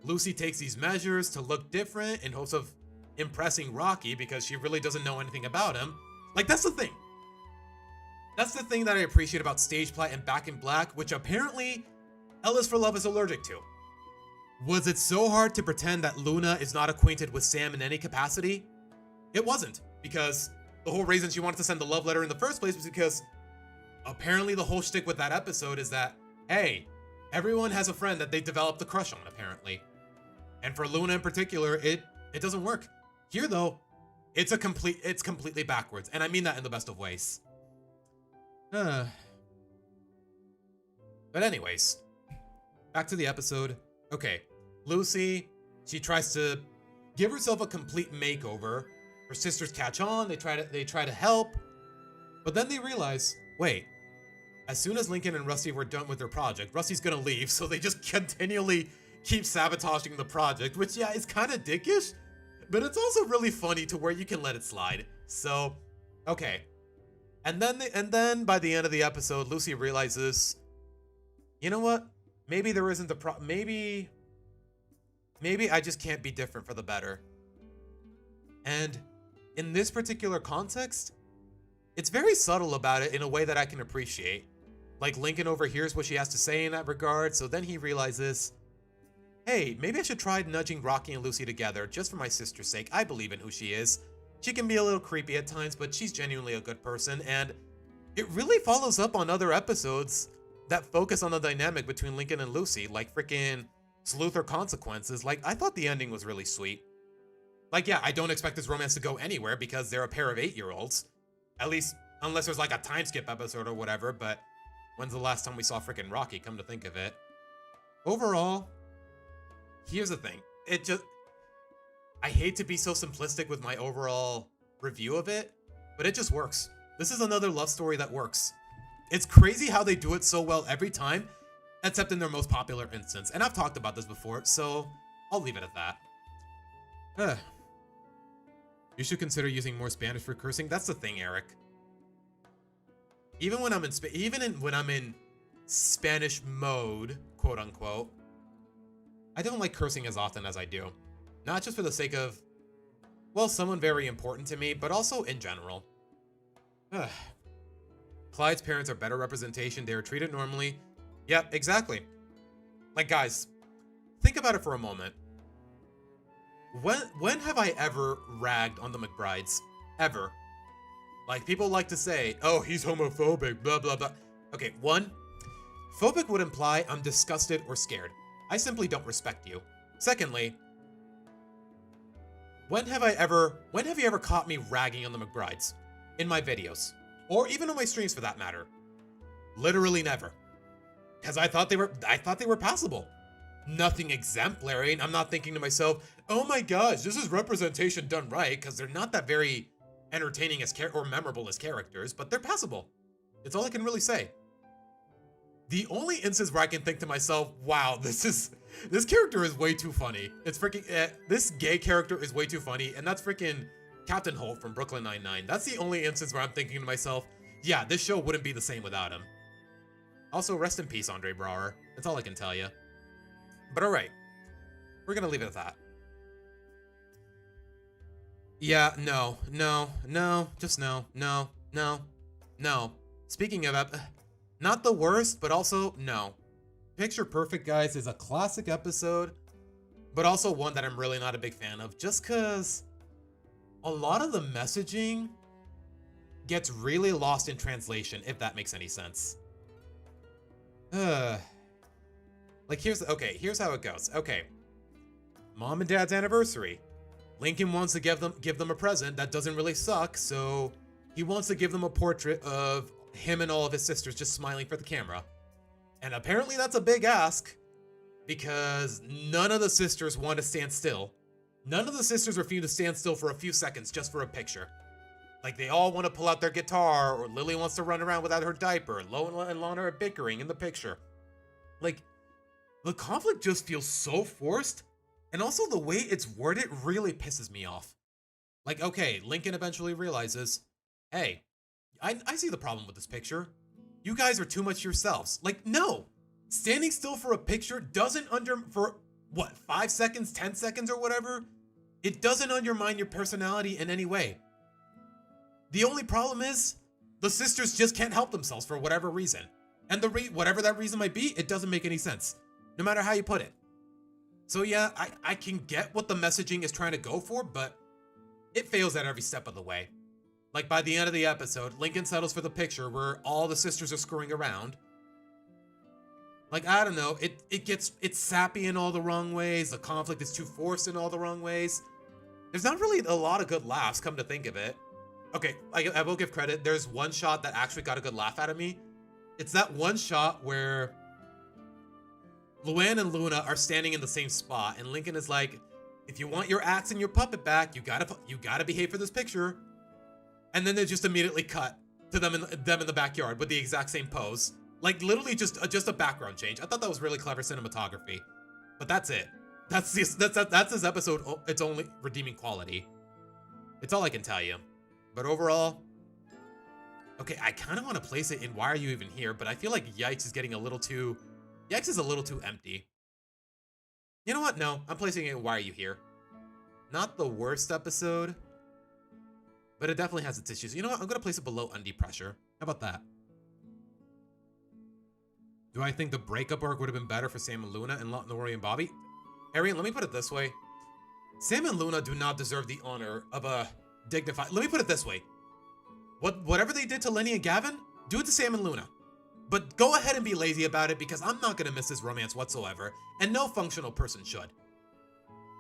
Lucy takes these measures to look different in hopes of impressing Rocky because she really doesn't know anything about him. Like, that's the thing. That's the thing that I appreciate about Stage Plot and Back in Black, which apparently Ellis for Love is allergic to. Was it so hard to pretend that Luna is not acquainted with Sam in any capacity? It wasn't, because the whole reason she wanted to send the love letter in the first place was because apparently the whole shtick with that episode is that, hey, everyone has a friend that they developed a crush on, apparently. And for Luna in particular, it doesn't work. Here, though, it's completely backwards, and I mean that in the best of ways. But anyways, back to the episode. Okay, Lucy, she tries to give herself a complete makeover. Her sisters catch on, they try to help, but then they realize, wait, as soon as Lincoln and Rusty were done with their project, Rusty's gonna leave, so they just continually keep sabotaging the project, which, yeah, is kind of dickish, but it's also really funny to where you can let it slide. So, okay. And then by the end of the episode, Lucy realizes, you know what? Maybe there isn't maybe I just can't be different for the better. And in this particular context, it's very subtle about it in a way that I can appreciate. Like, Lincoln overhears what she has to say in that regard, so then he realizes, hey, maybe I should try nudging Rocky and Lucy together just for my sister's sake. I believe in who she is. She can be a little creepy at times, but she's genuinely a good person, and it really follows up on other episodes that focus on the dynamic between Lincoln and Lucy, like freaking Sleuth or Consequences. Like, I thought the ending was really sweet. Like, yeah, I don't expect this romance to go anywhere because they're a pair of 8-year-olds. At least, unless there's like a time skip episode or whatever, but when's the last time we saw freaking Rocky, come to think of it? Overall, here's the thing. I hate to be so simplistic with my overall review of it, but it just works. This is another love story that works. It's crazy how they do it so well every time, except in their most popular instance. And I've talked about this before, so I'll leave it at that. You should consider using more Spanish for cursing. That's the thing, Eric. Even when I'm in Spanish mode, quote unquote, I don't like cursing as often as I do. Not just for the sake of, well, someone very important to me, but also in general. Clyde's parents are better representation. They are treated normally. Yep, exactly. Like, guys, think about it for a moment. When have I ever ragged on the McBrides? Ever? Like, people like to say, oh, he's homophobic, blah, blah, blah. Okay, one, phobic would imply I'm disgusted or scared. I simply don't respect you. Secondly, when have you ever caught me ragging on the McBrides? In my videos. Or even on my streams for that matter. Literally never. Because I thought they were passable. Nothing exemplary, and I'm not thinking to myself, oh my gosh, this is representation done right, because they're not that very entertaining or memorable as characters, but they're passable. It's all I can really say. The only instance where I can think to myself, wow, this character is way too funny. It's freaking, this gay character is way too funny, and that's freaking Captain Holt from Brooklyn Nine-Nine. That's the only instance where I'm thinking to myself, yeah, this show wouldn't be the same without him. Also, rest in peace, Andre Braugher. That's all I can tell you. But alright, we're gonna leave it at that. Yeah, no. Speaking of, not the worst, but also no. Picture Perfect, guys, is a classic episode, but also one that I'm really not a big fan of, just because a lot of the messaging gets really lost in translation, if that makes any sense. Like, here's how it goes. Okay. Mom and Dad's anniversary. Lincoln wants to give them a present that doesn't really suck, so he wants to give them a portrait of him and all of his sisters just smiling for the camera. And apparently that's a big ask, because none of the sisters want to stand still. None of the sisters refuse to stand still for a few seconds just for a picture. Like, they all want to pull out their guitar, or Lily wants to run around without her diaper. Lola and Lana are bickering in the picture. Like, the conflict just feels so forced, and also the way it's worded really pisses me off. Like, okay, Lincoln eventually realizes, hey, I see the problem with this picture. You guys are too much yourselves. Like, no! Standing still for a picture doesn't for 5 seconds, 10 seconds, or whatever? It doesn't undermine your personality in any way. The only problem is, the sisters just can't help themselves for whatever reason. And whatever that reason might be, it doesn't make any sense, no matter how you put it. So yeah, I can get what the messaging is trying to go for, but it fails at every step of the way. Like, by the end of the episode, Lincoln settles for the picture where all the sisters are screwing around. Like, I don't know, it's sappy in all the wrong ways, the conflict is too forced in all the wrong ways. There's not really a lot of good laughs, come to think of it. Okay, I will give credit, there's one shot that actually got a good laugh out of me. It's that one shot where Luann and Luna are standing in the same spot, and Lincoln is like, if you want your axe and your puppet back, you gotta behave for this picture. And then they just immediately cut to them in the backyard with the exact same pose. Like, literally just a background change. I thought that was really clever cinematography. But that's it. That's this episode, its only redeeming quality. It's all I can tell you. But overall, okay, I kind of want to place it in Why Are You Even Here? But I feel like Yikes is a little too empty. You know what? No, I'm placing it in Why Are You Here? Not the worst episode, but it definitely has its issues. You know what? I'm going to place it below Undie Pressure. How about that? Do I think the breakup arc would have been better for Sam and Luna and Lori and Bobby? Arian, let me put it this way. Sam and Luna do not deserve the honor of a dignified... Let me put it this way. Whatever they did to Lenny and Gavin, do it to Sam and Luna. But go ahead and be lazy about it, because I'm not going to miss this romance whatsoever, and no functional person should.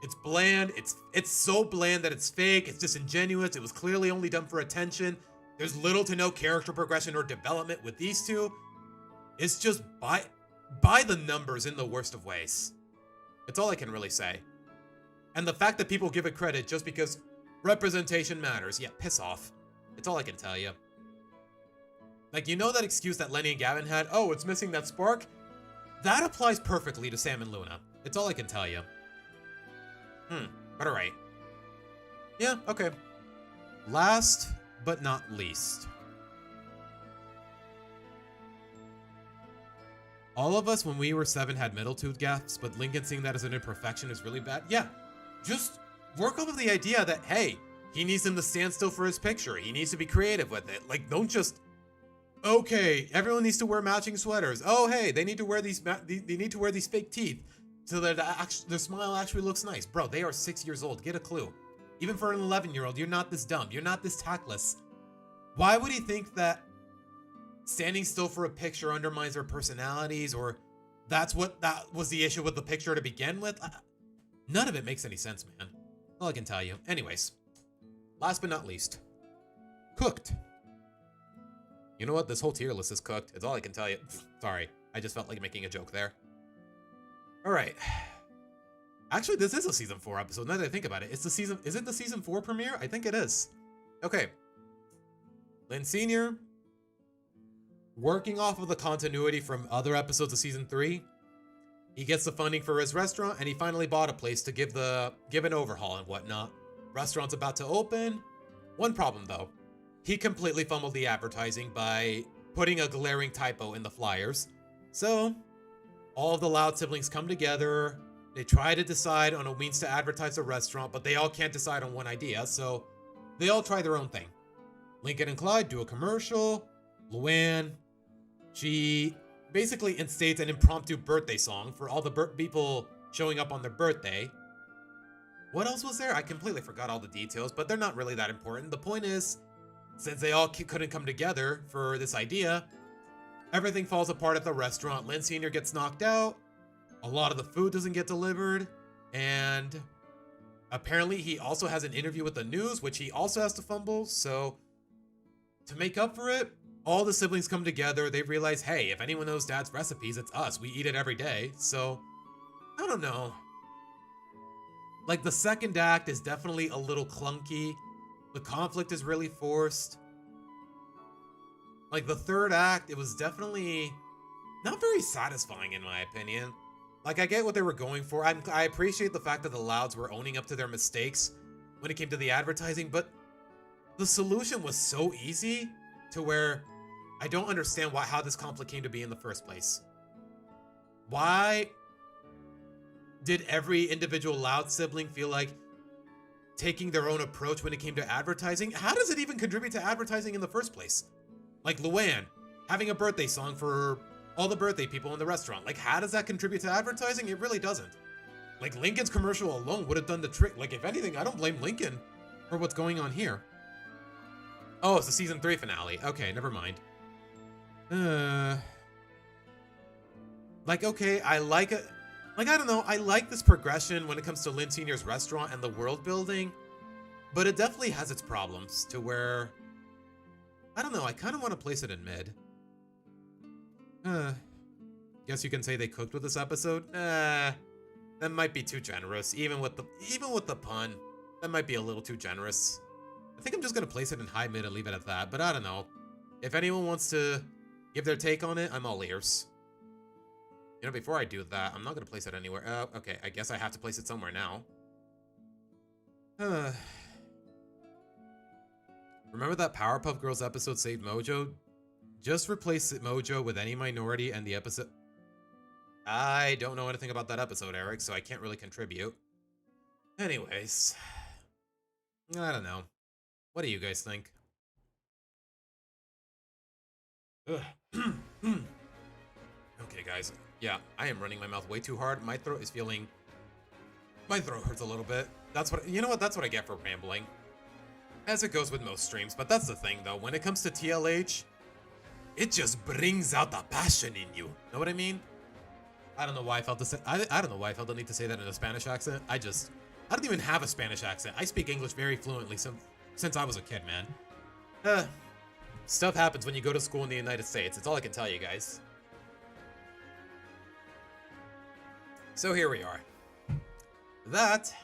It's bland, it's so bland that it's fake, it's disingenuous, it was clearly only done for attention. There's little to no character progression or development with these two. It's just by the numbers in the worst of ways. It's all I can really say. And the fact that people give it credit just because representation matters, yeah, piss off. It's all I can tell you. Like, you know that excuse that Lenny and Gavin had? Oh, it's missing that spark? That applies perfectly to Sam and Luna. It's all I can tell you. But alright. Yeah, okay. Last but not least. All of us, when we were 7, had middle tooth gaps, but Lincoln seeing that as an imperfection is really bad. Yeah, just work off of the idea that, hey, he needs them to stand still for his picture. He needs to be creative with it. Like, don't just, okay, everyone needs to wear matching sweaters. Oh, hey, they need to wear these fake teeth so that their smile actually looks nice. Bro, they are 6 years old. Get a clue. Even for an 11-year-old, you're not this dumb. You're not this tactless. Why would he think that standing still for a picture undermines their personalities, or that was the issue with the picture to begin with? None of it makes any sense, man. All I can tell you. Anyways, last but not least, cooked. You know what? This whole tier list is cooked. It's all I can tell you. Sorry, I just felt like making a joke there. All right. Actually, this is a season 4 episode. Now that I think about it, is it the season 4 premiere? I think it is. Okay. Lynn Sr., working off of the continuity from other episodes of season 3, he gets the funding for his restaurant, and he finally bought a place to give an overhaul and whatnot. Restaurant's about to open. One problem though, he completely fumbled the advertising by putting a glaring typo in the flyers. So, all of the Loud siblings come together. They try to decide on a means to advertise the restaurant, but they all can't decide on one idea, so they all try their own thing. Lincoln and Clyde do a commercial. Luann, she basically instates an impromptu birthday song for all the people showing up on their birthday. What else was there? I completely forgot all the details, but they're not really that important. The point is, since they all couldn't come together for this idea, everything falls apart at the restaurant. Lynn Sr. gets knocked out. a lot of the food doesn't get delivered, and apparently he also has an interview with the news, which he also has to fumble. So to make up for it, all the siblings come together. They realize, hey, if anyone knows Dad's recipes, it's us. We eat it every day. So I don't know. Like, the second act is definitely a little clunky. The conflict is really forced. Like, the third act, it was definitely not very satisfying in my opinion. Like, I get what they were going for. I appreciate the fact that the Louds were owning up to their mistakes when it came to the advertising, but the solution was so easy to where I don't understand how this conflict came to be in the first place. Why did every individual Loud sibling feel like taking their own approach when it came to advertising? How does it even contribute to advertising in the first place? Like Luann having a birthday song for all the birthday people in the restaurant. Like, how does that contribute to advertising? It really doesn't. Like, Lincoln's commercial alone would have done the trick. Like, if anything, I don't blame Lincoln for what's going on here. Oh, it's the season 3 finale. Okay, never mind. Like, okay, I like it. Like, I don't know, I like this progression when it comes to Lynn Sr.'s restaurant and the world building, but it definitely has its problems to where, I don't know, I kind of want to place it in mid. Guess you can say they cooked with this episode? That might be too generous, even with the pun. That might be a little too generous. I think I'm just gonna place it in high mid and leave it at that, but I don't know. If anyone wants to give their take on it, I'm all ears. You know, before I do that, I'm not gonna place it anywhere. Okay, I guess I have to place it somewhere now. Remember that Powerpuff Girls episode Save Mojo? Just replace Mojo with any minority and the episode... I don't know anything about that episode, Eric, so I can't really contribute. Anyways, I don't know. What do you guys think? Okay, guys. Yeah, I am running my mouth way too hard. My throat is feeling... My throat hurts a little bit. That's what... You know what? That's what I get for rambling. As it goes with most streams. But that's the thing, though. When it comes to TLH, it just brings out the passion in you. Know what I mean? I don't know why I felt I don't know why I felt the need to say that in a Spanish accent. I don't even have a Spanish accent. I speak English very fluently since I was a kid, man. Stuff happens when you go to school in the United States. It's all I can tell you guys. So here we are. That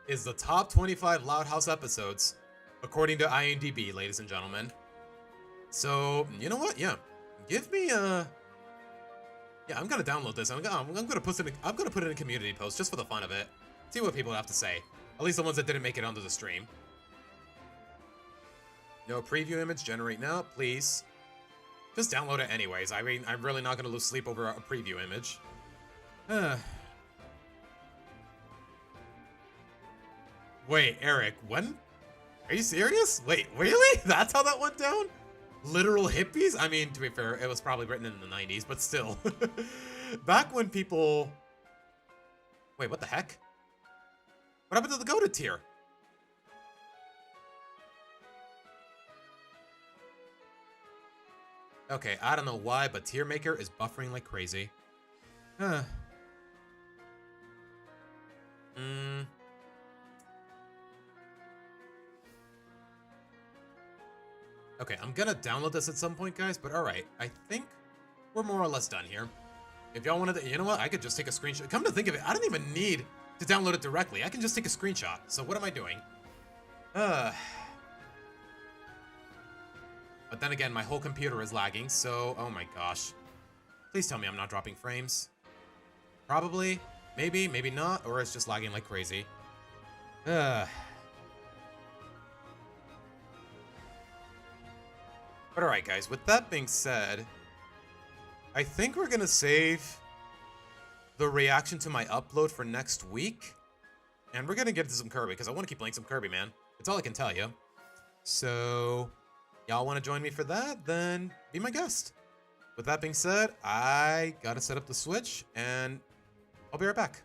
is the top 25 Loud House episodes, according to IMDb, ladies and gentlemen. So, you know what? Yeah. Give me a... Yeah, I'm gonna download this. I'm gonna put it in a community post just for the fun of it. See what people have to say. At least the ones that didn't make it onto the stream. No preview image, generate now, please. Just download it anyways. I mean, I'm really not gonna lose sleep over a preview image. Wait, Eric, when? Are you serious? Wait, really? That's how that went down? Literal hippies? I mean, to be fair, it was probably written in the 90s, but still. Back when people... Wait, what the heck? What happened to the goated tier? Okay, I don't know why, but Tier Maker is buffering like crazy. Okay, I'm gonna download this at some point, guys, but alright. I think we're more or less done here. If y'all wanted to, you know what? I could just take a screenshot. Come to think of it, I don't even need to download it directly. I can just take a screenshot. So what am I doing? But then again, my whole computer is lagging, so... Oh my gosh. Please tell me I'm not dropping frames. Probably. Maybe, maybe not, or it's just lagging like crazy. But alright, guys, with that being said, I think we're gonna save the reaction to my upload for next week. And we're gonna get into some Kirby, because I want to keep playing some Kirby, man. It's all I can tell you. So, y'all want to join me for that? Then be my guest. With that being said, I gotta set up the Switch, and I'll be right back.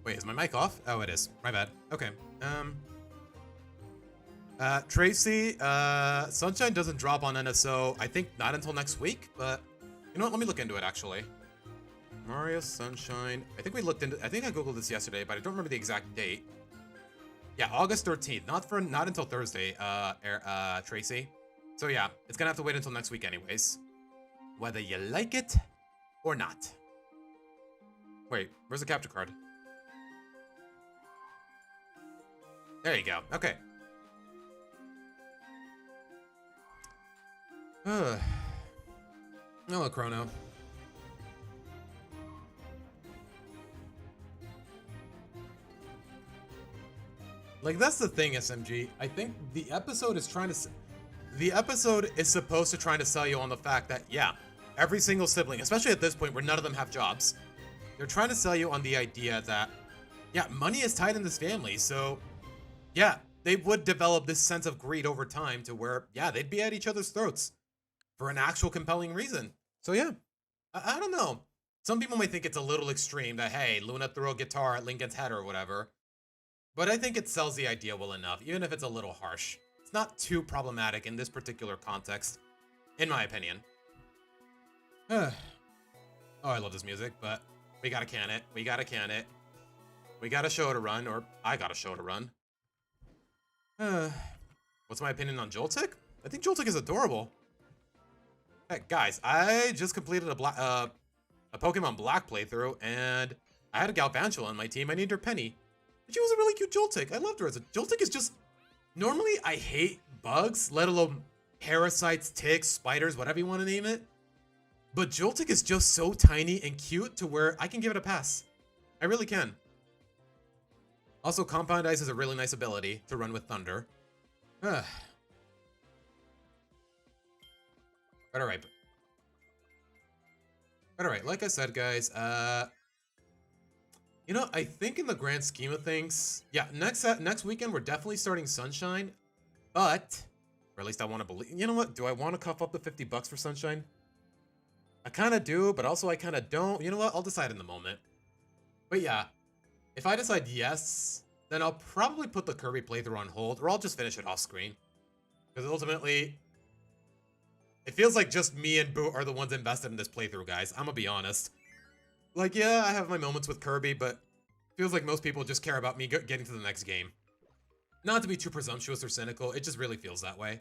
Wait, is my mic off? Oh, it is. My bad. Okay. Tracy, Sunshine doesn't drop on NSO, I think not until next week, but you know what? Let me look into it, actually. Mario Sunshine. I think I Googled this yesterday, but I don't remember the exact date. Yeah, August 13th. Not until Thursday, Tracy. So yeah, it's gonna have to wait until next week anyways. Whether you like it or not. Wait, where's the capture card? There you go. Okay. Hello, Chrono. Like, that's the thing, SMG. I think the episode is supposed to try to sell you on the fact that, yeah, every single sibling, especially at this point where none of them have jobs, they're trying to sell you on the idea that, yeah, money is tied in this family, so, yeah, they would develop this sense of greed over time to where, yeah, they'd be at each other's throats for an actual compelling reason. So, yeah, I don't know. Some people may think it's a little extreme that, hey, Luna threw a guitar at Lincoln's head or whatever. But I think it sells the idea well enough, even if it's a little harsh. It's not too problematic in this particular context, in my opinion. Oh, I love this music, but we gotta can it. We gotta can it. We got a show to run, or I got a show to run. What's my opinion on Joltik? I think Joltik is adorable. Hey, guys, I just completed a Pokemon Black playthrough, and I had a Galvantula on my team. I named her Penny. She was a really cute Joltik. I loved her as a Joltik. Is just normally I hate bugs, let alone parasites, ticks, spiders, whatever you want to name it. But Joltik is just so tiny and cute to where I can give it a pass. I really can. Also, Compound Ice is a really nice ability to run with Thunder. But alright. But alright, like I said, guys, you know, I think in the grand scheme of things, yeah, next weekend we're definitely starting Sunshine, but, or at least I want to believe, you know what, do I want to cough up the $50 for Sunshine? I kind of do, but also I kind of don't. You know what, I'll decide in the moment. But yeah, if I decide yes, then I'll probably put the Kirby playthrough on hold, or I'll just finish it off screen. Because ultimately, it feels like just me and Boo are the ones invested in this playthrough, guys. I'm gonna be honest. Like, yeah, I have my moments with Kirby, but feels like most people just care about me getting to the next game. Not to be too presumptuous or cynical, it just really feels that way.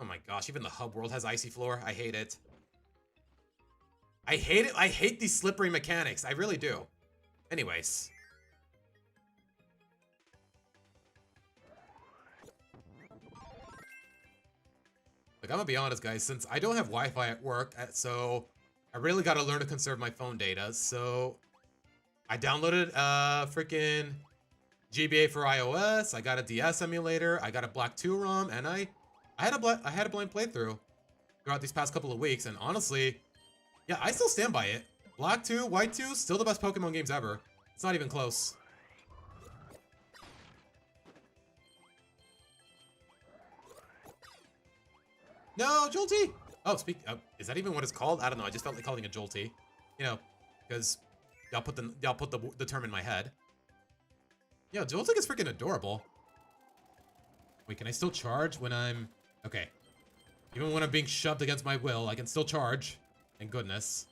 Oh my gosh, even the hub world has icy floor. I hate it. I hate it. I hate these slippery mechanics. I really do. Anyways. Like, I'm gonna be honest, guys, since I don't have Wi-Fi at work, so I really gotta learn to conserve my phone data, so I downloaded freaking GBA for iOS, I got a DS emulator, I got a Black 2 ROM, and I had a blind playthrough throughout these past couple of weeks, and honestly, yeah, I still stand by it. Black 2, White 2, still the best Pokemon games ever. It's not even close. No, Jolty! Oh, is that even what it's called? I don't know. I just felt like calling it Jolty. You know, because y'all put the term in my head. Yeah, Joltik is freaking adorable. Wait, can I still charge when I'm... Okay. Even when I'm being shoved against my will, I can still charge. Thank goodness.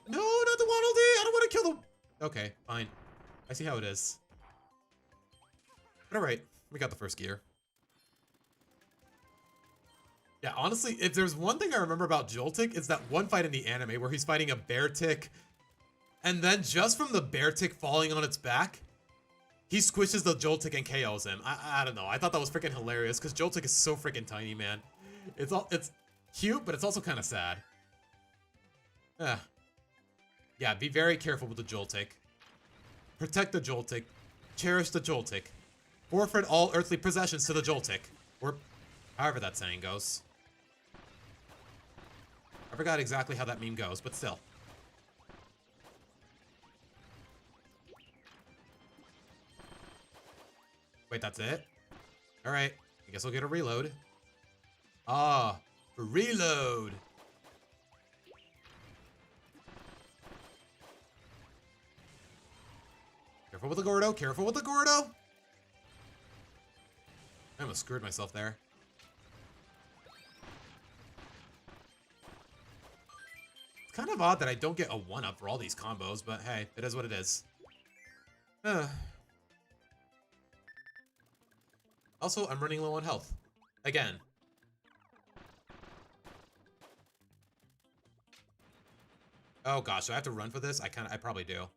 No, not the Waddle Dee! I don't want to kill the... Okay, fine. I see how it is. But alright, we got the first gear. Yeah, honestly, if there's one thing I remember about Joltik, it's that one fight in the anime where he's fighting a bear tick, and then just from the bear tick falling on its back, he squishes the Joltik and KOs him. I don't know. I thought that was freaking hilarious because Joltik is so freaking tiny, man. It's cute, but it's also kind of sad. Yeah, be very careful with the Joltik. Protect the Joltik. Cherish the Joltik. Forfeit all earthly possessions to the Joltik. Or however that saying goes. I forgot exactly how that meme goes, but still. Wait, that's it? Alright, I guess I'll get a reload. Ah, reload! Careful with the Gordo. Careful with the Gordo. I almost screwed myself there. It's kind of odd that I don't get a 1-up for all these combos, but hey, it is what it is. Also, I'm running low on health. Again. Oh gosh, do I have to run for this? I probably do.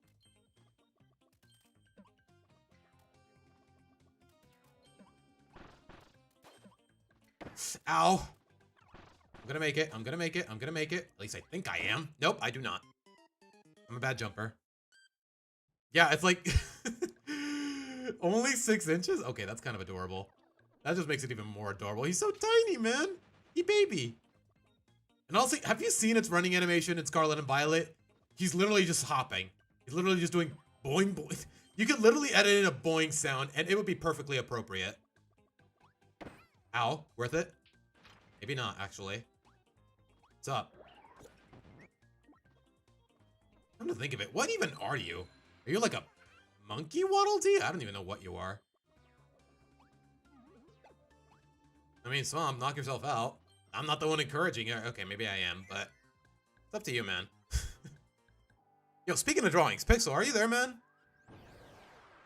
Ow. I'm gonna make it. I'm gonna make it. I'm gonna make it. At least I think I am. Nope, I do not. I'm a bad jumper. Yeah, it's like only 6 inches? Okay, that's kind of adorable. That just makes it even more adorable. He's so tiny, man. He baby. And also, have you seen its running animation in Scarlet and Violet? He's literally just hopping. He's literally just doing boing boing. You could literally edit in a boing sound and it would be perfectly appropriate. Ow, worth it? Maybe not, actually. What's up? Come to think of it, what even are you? Are you like a monkey Waddle Dee? I don't even know what you are. I mean, Swamp, knock yourself out. I'm not the one encouraging it. Okay, maybe I am, but it's up to you, man. Yo, speaking of drawings, Pixel, are you there, man?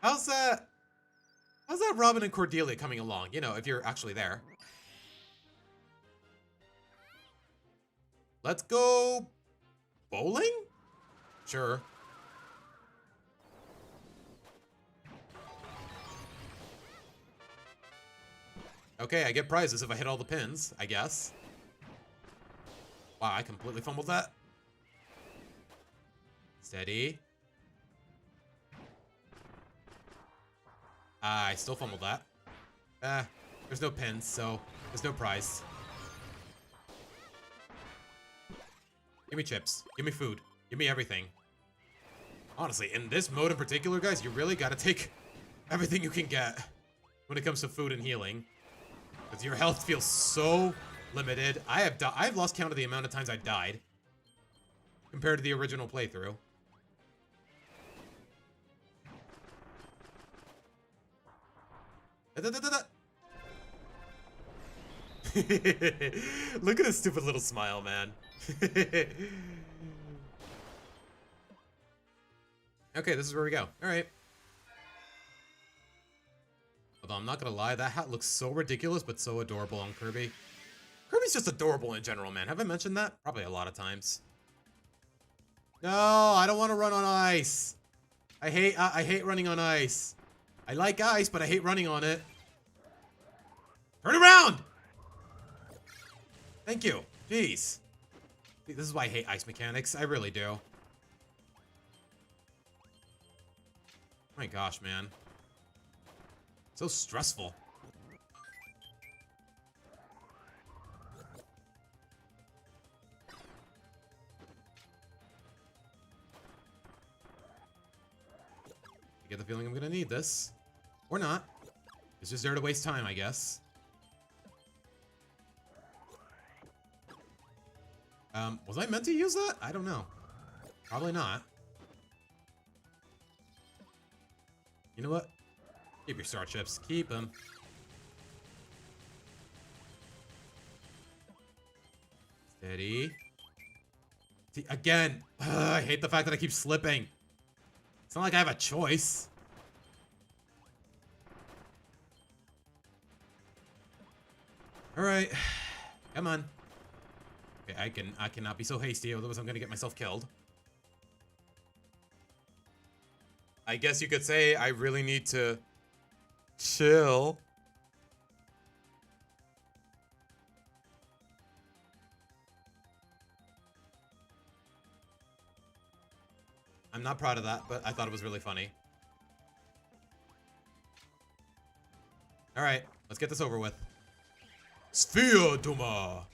How's that Robin and Cordelia coming along? You know, if you're actually there. Let's go bowling? Sure. Okay, I get prizes if I hit all the pins, I guess. Wow, I completely fumbled that. Steady. I still fumbled that. There's no pins, so there's no prize. Give me chips. Give me food. Give me everything. Honestly, in this mode in particular, guys, you really gotta take everything you can get when it comes to food and healing. Because your health feels so limited. I've lost count of the amount of times I died compared to the original playthrough. Look at his stupid little smile, man. Okay, this is where we go. All right. Although I'm not gonna lie, that hat looks so ridiculous, but so adorable on Kirby. Kirby's just adorable in general, man. Have I mentioned that? Probably a lot of times. No, I don't want to run on ice. I hate running on ice. I like ice, but I hate running on it. Turn around! Thank you. Jeez. This is why I hate ice mechanics. I really do. My gosh, man. So stressful. I get the feeling I'm gonna need this. Or not. It's just there to waste time, I guess. Was I meant to use that? I don't know. Probably not. You know what? Keep your star chips. Keep them. Steady. See, again. I hate the fact that I keep slipping. It's not like I have a choice. All right. Come on. Okay, I cannot be so hasty, otherwise I'm gonna get myself killed. I guess you could say I really need to chill. I'm not proud of that, but I thought it was really funny. All right, let's get this over with. Sphere Duma.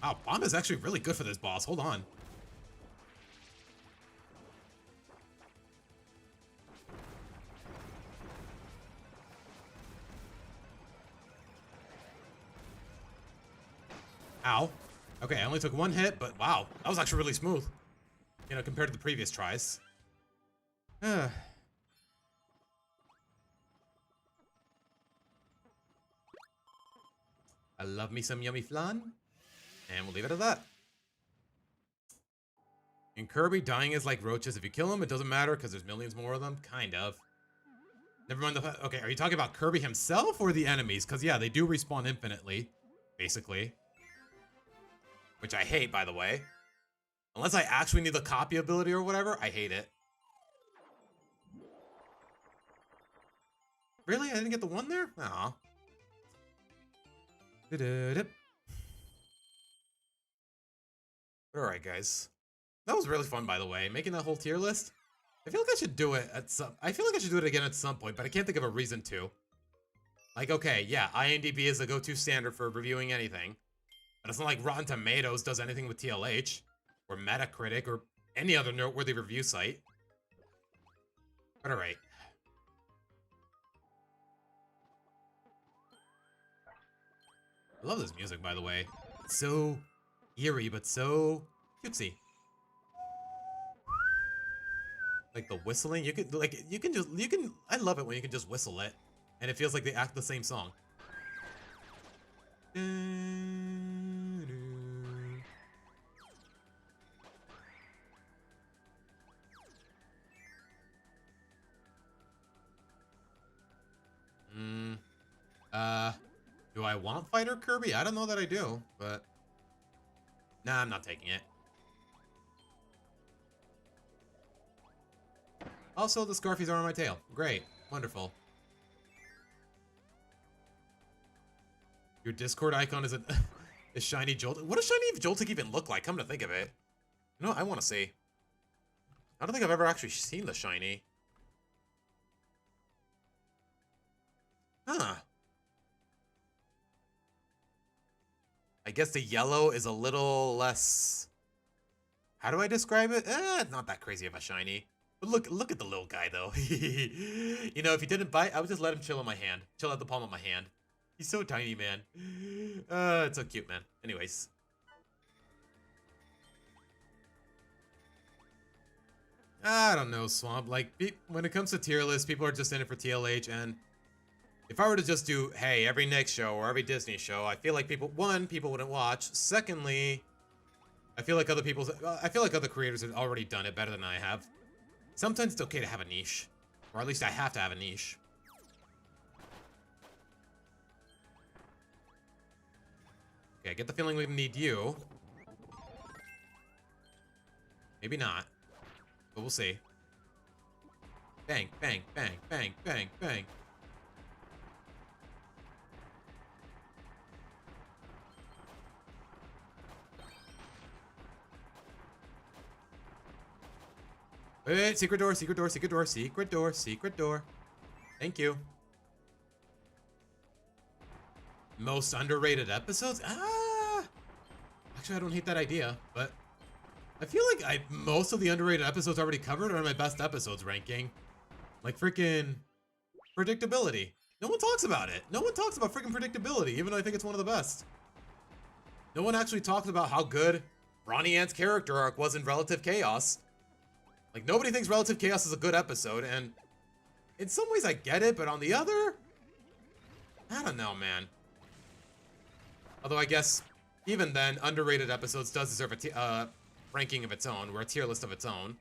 Wow, Bomb is actually really good for this boss. Hold on. Ow. Okay, I only took one hit, but wow, that was actually really smooth. You know, compared to the previous tries. I love me some yummy flan. And we'll leave it at that. In Kirby, dying is like roaches. If you kill them, it doesn't matter because there's millions more of them. Kind of. Never mind the... Okay, are you talking about Kirby himself or the enemies? Because, yeah, they do respawn infinitely, basically. Which I hate, by the way. Unless I actually need the copy ability or whatever, I hate it. Really? I didn't get the one there? Aw. Alright, guys. That was really fun, by the way. Making that whole tier list. I feel like I should do it at some... I feel like I should do it again at some point, but I can't think of a reason to. Like, okay, yeah, IMDb is the go-to standard for reviewing anything. But it's not like Rotten Tomatoes does anything with TLH, or Metacritic, or any other noteworthy review site. But alright. I love this music, by the way. It's so eerie, but so cutesy. Like the whistling, I love it when you can just whistle it, and it feels like they act the same song. Do I want Fighter Kirby? I don't know that I do, but... Nah, I'm not taking it. Also, the Scarfies are on my tail. Great. Wonderful. Your Discord icon is a, a shiny Joltik. What does shiny Joltik even look like? Come to think of it. You know what I want to see? I don't think I've ever actually seen the shiny. Huh. I guess the yellow is a little less... How do I describe it? It's not that crazy of a shiny. But look at the little guy, though. You know, if he didn't bite, I would just let him chill in my hand. Chill at the palm of my hand. He's so tiny, man. It's so cute, man. Anyways. I don't know, Swamp. Like, when it comes to tier lists, people are just in it for TLH, and... If I were to just do, hey, every Nick show or every Disney show, I feel like people wouldn't watch. Secondly, I feel like other creators have already done it better than I have. Sometimes it's okay to have a niche. Or at least I have to have a niche. Okay, I get the feeling we need you. Maybe not. But we'll see. Bang, bang, bang, bang, bang, bang. Wait, secret door, secret door, secret door, secret door, secret door. Thank you. Most underrated episodes? Actually, I don't hate that idea, but I feel like most of the underrated episodes already covered are in my best episodes ranking. Like freaking predictability. No one talks about it. No one talks about freaking predictability, even though I think it's one of the best. No one actually talks about how good Ronnie Ant's character arc was in Relative Chaos. Like, nobody thinks Relative Chaos is a good episode, and in some ways I get it, but on the other, I don't know, man. Although I guess, even then, underrated episodes does deserve a ranking of its own, or a tier list of its own.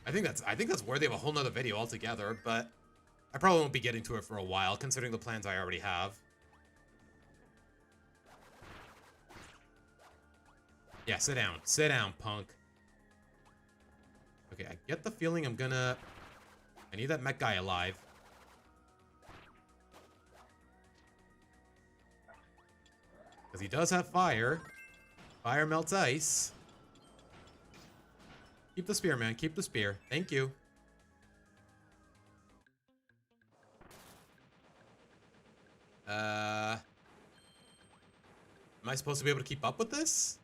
I think that's worthy of a whole nother video altogether, but I probably won't be getting to it for a while, considering the plans I already have. Yeah, sit down, punk. Okay, I get the feeling I need that mech guy alive. Because he does have fire. Fire melts ice. Keep the spear, man. Keep the spear. Thank you. Am I supposed to be able to keep up with this?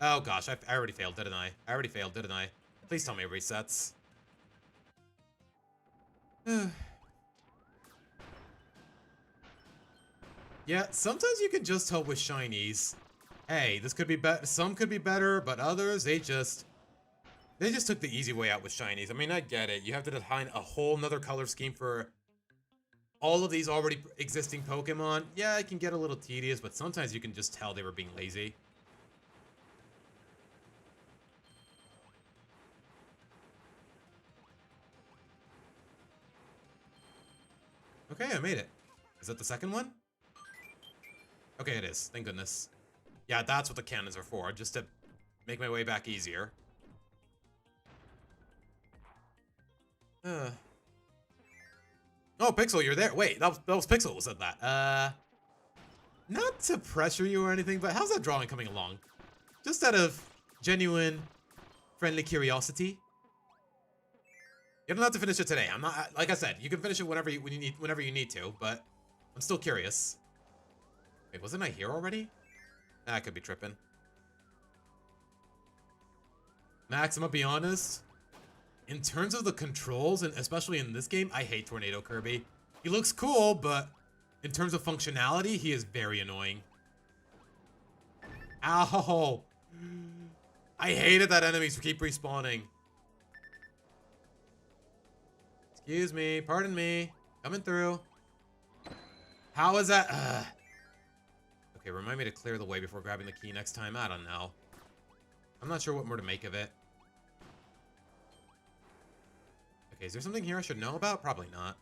Oh gosh, I already failed, didn't I? I already failed, didn't I? Please tell me it resets. Yeah, sometimes you can just tell with shinies. Hey, this could be better. Some could be better, but others, they just took the easy way out with shinies. I mean, I get it. You have to define a whole nother color scheme for all of these already existing Pokemon. Yeah, it can get a little tedious, but sometimes you can just tell they were being lazy. Okay, I made it. Is that the second one? Okay, it is. Thank goodness. Yeah, that's what the cannons are for, just to make my way back easier. Oh, Pixel, you're there. Wait, that was Pixel who said that. Not to pressure you or anything, but how's that drawing coming along? Just out of genuine, friendly curiosity. You don't have to finish it today. I'm not, like I said, you can finish it whenever you need to, but I'm still curious. Wait, wasn't I here already? Nah, I could be tripping. Max, I'm gonna be honest. In terms of the controls, and especially in this game, I hate Tornado Kirby. He looks cool, but in terms of functionality, he is very annoying. Ow! I hated that enemies keep respawning. Excuse me, pardon me. Coming through. How is that? Okay, remind me to clear the way before grabbing the key next time. I don't know. I'm not sure what more to make of it. Okay, is there something here I should know about? Probably not.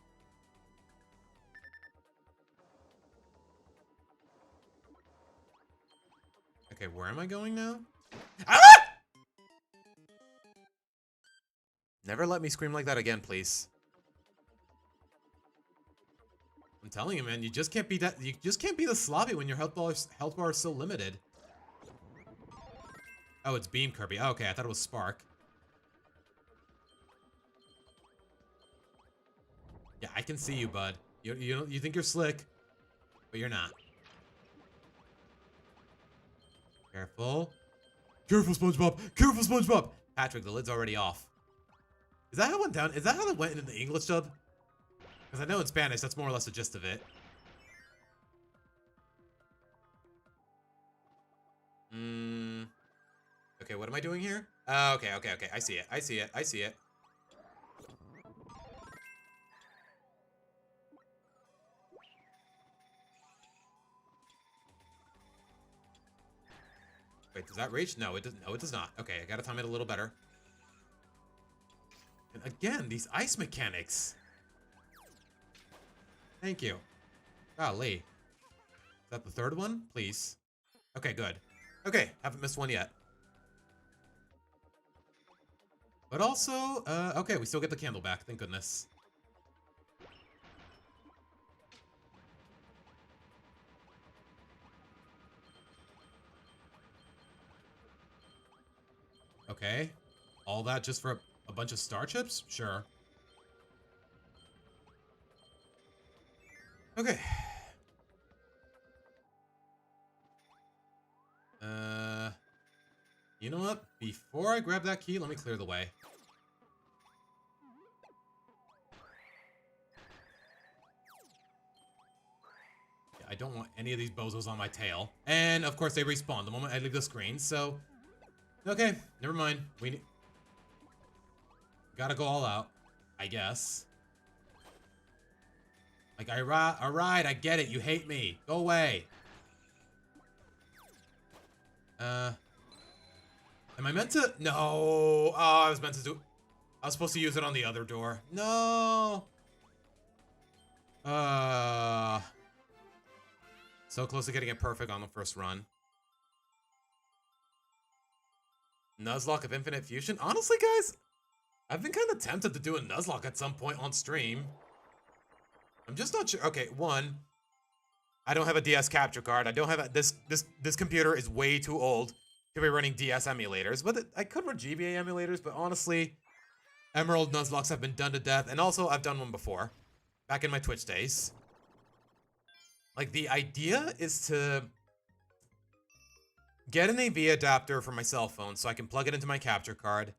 Okay, where am I going now? Ah! Never let me scream like that again, please. I'm telling you, man, you just can't be that. You just can't be the sloppy when your health bar is so limited. Oh, it's Beam Kirby. Oh, okay, I thought it was Spark. Yeah, I can see you, bud. You think you're slick, but you're not. Careful. Careful, SpongeBob. Careful, SpongeBob. Patrick, the lid's already off. Is that how it went down? Is that how it went in the English dub? Because I know in Spanish, that's more or less the gist of it. Okay, what am I doing here? Okay. I see it. I see it. Wait, does that reach? No, it doesn't. No, it does not. Okay, I gotta time it a little better. And again, these ice mechanics. Thank you. Golly. Is that the third one? Please. Okay, good. Okay, haven't missed one yet. But also, okay, we still get the candle back. Thank goodness. Okay. All that just for a bunch of star chips? Sure. Okay. You know what? Before I grab that key, let me clear the way. Yeah, I don't want any of these bozos on my tail. And, of course, they respawn the moment I leave the screen, so... Okay, never mind. We gotta go all out, I guess. Like, alright, I get it. You hate me. Go away. Am I meant to? No. Oh, I was meant to do... I was supposed to use it on the other door. No. So close to getting it perfect on the first run. Nuzlocke of Infinite Fusion? Honestly, guys, I've been kind of tempted to do a Nuzlocke at some point on stream. I'm just not sure. Okay, one, I don't have a DS capture card. I don't have a, this computer is way too old to be running DS emulators. But I could run GBA emulators, but honestly, Emerald Nuzlocks have been done to death. And also, I've done one before, back in my Twitch days. Like, the idea is to get an AV adapter for my cell phone so I can plug it into my capture card,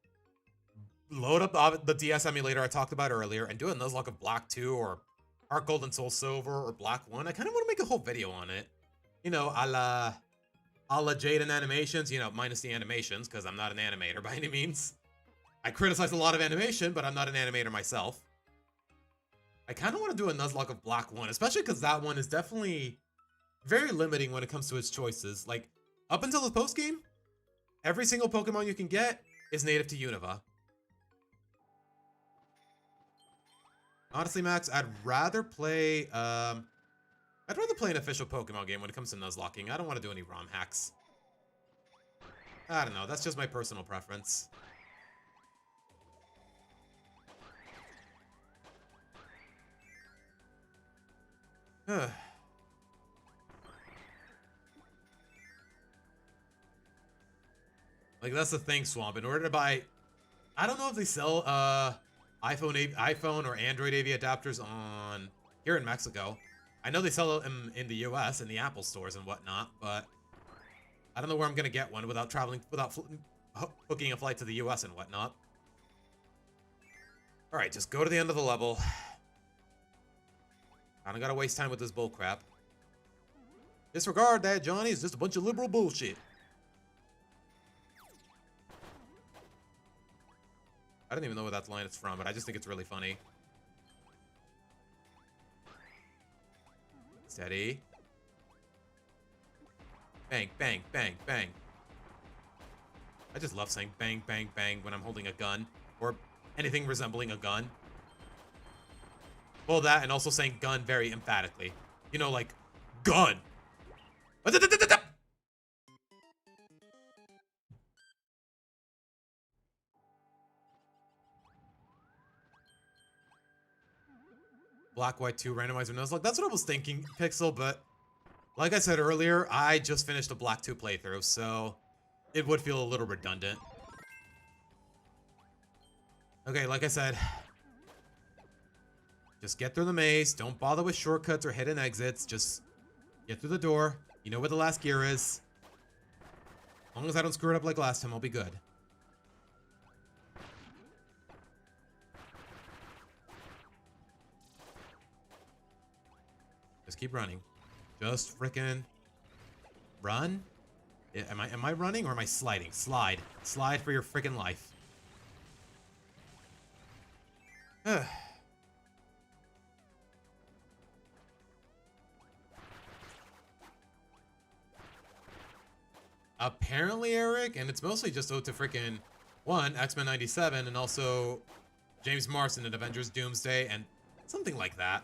load up the DS emulator I talked about earlier, and do a Nuzlocke of Black 2 or Heart Gold and Soul Silver or Black 1. I kind of want to make a whole video on it. You know, a la Jaden Animations, you know, minus the animations, because I'm not an animator by any means. I criticize a lot of animation, but I'm not an animator myself. I kind of want to do a Nuzlocke of Black 1, especially because that one is definitely very limiting when it comes to its choices. Like, up until the post-game, every single Pokemon you can get is native to Unova. Honestly, Max, I'd rather play an official Pokemon game when it comes to Nuzlocking. I don't want to do any ROM hacks. I don't know, that's just my personal preference. Like, that's the thing, Swamp. In order to buy... I don't know if they sell iPhone or Android AV adapters on here in Mexico. I know they sell them in the US in the Apple stores and whatnot, but I don't know where I'm gonna get one without booking a flight to the US and whatnot. All right, just go to the end of the level. I don't gotta waste time with this bullcrap. Disregard that, Johnny. It's just a bunch of liberal bullshit. I don't even know where that line is from, but I just think it's really funny. Steady. Bang, bang, bang, bang. I just love saying bang, bang, bang when I'm holding a gun. Or anything resembling a gun. Well, that and also saying gun very emphatically. You know, like, gun! Black, White 2 randomizer Nuzlocke. That's what I was thinking, Pixel, but like I said earlier, I just finished a Black 2 playthrough, so it would feel a little redundant. Okay, like I said, just get through the maze. Don't bother with shortcuts or hidden exits. Just get through the door. You know where the last gear is. As long as I don't screw it up like last time, I'll be good. Just keep running. Just frickin' run. Am I running or am I sliding? Slide. Slide for your frickin' life. Apparently, Eric, and it's mostly just owed to frickin' one, X-Men 97, and also James Marsden in Avengers Doomsday, and something like that.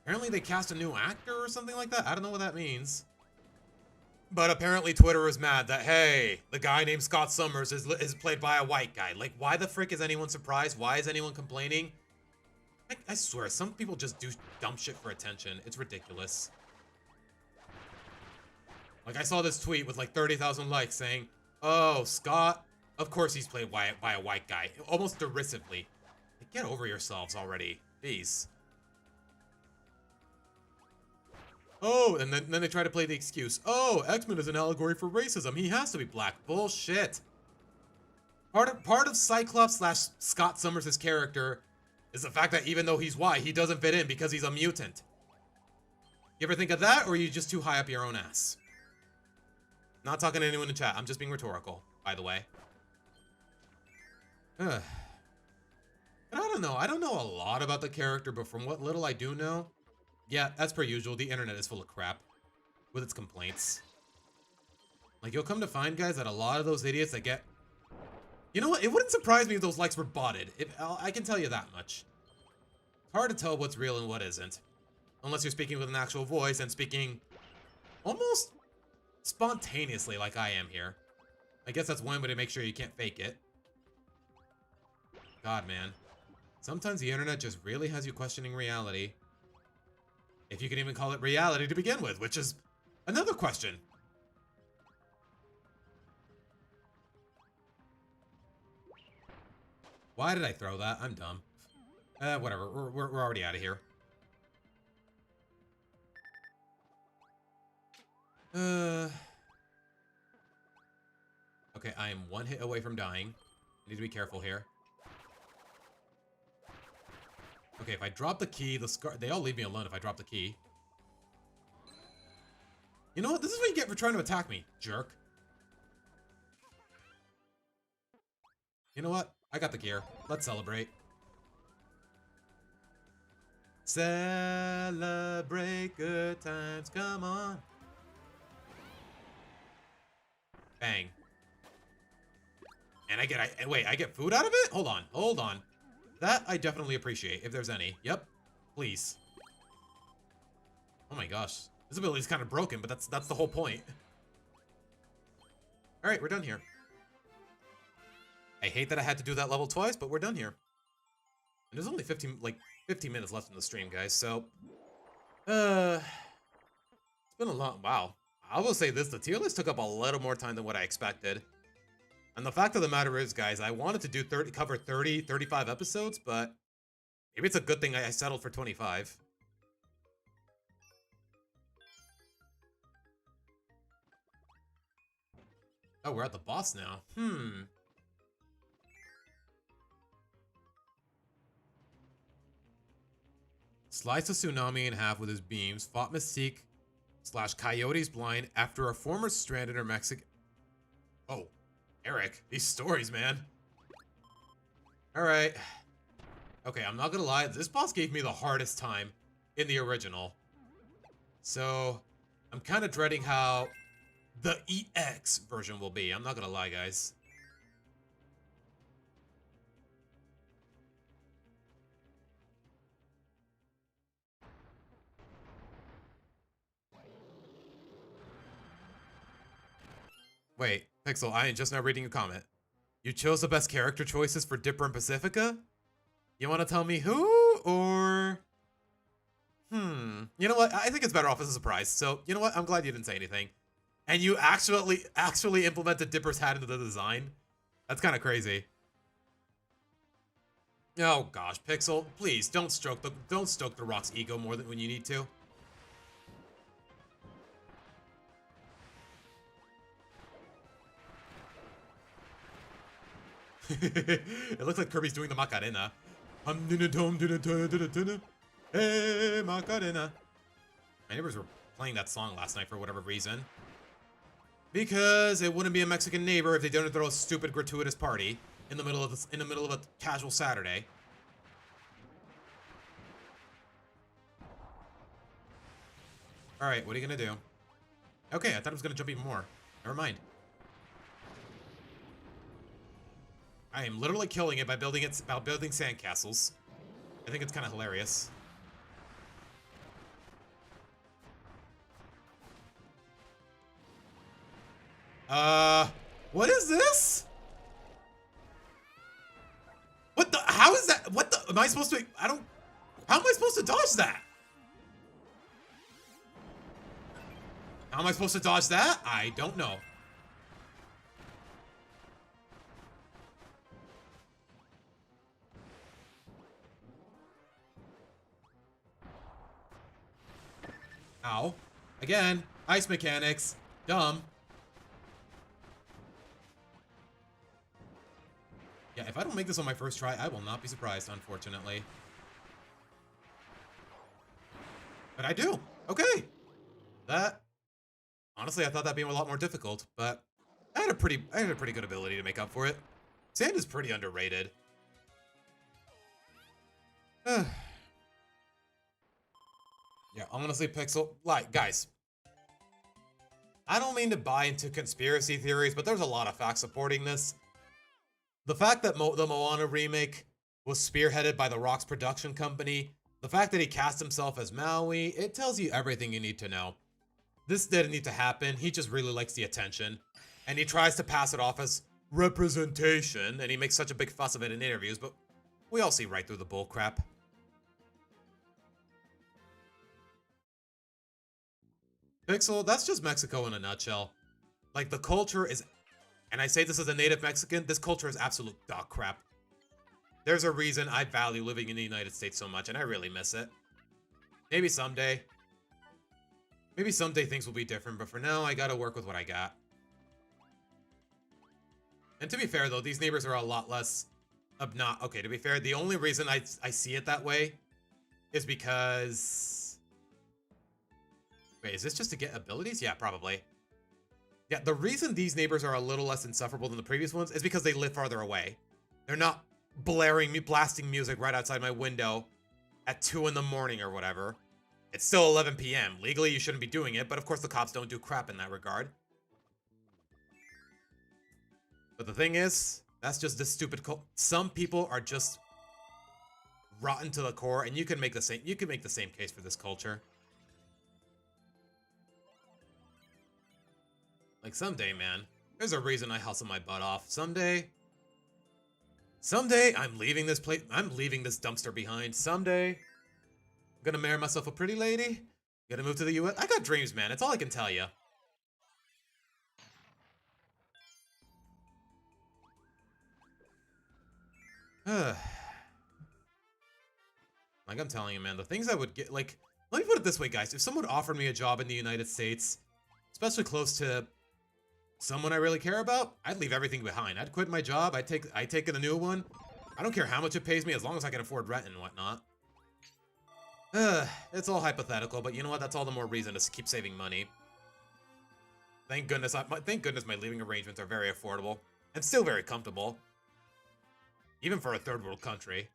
Apparently they cast a new actor or something like that. I don't know what that means. But apparently Twitter is mad that, hey, the guy named Scott Summers is played by a white guy. Like, why the frick is anyone surprised? Why is anyone complaining? I swear, some people just do dumb shit for attention. It's ridiculous. Like, I saw this tweet with like 30,000 likes saying, oh, Scott, of course he's played by a white guy. Almost derisively. Like, get over yourselves already. Jeez. Oh, and then they try to play the excuse. Oh, X-Men is an allegory for racism. He has to be black. Bullshit. Part of Cyclops / Scott Summers' character is the fact that even though he's white, he doesn't fit in because he's a mutant. You ever think of that, or are you just too high up your own ass? Not talking to anyone in chat. I'm just being rhetorical, by the way. But I don't know. I don't know a lot about the character, but from what little I do know, yeah, as per usual, the internet is full of crap with its complaints. Like, you'll come to find, guys, that a lot of those idiots that get... You know what? It wouldn't surprise me if those likes were botted. I can tell you that much. It's hard to tell what's real and what isn't. Unless you're speaking with an actual voice and speaking almost spontaneously like I am here. I guess that's one way to make sure you can't fake it. God, man. Sometimes the internet just really has you questioning reality. If you can even call it reality to begin with, which is another question. Why did I throw that? I'm dumb. Whatever. We're already out of here. Okay, I am one hit away from dying. I need to be careful here. Okay, if I drop the key, they all leave me alone if I drop the key. You know what? This is what you get for trying to attack me, jerk. You know what? I got the gear. Let's celebrate. Celebrate good times. Come on. Bang. And I get food out of it? Hold on. Hold on. That I definitely appreciate, if there's any. Yep. Please. Oh my gosh. This ability's kind of broken, but that's the whole point. Alright, we're done here. I hate that I had to do that level twice, but we're done here. And there's only 15 minutes left in the stream, guys, so... It's been a long... Wow. I will say this, the tier list took up a little more time than what I expected. And the fact of the matter is, guys, I wanted to do cover 30, 35 episodes, but maybe it's a good thing I settled for 25. Oh, we're at the boss now. Slice a tsunami in half with his beams, fought Mystique / Coyote's blind after a former stranded or Mexican... Oh, Eric, these stories, man. Alright. Okay, I'm not gonna lie, this boss gave me the hardest time in the original. So, I'm kind of dreading how the EX version will be. I'm not gonna lie, guys. Wait, Pixel, I am just now reading your comment. You chose the best character choices for Dipper and Pacifica? You want to tell me who, or... You know what? I think it's better off as a surprise. So, you know what? I'm glad you didn't say anything. And you actually implemented Dipper's hat into the design? That's kind of crazy. Oh gosh, Pixel, please don't stoke the Rock's ego more than when you need to. It looks like Kirby's doing the Macarena. Hey, Macarena. My neighbors were playing that song last night for whatever reason. Because it wouldn't be a Mexican neighbor if they didn't throw a stupid gratuitous party in the middle of a casual Saturday. All right, what are you gonna do? Okay, I thought it was gonna jump even more. Never mind. I am literally killing it by building sandcastles. I think it's kind of hilarious. What is this? What the? How is that? What the? Am I supposed to? How am I supposed to dodge that? How am I supposed to dodge that? I don't know. Ow. Again, ice mechanics. Dumb. Yeah, if I don't make this on my first try, I will not be surprised, unfortunately. But I do. Okay. That... Honestly, I thought that'd be a lot more difficult, but I had a pretty good ability to make up for it. Sand is pretty underrated. Yeah, honestly, Pixel, like, guys, I don't mean to buy into conspiracy theories, but there's a lot of facts supporting this. The fact that the Moana remake was spearheaded by The Rock's production company, the fact that he cast himself as Maui, it tells you everything you need to know. This didn't need to happen, he just really likes the attention, and he tries to pass it off as representation, and he makes such a big fuss of it in interviews, but we all see right through the bullcrap. Pixel, that's just Mexico in a nutshell. Like, the culture is, and I say this as a native Mexican, this culture is absolute dog crap. There's a reason I value living in the United States so much, and I really miss it. Maybe someday. Maybe someday things will be different, but for now, I gotta work with what I got. And to be fair, though, these neighbors are a lot less okay, to be fair, the only reason I see it that way is because... Wait, is this just to get abilities? Yeah, probably. Yeah, the reason these neighbors are a little less insufferable than the previous ones is because they live farther away. They're not blasting music right outside my window at 2 in the morning or whatever. It's still 11 p.m. Legally, you shouldn't be doing it, but of course the cops don't do crap in that regard. But the thing is, that's just this stupid some people are just rotten to the core, and you can make the same case for this culture. Like someday, man, there's a reason I hustle my butt off. Someday I'm leaving this place. I'm leaving this dumpster behind. Someday, I'm gonna marry myself a pretty lady. Gonna move to the U.S. I got dreams, man. It's all I can tell you. Like I'm telling you, man, the things I would get, like, let me put it this way, guys. If someone offered me a job in the United States, especially close to someone I really care about, I'd leave everything behind. I'd quit my job. I'd take a new one. I don't care how much it pays me as long as I can afford rent and whatnot. It's all hypothetical, but you know what? That's all the more reason to keep saving money. Thank goodness my living arrangements are very affordable and still very comfortable, even for a third world country.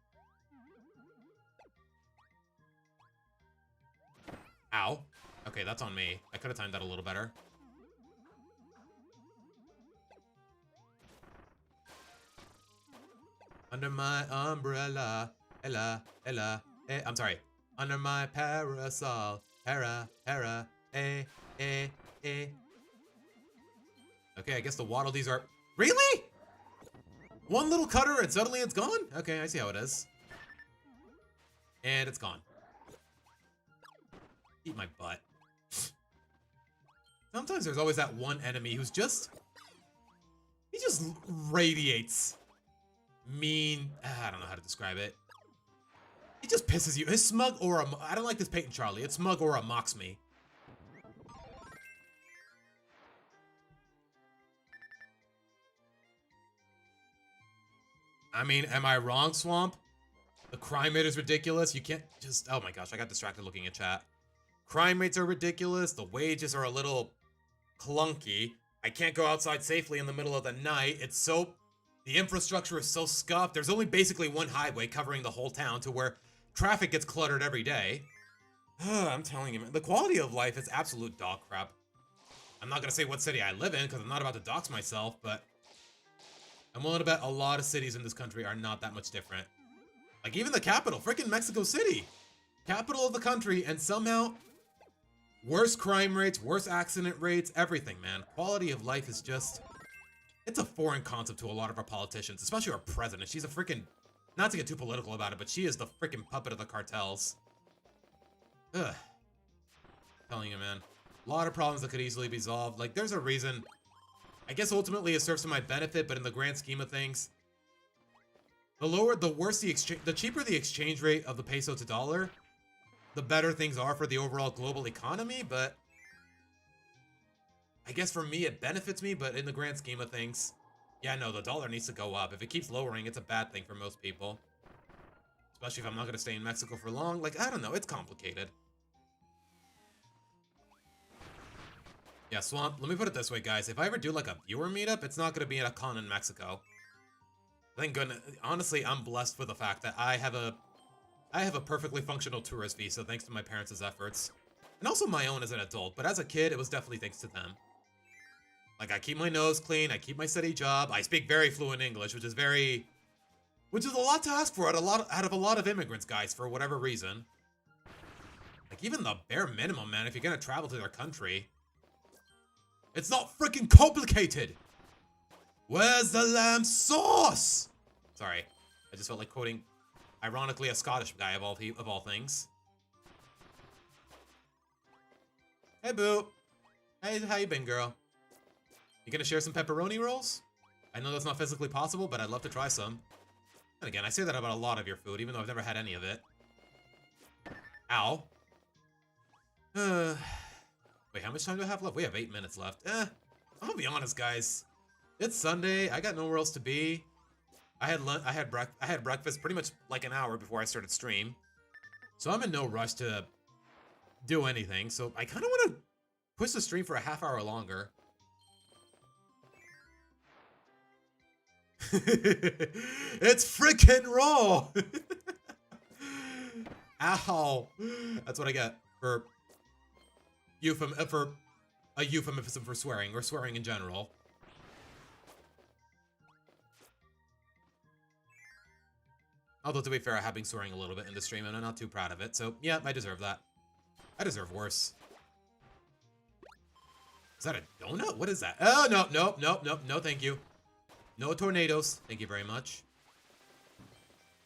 Ow. Okay, that's on me. I could have timed that a little better. Under my umbrella, I'm sorry. Under my parasol, Okay, I guess the Waddle Dees are... Really? One little cutter and suddenly it's gone? Okay, I see how it is. And it's gone. Eat my butt. Sometimes there's always that one enemy who's just... He just radiates mean... I don't know how to describe it. He just pisses you. His smug aura... I don't like this Peyton Charlie. Its smug aura mocks me. I mean, am I wrong, Swamp? The crime rate is ridiculous. You can't just... Oh my gosh, I got distracted looking at chat. Crime rates are ridiculous. The wages are a little clunky. I can't go outside safely in the middle of the night. It's so... The infrastructure is so scuffed. There's only basically one highway covering the whole town to where traffic gets cluttered every day. I'm telling you, man. The quality of life is absolute dog crap. I'm not going to say what city I live in because I'm not about to dox myself, but... I'm willing to bet a lot of cities in this country are not that much different. Like even the capital, freaking Mexico City. Capital of the country, and somehow worse crime rates, worse accident rates, everything, man. Quality of life is just... It's a foreign concept to a lot of our politicians, especially our president. She's a freaking... Not to get too political about it, but she is the freaking puppet of the cartels. Ugh. I'm telling you, man. A lot of problems that could easily be solved. Like, there's a reason... I guess ultimately it serves to my benefit, but in the grand scheme of things, the cheaper the exchange rate of the peso to dollar, the better things are for the overall global economy, but I guess for me it benefits me, but in the grand scheme of things, yeah, no, the dollar needs to go up. If it keeps lowering, it's a bad thing for most people. Especially if I'm not going to stay in Mexico for long. Like, I don't know, it's complicated. Yeah, Swamp, let me put it this way, guys. If I ever do, like, a viewer meetup, it's not going to be at a con in Mexico. Thank goodness. Honestly, I'm blessed with the fact that I have a perfectly functional tourist visa thanks to my parents' efforts. And also my own as an adult, but as a kid, it was definitely thanks to them. Like, I keep my nose clean, I keep my steady job, I speak very fluent English, which is a lot to ask for out of a lot of immigrants, guys, for whatever reason. Like, even the bare minimum, man, if you're gonna travel to their country... It's not freaking complicated! Where's the lamb sauce? Sorry, I just felt like quoting, ironically, a Scottish guy of all things. Hey, Boo. Hey, how you been, girl? You gonna share some pepperoni rolls? I know that's not physically possible, but I'd love to try some. And again, I say that about a lot of your food, even though I've never had any of it. Ow. Wait, how much time do I have left? We have 8 minutes left. I'm gonna be honest, guys. It's Sunday. I got nowhere else to be. I had breakfast pretty much like an hour before I started stream. So I'm in no rush to do anything. So I kind of want to push the stream for a half hour longer. It's freaking raw. Ow. That's what I get for a euphemism for swearing, or swearing in general. Although, to be fair, I have been swearing a little bit in the stream, and I'm not too proud of it. So, yeah, I deserve that. I deserve worse. Is that a donut? What is that? Oh, no, no, no, no, no, thank you. No tornadoes. Thank you very much.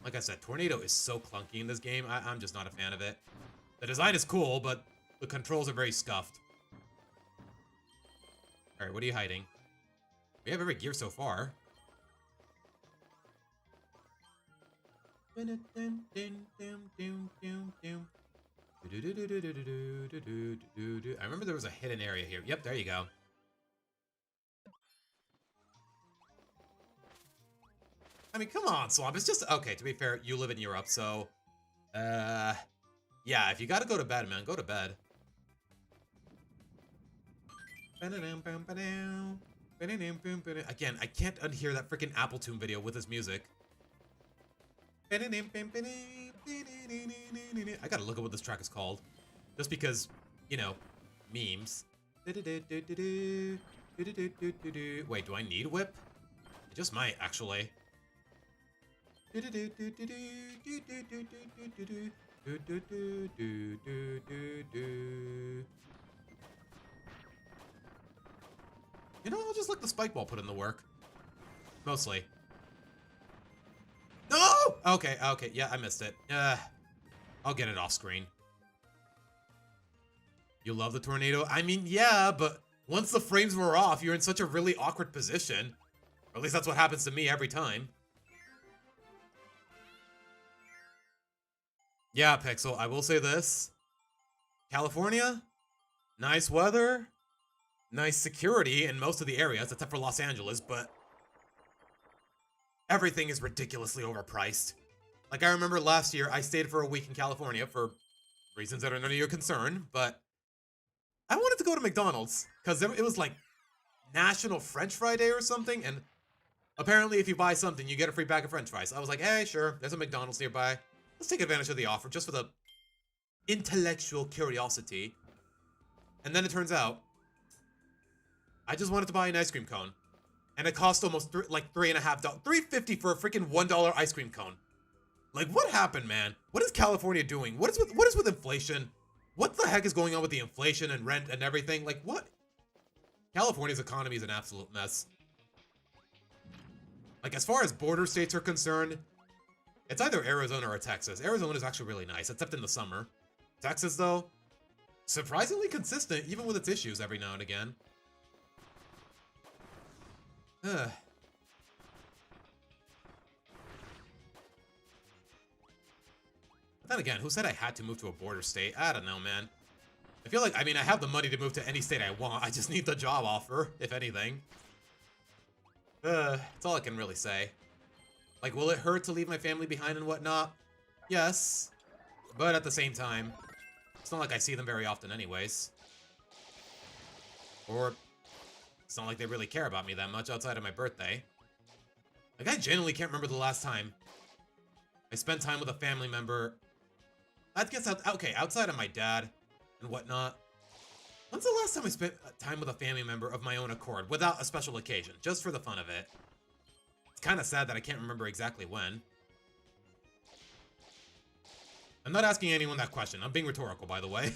Like I said, tornado is so clunky in this game. I'm just not a fan of it. The design is cool, but the controls are very scuffed. Alright, what are you hiding? We have every gear so far. I remember there was a hidden area here. Yep, there you go. I mean, come on, Swamp. It's just... Okay, to be fair, you live in Europe, so... Yeah, if you gotta go to bed, man, go to bed. Again, I can't unhear that freaking Apple Tune video with his music. I gotta look at what this track is called. Just because, you know, memes. Wait, do I need whip? I just might, actually. You know, I'll just let the spike ball put in the work. Mostly. No! Okay, okay, yeah, I missed it. I'll get it off screen. You love the tornado? I mean, yeah, but once the frames were off, you're in such a really awkward position. Or at least that's what happens to me every time. Yeah, Pixel, I will say this. California, nice weather, nice security in most of the areas, except for Los Angeles, but everything is ridiculously overpriced. Like, I remember last year, I stayed for a week in California for reasons that are none of your concern, but I wanted to go to McDonald's, because it was like National French Fry Day or something, and apparently if you buy something, you get a free bag of French fries. I was like, hey, sure, there's a McDonald's nearby. Let's take advantage of the offer, just for the intellectual curiosity. And then it turns out, I just wanted to buy an ice cream cone. And it cost almost $3.50, $3.50 for a freaking $1 ice cream cone. Like, what happened, man? What is California doing? What is with inflation? What the heck is going on with the inflation and rent and everything? Like, what? California's economy is an absolute mess. Like, as far as border states are concerned, it's either Arizona or Texas. Arizona is actually really nice, except in the summer. Texas, though, surprisingly consistent, even with its issues every now and again. But then again, who said I had to move to a border state? I don't know, man. I feel like, I mean, I have the money to move to any state I want. I just need the job offer, if anything. That's all I can really say. Like, will it hurt to leave my family behind and whatnot? Yes. But at the same time, it's not like I see them very often anyways. Or it's not like they really care about me that much outside of my birthday. Like, I genuinely can't remember the last time I spent time with a family member. I guess, okay, outside of my dad and whatnot. When's the last time I spent time with a family member of my own accord, without a special occasion, just for the fun of it? It's kind of sad that I can't remember exactly when. I'm not asking anyone that question. I'm being rhetorical, by the way.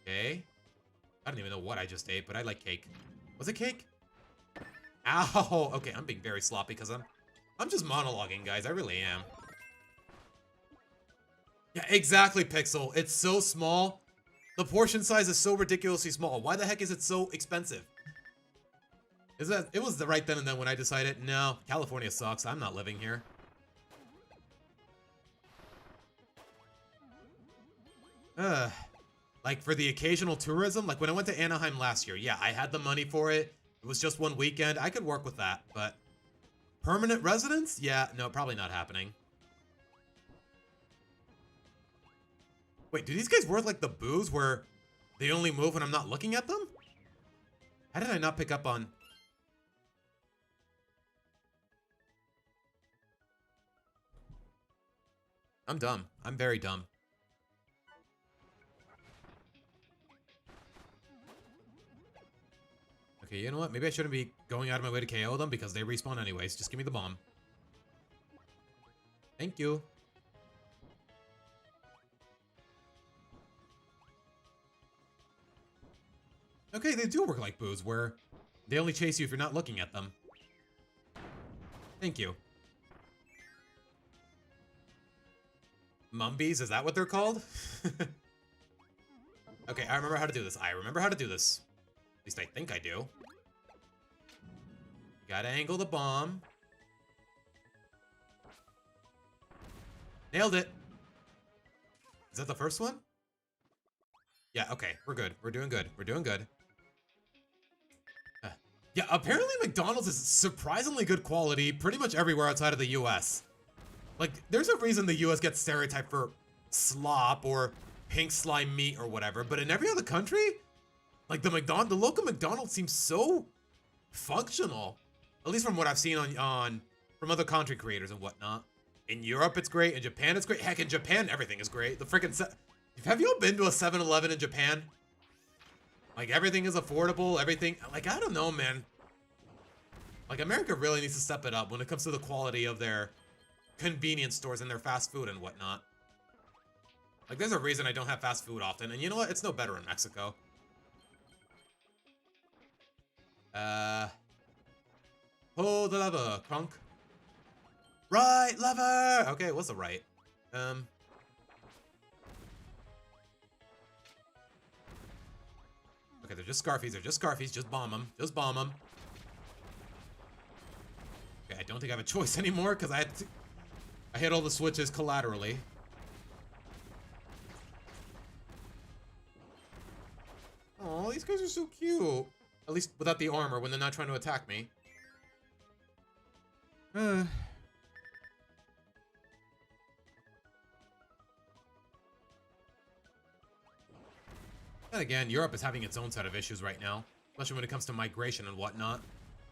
Okay. I don't even know what I just ate, but I like cake. Was it cake? Ow! Okay, I'm being very sloppy because I'm just monologuing, guys. I really am. Yeah, exactly, Pixel. It's so small. The portion size is so ridiculously small. Why the heck is it so expensive? It was the right then and then when I decided, no, California sucks. I'm not living here. Like, for the occasional tourism, like when I went to Anaheim last year, yeah, I had the money for it. It was just one weekend. I could work with that, but Permanent residence? Yeah, no, probably not happening. Wait, do these guys work like the boos where they only move when I'm not looking at them? How did I not pick up on... I'm dumb. I'm very dumb. Okay, you know what? Maybe I shouldn't be going out of my way to KO them because they respawn anyways. Just give me the bomb. Thank you. Okay, they do work like boos, where they only chase you if you're not looking at them. Thank you. Mumbies, is that what they're called? Okay, I remember how to do this. I remember how to do this. At least I think I do. You gotta angle the bomb. Nailed it. Is that the first one? Yeah, okay, we're good. We're doing good. We're doing good. Yeah, apparently McDonald's is surprisingly good quality pretty much everywhere outside of the US. Like, there's a reason the US gets stereotyped for slop or pink slime meat or whatever, but in every other country, like the local McDonald's seems so functional. At least from what I've seen from other content creators and whatnot. In Europe, it's great. In Japan, it's great. Heck, in Japan, everything is great. The freaking have you all been to a 7-Eleven in Japan? Like, everything is affordable, everything... Like, I don't know, man. Like, America really needs to step it up when it comes to the quality of their convenience stores and their fast food and whatnot. Like, there's a reason I don't have fast food often, and you know what? It's no better in Mexico. Pull the lever, Crunk. Right lever! Okay, what's the right? Okay, they're just Scarfies. They're just Scarfies. Just bomb them. Just bomb them. Okay, I don't think I have a choice anymore because I hit all the switches collaterally. Oh, these guys are so cute. At least without the armor when they're not trying to attack me. And again, Europe is having its own set of issues right now, especially when it comes to migration and whatnot.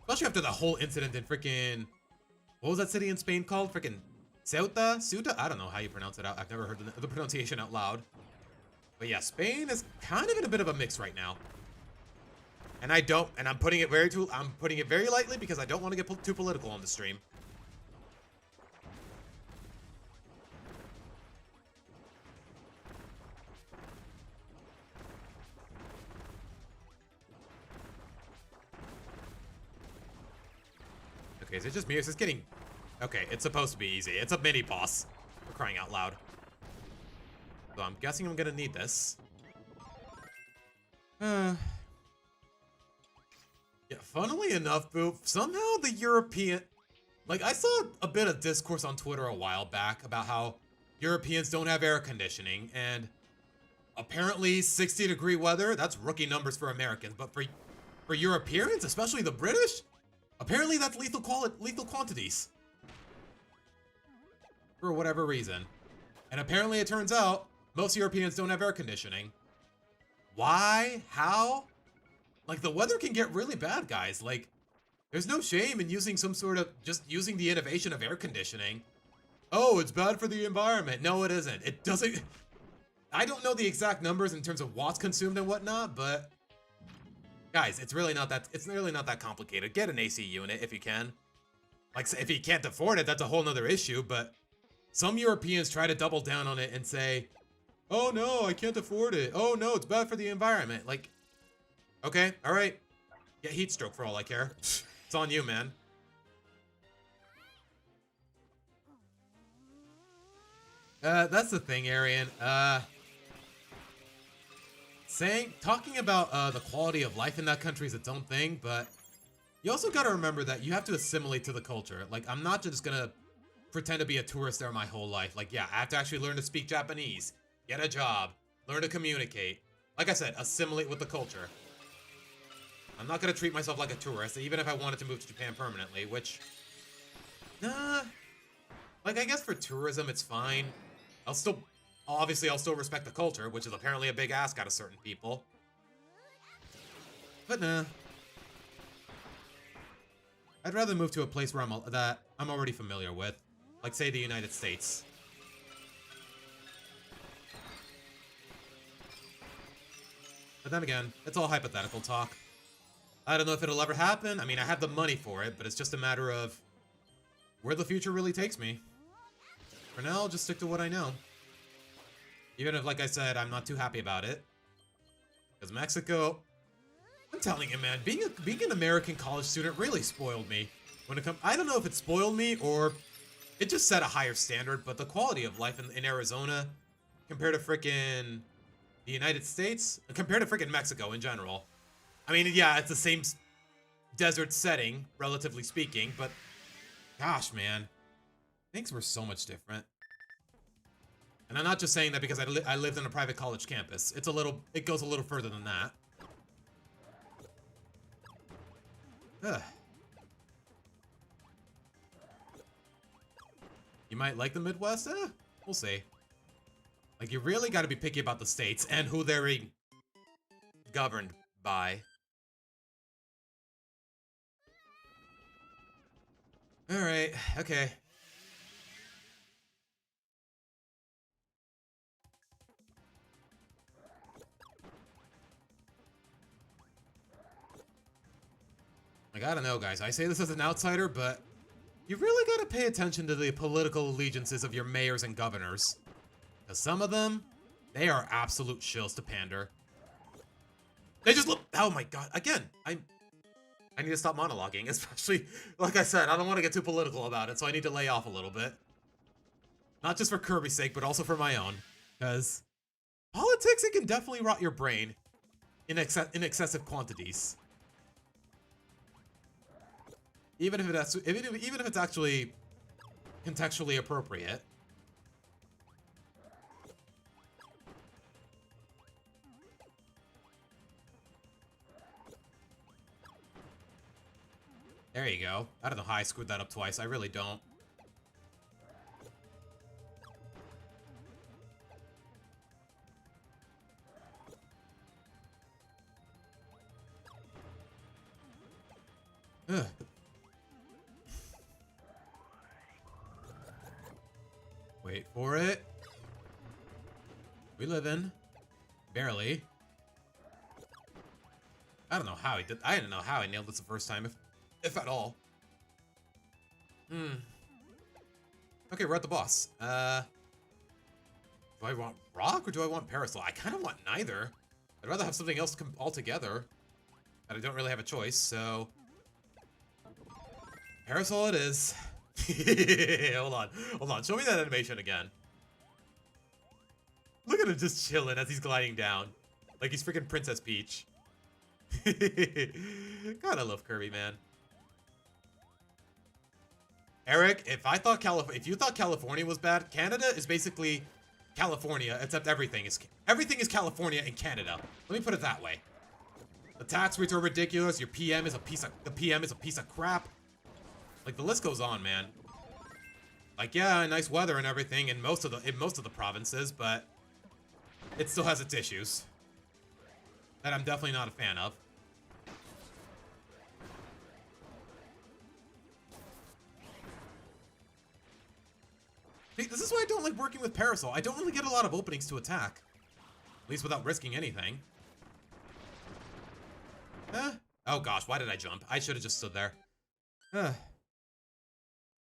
Especially after the whole incident in freaking... What was that city in Spain called? Freaking Ceuta? Ceuta? I don't know how you pronounce it out. I've never heard the pronunciation out loud. But yeah, Spain is kind of in a bit of a mix right now. And I'm putting it very lightly because I don't want to get too political on the stream. Okay, is it just me or is this getting... Okay, it's supposed to be easy. It's a mini boss. For crying out loud. So I'm guessing I'm gonna need this. Yeah, funnily enough, Boo, somehow the European... Like, I saw a bit of discourse on Twitter a while back about how Europeans don't have air conditioning, and apparently 60-degree weather, that's rookie numbers for Americans, but for Europeans, especially the British, apparently that's lethal quantities. For whatever reason. And apparently it turns out most Europeans don't have air conditioning. Why? How? Like, the weather can get really bad, guys. Like, there's no shame in using some sort of, just using the innovation of air conditioning. Oh, it's bad for the environment. No, it isn't. It doesn't... I don't know the exact numbers in terms of watts consumed and whatnot, but... Guys, it's really not that complicated. Get an AC unit if you can. Like, if you can't afford it, that's a whole nother issue, but... Some Europeans try to double down on it and say, oh no, I can't afford it. Oh no, it's bad for the environment. Like, okay, alright. Get heat stroke for all I care. It's on you, man. That's the thing, Arian. Talking about the quality of life in that country is its own thing, but you also gotta remember that you have to assimilate to the culture. Like, I'm not just gonna pretend to be a tourist there my whole life. Like, yeah, I have to actually learn to speak Japanese, get a job, learn to communicate. Like I said, assimilate with the culture. I'm not gonna treat myself like a tourist, even if I wanted to move to Japan permanently, which Nah. Like, I guess for tourism, it's fine. Obviously, I'll still respect the culture, which is apparently a big ask out of certain people. But nah. I'd rather move to a place where that I'm already familiar with. Like, say, the United States. But then again, it's all hypothetical talk. I don't know if it'll ever happen. I mean, I have the money for it, but it's just a matter of where the future really takes me. For now, I'll just stick to what I know. Even if, like I said, I'm not too happy about it. Because Mexico, I'm telling you, man, being an American college student really spoiled me. When it comes, I don't know if it spoiled me or it just set a higher standard, but the quality of life in Arizona compared to frickin' the United States, compared to frickin' Mexico in general. I mean, yeah, it's the same desert setting, relatively speaking, but gosh, man, things were so much different. And I'm not just saying that because I lived in a private college campus. It goes a little further than that. Ugh. You might like the Midwest? We'll see. Like, you really gotta be picky about the states and who they're governed by. Alright, okay. Like, I don't know, guys. I say this as an outsider, but you really gotta pay attention to the political allegiances of your mayors and governors. Because some of them, they are absolute shills to pander. They just look, oh my god, again, I need to stop monologuing, especially, like I said, I don't want to get too political about it, so I need to lay off a little bit. Not just for Kirby's sake, but also for my own. Because politics, it can definitely rot your brain in excessive quantities. Even if it's actually contextually appropriate. There you go. I don't know how I screwed that up twice. I really don't. Ugh. Wait for it. We live in. Barely. I don't know how he did. I didn't know how I nailed this the first time, if at all. Okay, we're at the boss. Do I want rock or do I want parasol? I kind of want neither. I'd rather have something else come all together. But I don't really have a choice, so parasol it is. Hold on. Show me that animation again. Look at him just chilling as he's gliding down. Like he's freaking Princess Peach. God, I love Kirby, man. Eric, if you thought California was bad, Canada is basically California, except everything is California in Canada. Let me put it that way. The tax rates are ridiculous. The PM is a piece of crap. Like, the list goes on, man. Like, yeah, nice weather and everything in most of the provinces, but it still has its issues that I'm definitely not a fan of. See, this is why I don't like working with Parasol. I don't really get a lot of openings to attack. At least without risking anything. Oh gosh, why did I jump? I should have just stood there.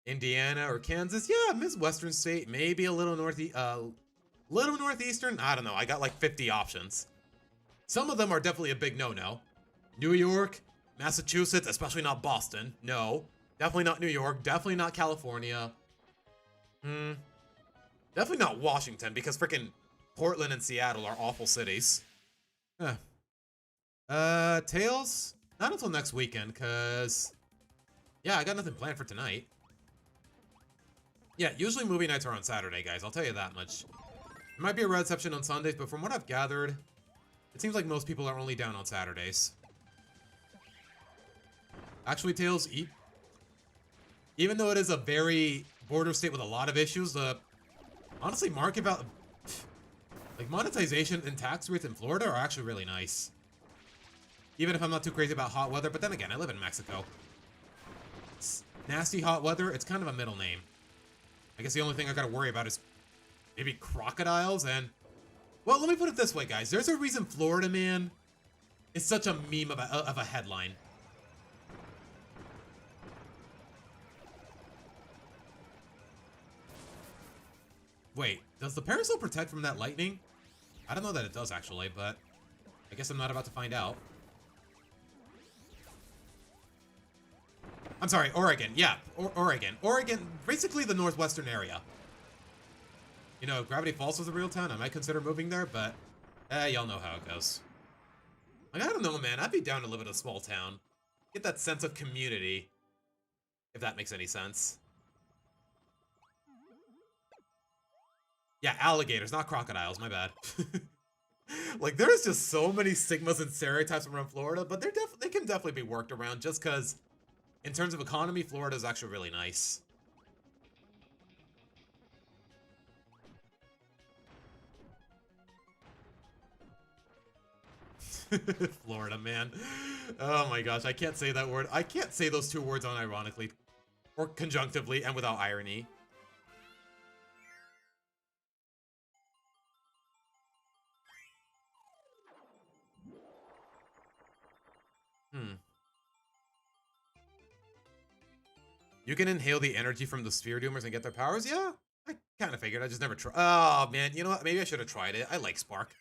Indiana or Kansas? Yeah, Midwestern state. Maybe a little northeastern? I don't know. I got like 50 options. Some of them are definitely a big no-no. New York, Massachusetts, especially not Boston. No. Definitely not New York. Definitely not California. Definitely not Washington, because freaking Portland and Seattle are awful cities. Tails? Not until next weekend, because yeah, I got nothing planned for tonight. Yeah, usually movie nights are on Saturday, guys. I'll tell you that much. There might be a reception on Sundays, but from what I've gathered, it seems like most people are only down on Saturdays. Actually, Tails, Even though it is a very border state with a lot of issues, honestly, market value, like monetization and tax rates in Florida are actually really nice. Even if I'm not too crazy about hot weather, but then again, I live in Mexico. It's nasty hot weather, it's kind of a middle name. I guess the only thing I gotta worry about is maybe crocodiles and... Well, let me put it this way, guys. There's a reason Florida Man is such a meme of a headline. Wait, does the parasol protect from that lightning? I don't know that it does, actually, but I guess I'm not about to find out. I'm sorry, Oregon. Yeah, Oregon. Oregon, basically the northwestern area. You know, if Gravity Falls was a real town, I might consider moving there, but y'all know how it goes. Like, I don't know, man. I'd be down to live in a small town. Get that sense of community, if that makes any sense. Yeah, alligators, not crocodiles, my bad. Like, there's just so many stigmas and stereotypes around Florida, but they can definitely be worked around just because, in terms of economy, Florida is actually really nice. Florida, man. Oh my gosh, I can't say that word. I can't say those two words unironically or conjunctively and without irony. You can inhale the energy from the sphere doomers and get their powers? Yeah, I kind of figured. I just never tried. Oh, man. You know what? Maybe I should have tried it. I like Spark.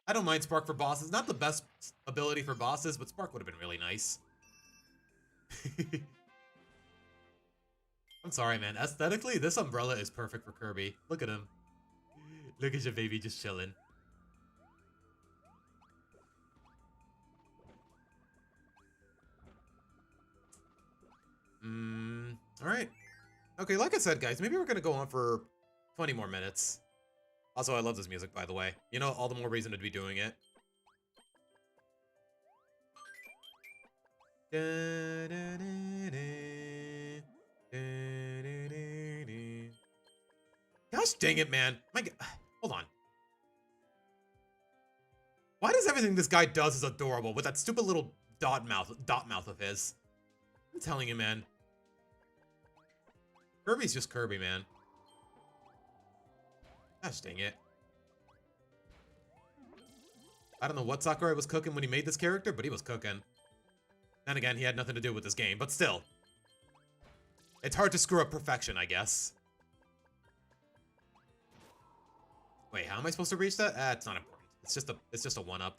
I don't mind Spark for bosses. Not the best ability for bosses, but Spark would have been really nice. I'm sorry, man. Aesthetically, this umbrella is perfect for Kirby. Look at him. Look at your baby just chilling. Alright. Okay, like I said, guys, maybe we're gonna go on for 20 more minutes. Also, I love this music, by the way. You know, all the more reason to be doing it. Gosh dang it, man. My God. Hold on. Why does everything this guy does is adorable with that stupid little dot mouth of his? I'm telling you, man. Kirby's just Kirby, man. Gosh dang it. I don't know what Sakurai was cooking when he made this character, but he was cooking. Then again, he had nothing to do with this game, but still. It's hard to screw up perfection, I guess. Wait, how am I supposed to reach that? It's not important. It's just a one-up.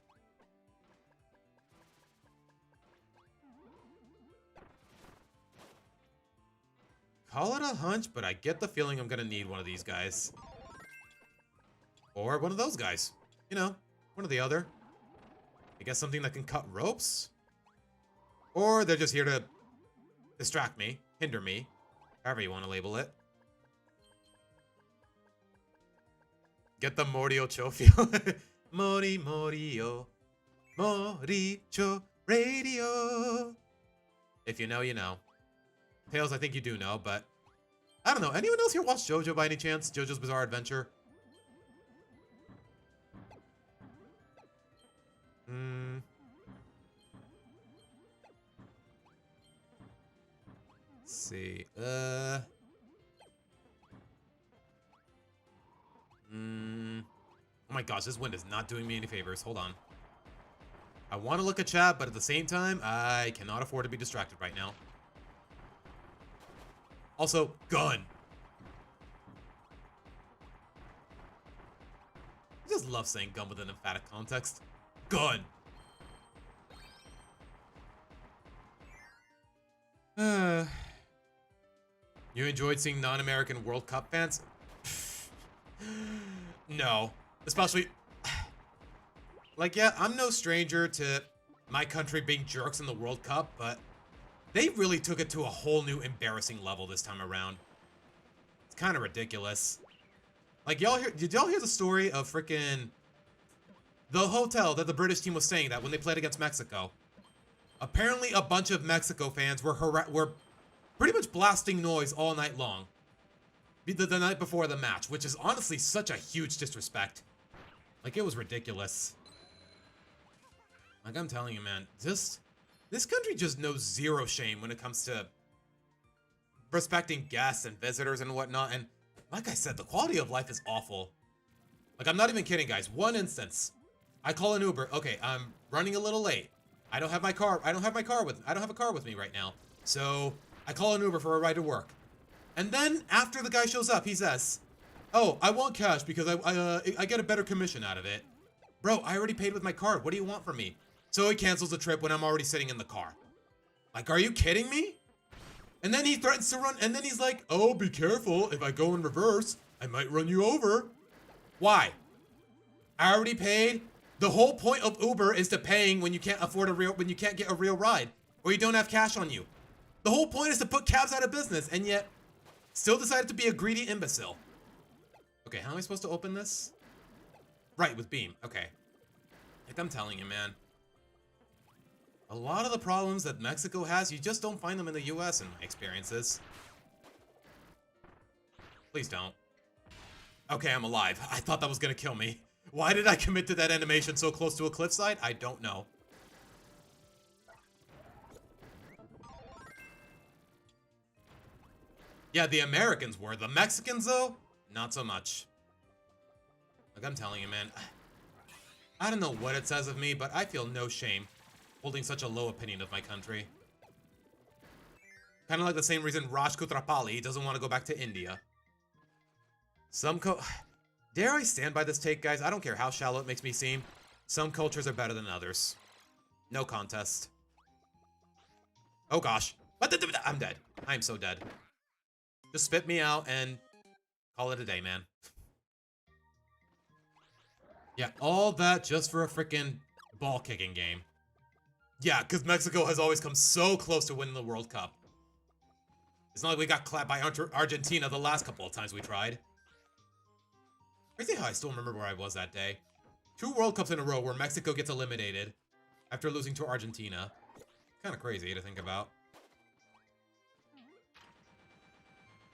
Call it a hunch, but I get the feeling I'm gonna need one of these guys. Or one of those guys. You know, one or the other. I guess something that can cut ropes? Or they're just here to distract me, hinder me, however you want to label it. Get the Morio Cho feel. Mori Morio. Moricho Radio. If you know, you know. Tails, I think you do know, but I don't know. Anyone else here watch JoJo by any chance? JoJo's Bizarre Adventure? Let's see. Oh my gosh, this wind is not doing me any favors. Hold on. I want to look at chat, but at the same time, I cannot afford to be distracted right now. Also, gun. I just love saying gun with an emphatic context. Gun. You enjoyed seeing non-American World Cup fans? No. Especially... Like, yeah, I'm no stranger to my country being jerks in the World Cup, but they really took it to a whole new embarrassing level this time around. It's kind of ridiculous. Like, did y'all hear the story of frickin' the hotel that the British team was staying at when they played against Mexico? Apparently, a bunch of Mexico fans were pretty much blasting noise all night long. The night before the match, which is honestly such a huge disrespect. Like, it was ridiculous. Like, I'm telling you, man, this country just knows zero shame when it comes to respecting guests and visitors and whatnot. And like I said, the quality of life is awful. Like, I'm not even kidding, guys. One instance, I call an Uber. Okay, I'm running a little late. I don't have my car. I don't have a car with me right now. So I call an Uber for a ride to work. And then after the guy shows up, he says, "Oh, I want cash because I get a better commission out of it." Bro, I already paid with my card. What do you want from me? So he cancels the trip when I'm already sitting in the car. Like, are you kidding me? And then he threatens to run, and then he's like, "Oh, be careful. If I go in reverse, I might run you over." Why? I already paid. The whole point of Uber is to paying when you can't get a real ride, or you don't have cash on you. The whole point is to put cabs out of business, and yet still decided to be a greedy imbecile. Okay, how am I supposed to open this? Right, with Beam. Okay. Like, I'm telling you, man. A lot of the problems that Mexico has, you just don't find them in the US in my experiences. Please don't. Okay, I'm alive. I thought that was gonna kill me. Why did I commit to that animation so close to a cliffside? I don't know. Yeah, the Americans were. The Mexicans, though, not so much. Like, I'm telling you, man. I don't know what it says of me, but I feel no shame holding such a low opinion of my country. Kind of like the same reason Raj Kutrapali doesn't want to go back to India. Dare I stand by this take, guys? I don't care how shallow it makes me seem. Some cultures are better than others. No contest. Oh gosh. I'm dead. I'm so dead. Just spit me out and call it a day, man. Yeah, all that just for a freaking ball kicking game. Yeah, because Mexico has always come so close to winning the World Cup. It's not like we got clapped by Argentina the last couple of times we tried. Crazy how I still remember where I was that day. 2 World Cups in a row where Mexico gets eliminated after losing to Argentina. Kind of crazy to think about.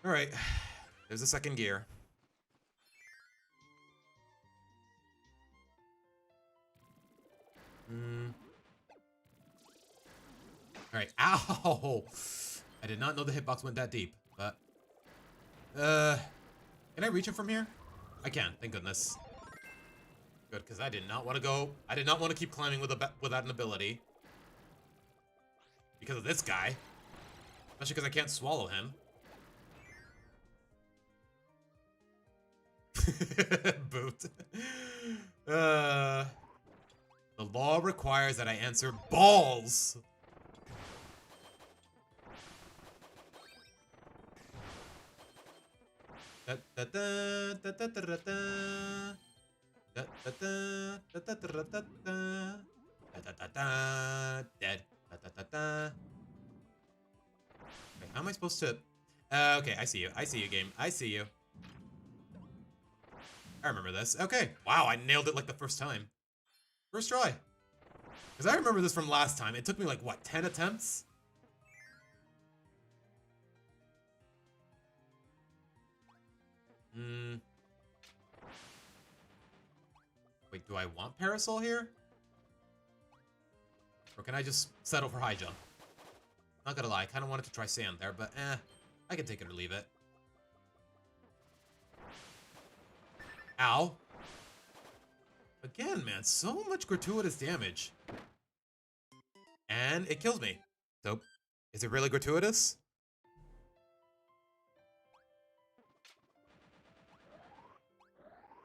Alright, there's the second gear. Alright, ow! I did not know the hitbox went that deep, but... can I reach him from here? I can, thank goodness. Good, because I did not want to go... I did not want to keep climbing without an ability. Because of this guy. Especially because I can't swallow him. Boot. The law requires that I answer balls. Dead. Okay, how am I supposed to... okay, I see you. I see you, game. I see you. I remember this. Okay. Wow, I nailed it like the first time. First try. Because I remember this from last time. It took me like, what, 10 attempts? Wait, do I want Parasol here? Or can I just settle for high jump? Not gonna lie, I kind of wanted to try sand there, but I can take it or leave it. Ow. Again, man, so much gratuitous damage. And it kills me. So, is it really gratuitous?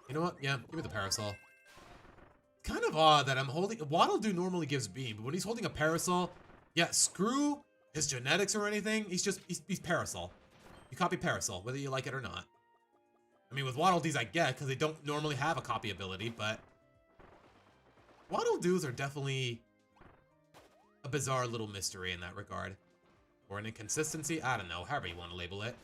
You know what? Yeah, give me the Parasol. Kind of odd that I'm holding... Waddle Doo normally gives beam, but when he's holding a Parasol... Yeah, screw his genetics or anything. He's Parasol. You copy Parasol, whether you like it or not. I mean, with Waddle Dees I get, because they don't normally have a copy ability, but... Waddle Doos are definitely a bizarre little mystery in that regard. Or an inconsistency? I don't know, however you want to label it.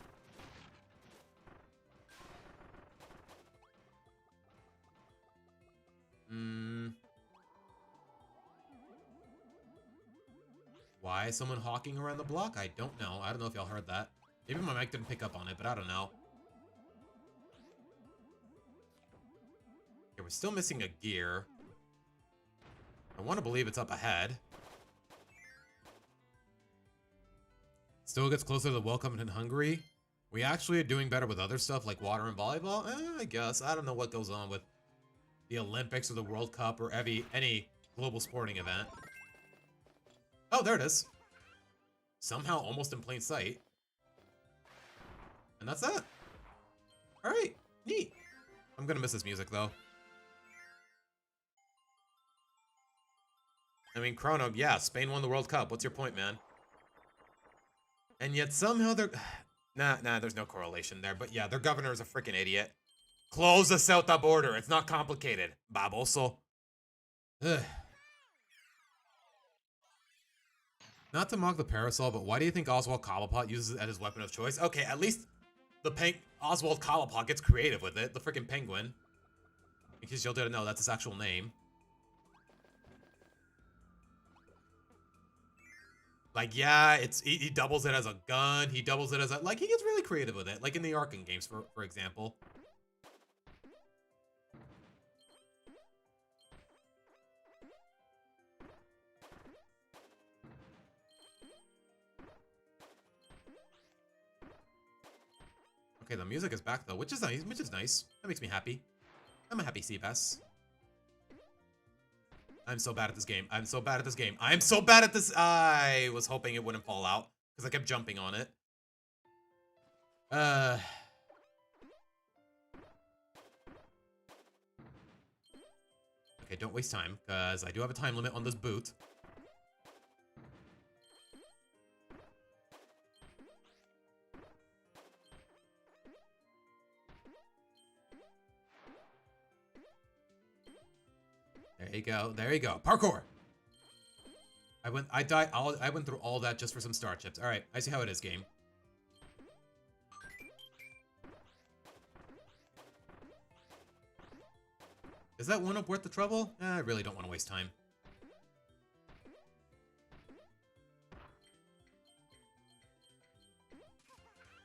Why is someone hawking around the block? I don't know. I don't know if y'all heard that. Maybe my mic didn't pick up on it, but I don't know. Okay, we're still missing a gear. I want to believe it's up ahead. Still gets closer to the World Cup in Hungary. We actually are doing better with other stuff like water and volleyball? I guess. I don't know what goes on with the Olympics or the World Cup or any global sporting event. Oh, there it is. Somehow almost in plain sight. And that's that. Alright, neat. I'm gonna miss this music though. I mean, Chrono, yeah, Spain won the World Cup. What's your point, man? And yet somehow they're... Nah, there's no correlation there. But yeah, their governor is a freaking idiot. Close the Ceuta border. It's not complicated. Baboso. Ugh. Not to mock the parasol, but why do you think Oswald Cobblepot uses it as his weapon of choice? Okay, at least the Oswald Cobblepot gets creative with it. The freaking penguin. In case y'all didn't know, that's his actual name. Like, yeah, he doubles it as a gun. He doubles it as a... Like, he gets really creative with it. Like in the Arkham games, for example. Okay, the music is back, though, which is nice. That makes me happy. I'm a happy Seabass. I'm so bad at this game. I'm so bad at this game. I'm so bad at this. I was hoping it wouldn't fall out because I kept jumping on it. Okay, don't waste time because I do have a time limit on this boot. There you go. There you go. Parkour. I went through all that just for some star chips. All right, I see how it is, game. Is that one up worth the trouble? I really don't want to waste time.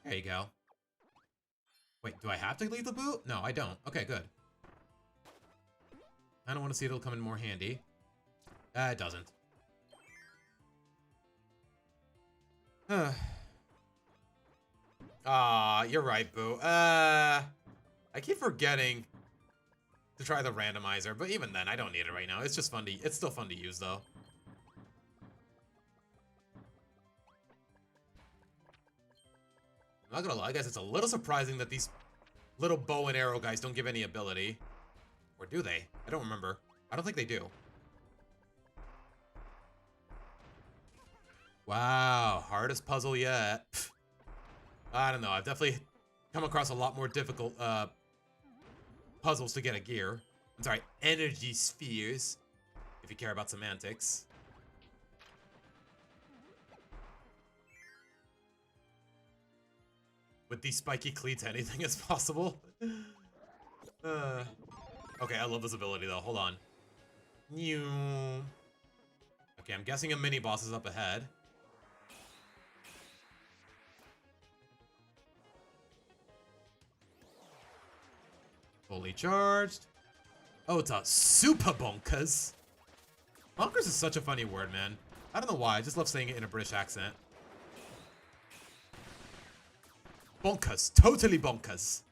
There you go. Wait, do I have to leave the boot? No, I don't. Okay, good. I don't want to see it'll come in more handy. It doesn't. You're right, Boo. I keep forgetting to try the randomizer, but even then, I don't need it right now. It's just fun to... It's still fun to use, though. I'm not gonna lie, guys. It's a little surprising that these little bow and arrow guys don't give any ability. Or do they? I don't remember. I don't think they do. Wow, hardest puzzle yet. Pfft. I don't know. I've definitely come across a lot more difficult puzzles to get a gear. I'm sorry, energy spheres, if you care about semantics. With these spiky cleats, anything is possible. Okay, I love this ability though. Hold on. Okay, I'm guessing a mini boss is up ahead. Fully charged. Oh, it's a super bonkers. Bonkers is such a funny word, man. I don't know why. I just love saying it in a British accent. Bonkers. Totally bonkers.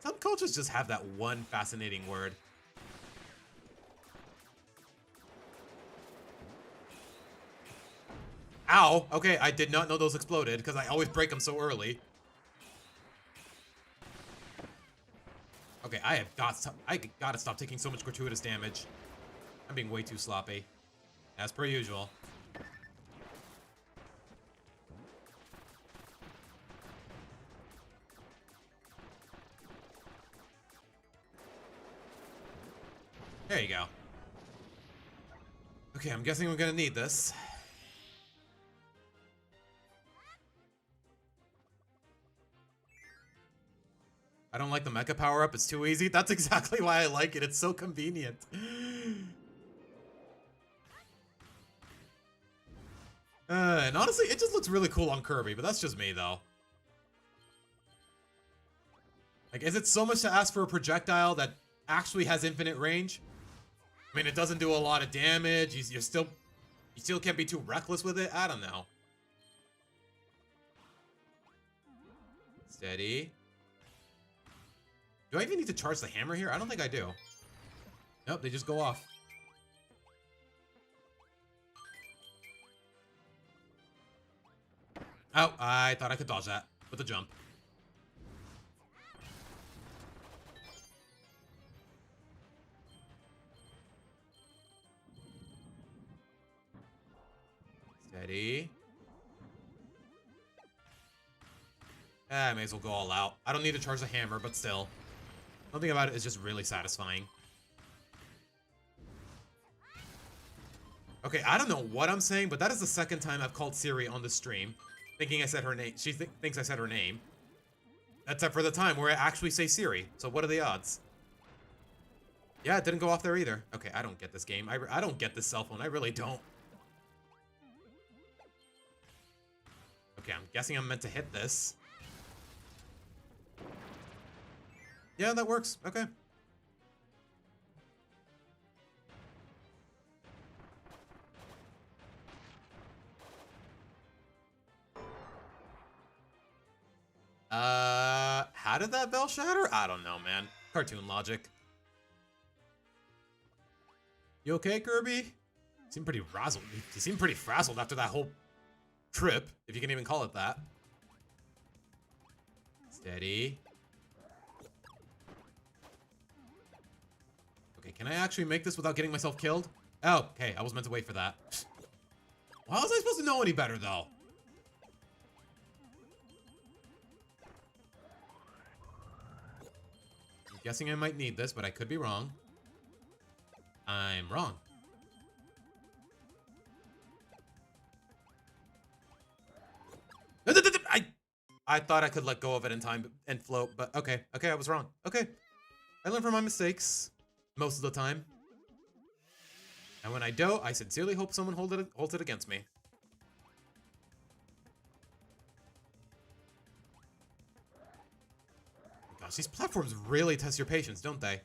Some cultures just have that one fascinating word. Ow! Okay, I did not know those exploded because I always break them so early. Okay, I gotta stop taking so much gratuitous damage. I'm being way too sloppy. As per usual. There you go. Okay, I'm guessing we're gonna need this. I don't like the mecha power-up, it's too easy. That's exactly why I like it, it's so convenient. and honestly, it just looks really cool on Kirby, but that's just me, though. Like, is it so much to ask for a projectile that actually has infinite range? I mean, it doesn't do a lot of damage. You still can't be too reckless with it. I don't know. Steady. Do I even need to charge the hammer here? I don't think I do. Nope, they just go off. Oh, I thought I could dodge that with a jump. Steady. I may as well go all out. I don't need to charge the hammer, but still. Something about it is just really satisfying. Okay, I don't know what I'm saying, but that is the second time I've called Siri on the stream, thinking I said her name. She thinks I said her name. Except for the time where I actually say Siri. So what are the odds? Yeah, it didn't go off there either. Okay, I don't get this game. I don't get this cell phone. I really don't. Okay, I'm guessing I'm meant to hit this. Yeah, that works. Okay. How did that bell shatter? I don't know, man. Cartoon logic. You okay, Kirby? You seem pretty frazzled. You seem pretty frazzled after that whole trip, if you can even call it that. Steady. Okay, can I actually make this without getting myself killed? Oh, okay, I was meant to wait for that. How was I supposed to know any better, though? I'm guessing I might need this, but I could be wrong. I'm wrong. I thought I could let go of it in time and float, but okay. Okay, I was wrong. Okay. I learn from my mistakes most of the time. And when I don't, I sincerely hope someone holds it against me. Gosh, these platforms really test your patience, don't they?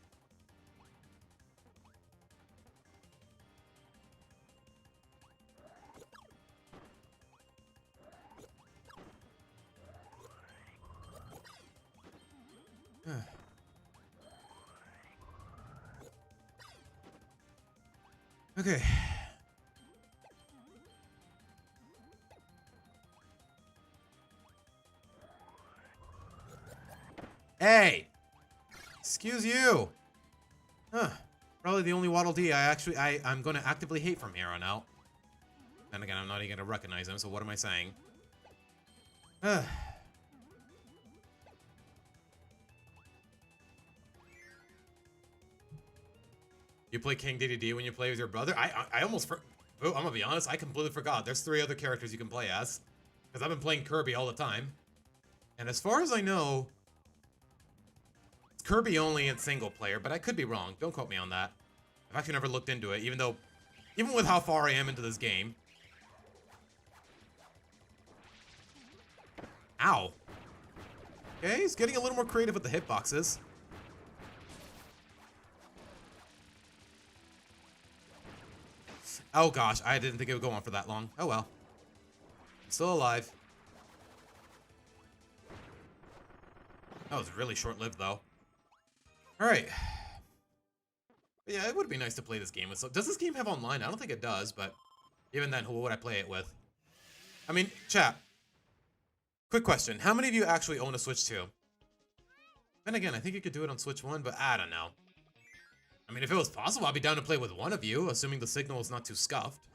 Okay. Hey! Excuse you! Huh. Probably the only Waddle Dee I'm gonna actively hate from here on out. Then again, I'm not even gonna recognize him, so what am I saying? You play King DDD when you play with your brother? I almost oh, I'm gonna be honest, I completely forgot. There's 3 other characters you can play as. Because I've been playing Kirby all the time. And as far as I know, it's Kirby only in single player, but I could be wrong. Don't quote me on that. I've actually never looked into it, even with how far I am into this game. Ow. Okay, he's getting a little more creative with the hitboxes. Oh gosh, I didn't think it would go on for that long. Oh well. I'm still alive. That was really short-lived though. Alright. Yeah, it would be nice to play this game with. So, does this game have online? I don't think it does, but even then, who would I play it with? I mean, chat. Quick question. How many of you actually own a Switch 2? Then again, I think you could do it on Switch 1, but I don't know. I mean, if it was possible, I'd be down to play with one of you, assuming the signal is not too scuffed.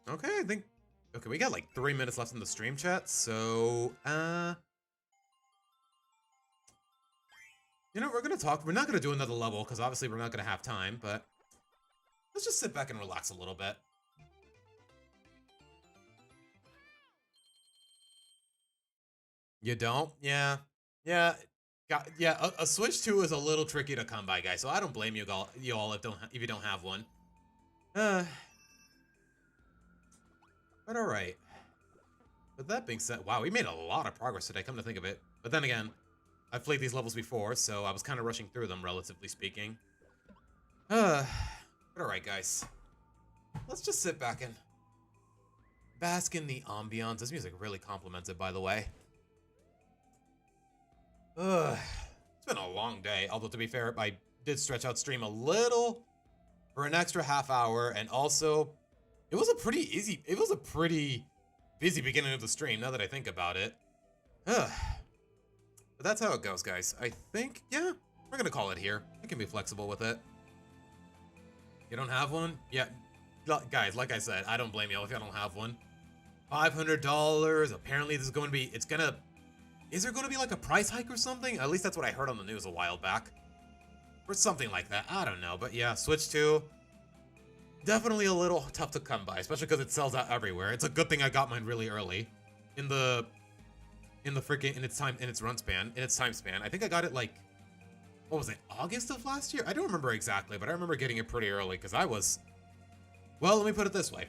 Okay, I think... Okay, we got like 3 minutes left in the stream chat, so... You know, we're gonna talk... We're not gonna do another level, because obviously we're not gonna have time, but... Let's just sit back and relax a little bit. You don't? Yeah. Yeah. Yeah, a Switch 2 is a little tricky to come by, guys. So I don't blame you all if you don't have one. Uh, but all right. With that being said, wow, we made a lot of progress today, come to think of it. But then again, I've played these levels before, so I was kind of rushing through them, relatively speaking. But alright, guys. Let's just sit back and bask in the ambiance. This music really complements it, by the way. It's been a long day, although to be fair, I did stretch out stream a little for an extra half hour, and also, it was a pretty busy beginning of the stream, now that I think about it. But that's how it goes, guys. I think, yeah, we're gonna call it here. I can be flexible with it. You don't have one? Yeah, guys, like I said, I don't blame you if you don't have one. $500, apparently this is going to be, is there going to be like a price hike or something? At least that's what I heard on the news a while back. Or something like that, I don't know. But yeah, Switch 2, definitely a little tough to come by, especially because it sells out everywhere. It's a good thing I got mine really early in its time span. I think I got it like, what was it, August of last year? I don't remember exactly, but I remember getting it pretty early because well, let me put it this way.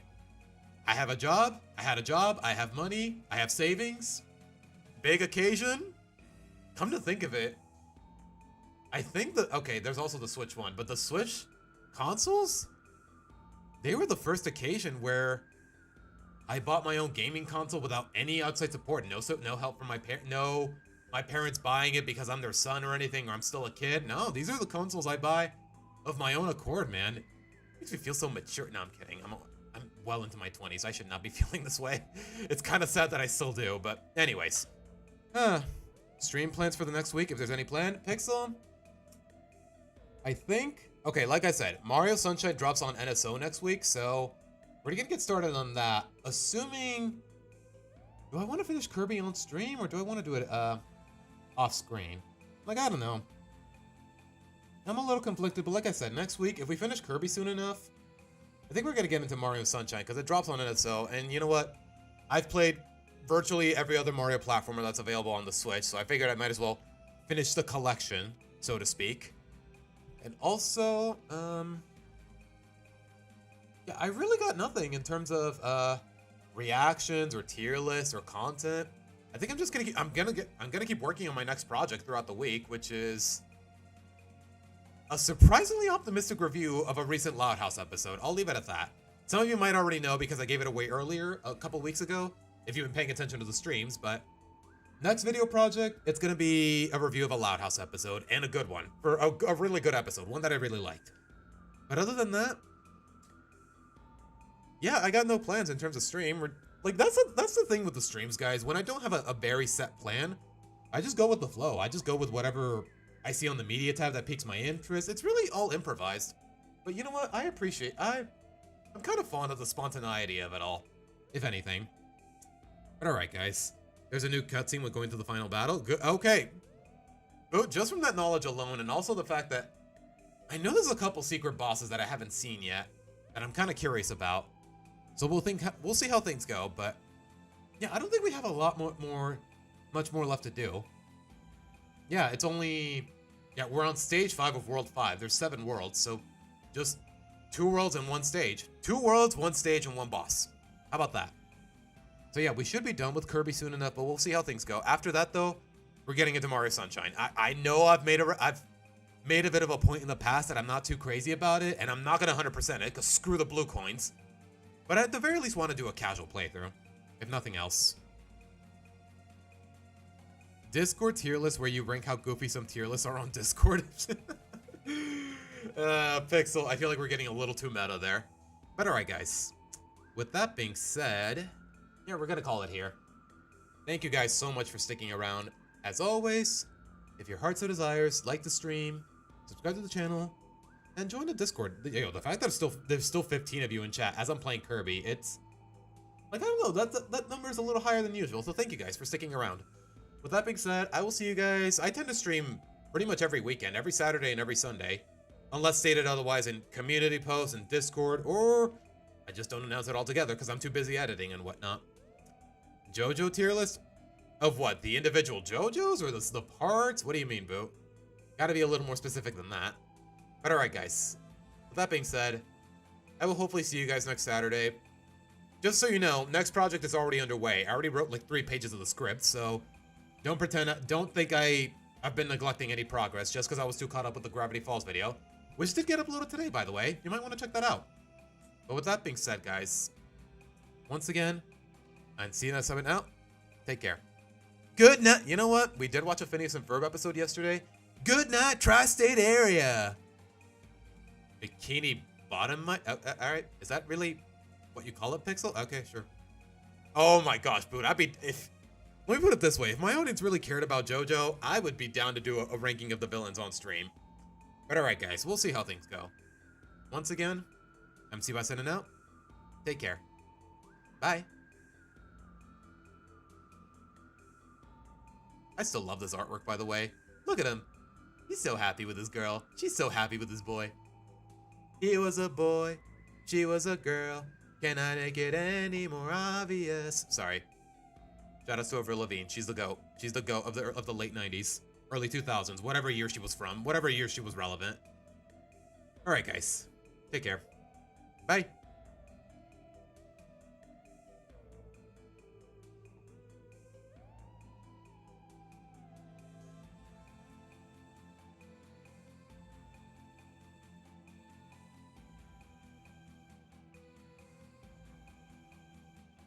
I had a job, I have money, I have savings, big occasion. Come to think of it, I think okay, there's also the Switch one, but the Switch consoles, they were the first occasion where I bought my own gaming console without any outside support. No help from my parents buying it because I'm their son or anything, or I'm still a kid. No, these are the consoles I buy of my own accord, man. It makes me feel so mature. No, I'm kidding. I'm well into my 20s. I should not be feeling this way. It's kind of sad that I still do, but anyways. Stream plans for the next week, if there's any plan. Pixel, I think, okay, like I said, Mario Sunshine drops on NSO next week, so we're gonna get started on that. Assuming, do I want to finish Kirby on stream, or do I want to do it off screen? Like, I don't know. I'm a little conflicted, but like I said, next week, if we finish Kirby soon enough, I think we're gonna get into Mario Sunshine, because it drops on NSO, and you know what? I've played virtually every other Mario platformer that's available on the Switch, so I figured I might as well finish the collection, so to speak. And also, yeah, I really got nothing in terms of reactions or tier lists or content. I think I'm gonna keep working on my next project throughout the week, which is a surprisingly optimistic review of a recent Loud House episode. I'll leave it at that. Some of you might already know because I gave it away earlier, a couple weeks ago, if you've been paying attention to the streams, but next video project, it's gonna be a review of a Loud House episode, and a good one, for a really good episode, one that I really liked. But other than that, yeah, I got no plans in terms of stream. Like, that's the thing with the streams, guys. When I don't have a very set plan, I just go with the flow. I just go with whatever I see on the media tab that piques my interest. It's really all improvised. But you know what? I'm kind of fond of the spontaneity of it all, if anything. But alright, guys. There's a new cutscene with going to the final battle. Good. Okay. But just from that knowledge alone, and also the fact that I know there's a couple secret bosses that I haven't seen yet, that I'm kind of curious about. So we'll see how things go, but yeah, I don't think we have a lot much more left to do. Yeah, we're on stage 5 of World 5. There's 7 worlds, so just 2 worlds and 1 stage. 2 worlds, 1 stage, and 1 boss. How about that? So yeah, we should be done with Kirby soon enough, but we'll see how things go. After that, though, we're getting into Mario Sunshine. I know I've made a bit of a point in the past that I'm not too crazy about it, and I'm not gonna 100% it, because screw the blue coins. But I at the very least want to do a casual playthrough, if nothing else. Discord tier list where you rank how goofy some tier lists are on Discord. Pixel, I feel like we're getting a little too meta there. But alright, guys. With that being said, yeah, we're gonna call it here. Thank you guys so much for sticking around. As always, if your heart so desires, like the stream, subscribe to the channel, and join the Discord. Yo, the fact that there's still 15 of you in chat as I'm playing Kirby, it's like, I don't know, that number is a little higher than usual, so thank you guys for sticking around. With that being said, I will see you guys. I tend to stream pretty much every weekend, every Saturday and every Sunday, unless stated otherwise in community posts and Discord, or I just don't announce it altogether because I'm too busy editing and whatnot. JoJo tier list? Of what? The individual JoJo's or the parts? What do you mean, Boo? Gotta be a little more specific than that. But alright, guys. With that being said, I will hopefully see you guys next Saturday. Just so you know, next project is already underway. I already wrote like 3 pages of the script, so don't think I've been neglecting any progress just because I was too caught up with the Gravity Falls video, which did get uploaded today, by the way. You might want to check that out. But with that being said, guys, once again, and see you next time out. Take care. Good night. You know what? We did watch a Phineas and Ferb episode yesterday. Good night, tri-state area. Bikini Bottom. All right. Is that really what you call it, Pixel? Okay, sure. Oh my gosh, Boot. Let me put it this way. If my audience really cared about JoJo, I would be down to do a ranking of the villains on stream. But all right, guys. We'll see how things go. Once again, MC by sending out. Take care. Bye. I still love this artwork, by the way. Look at him. He's so happy with his girl. She's so happy with his boy. He was a boy. She was a girl. Can I make it any more obvious? Sorry. Shout out to Avril Lavigne. She's the GOAT. She's the GOAT of the late 90s. Early 2000s. Whatever year she was from. Whatever year she was relevant. Alright, guys. Take care. Bye.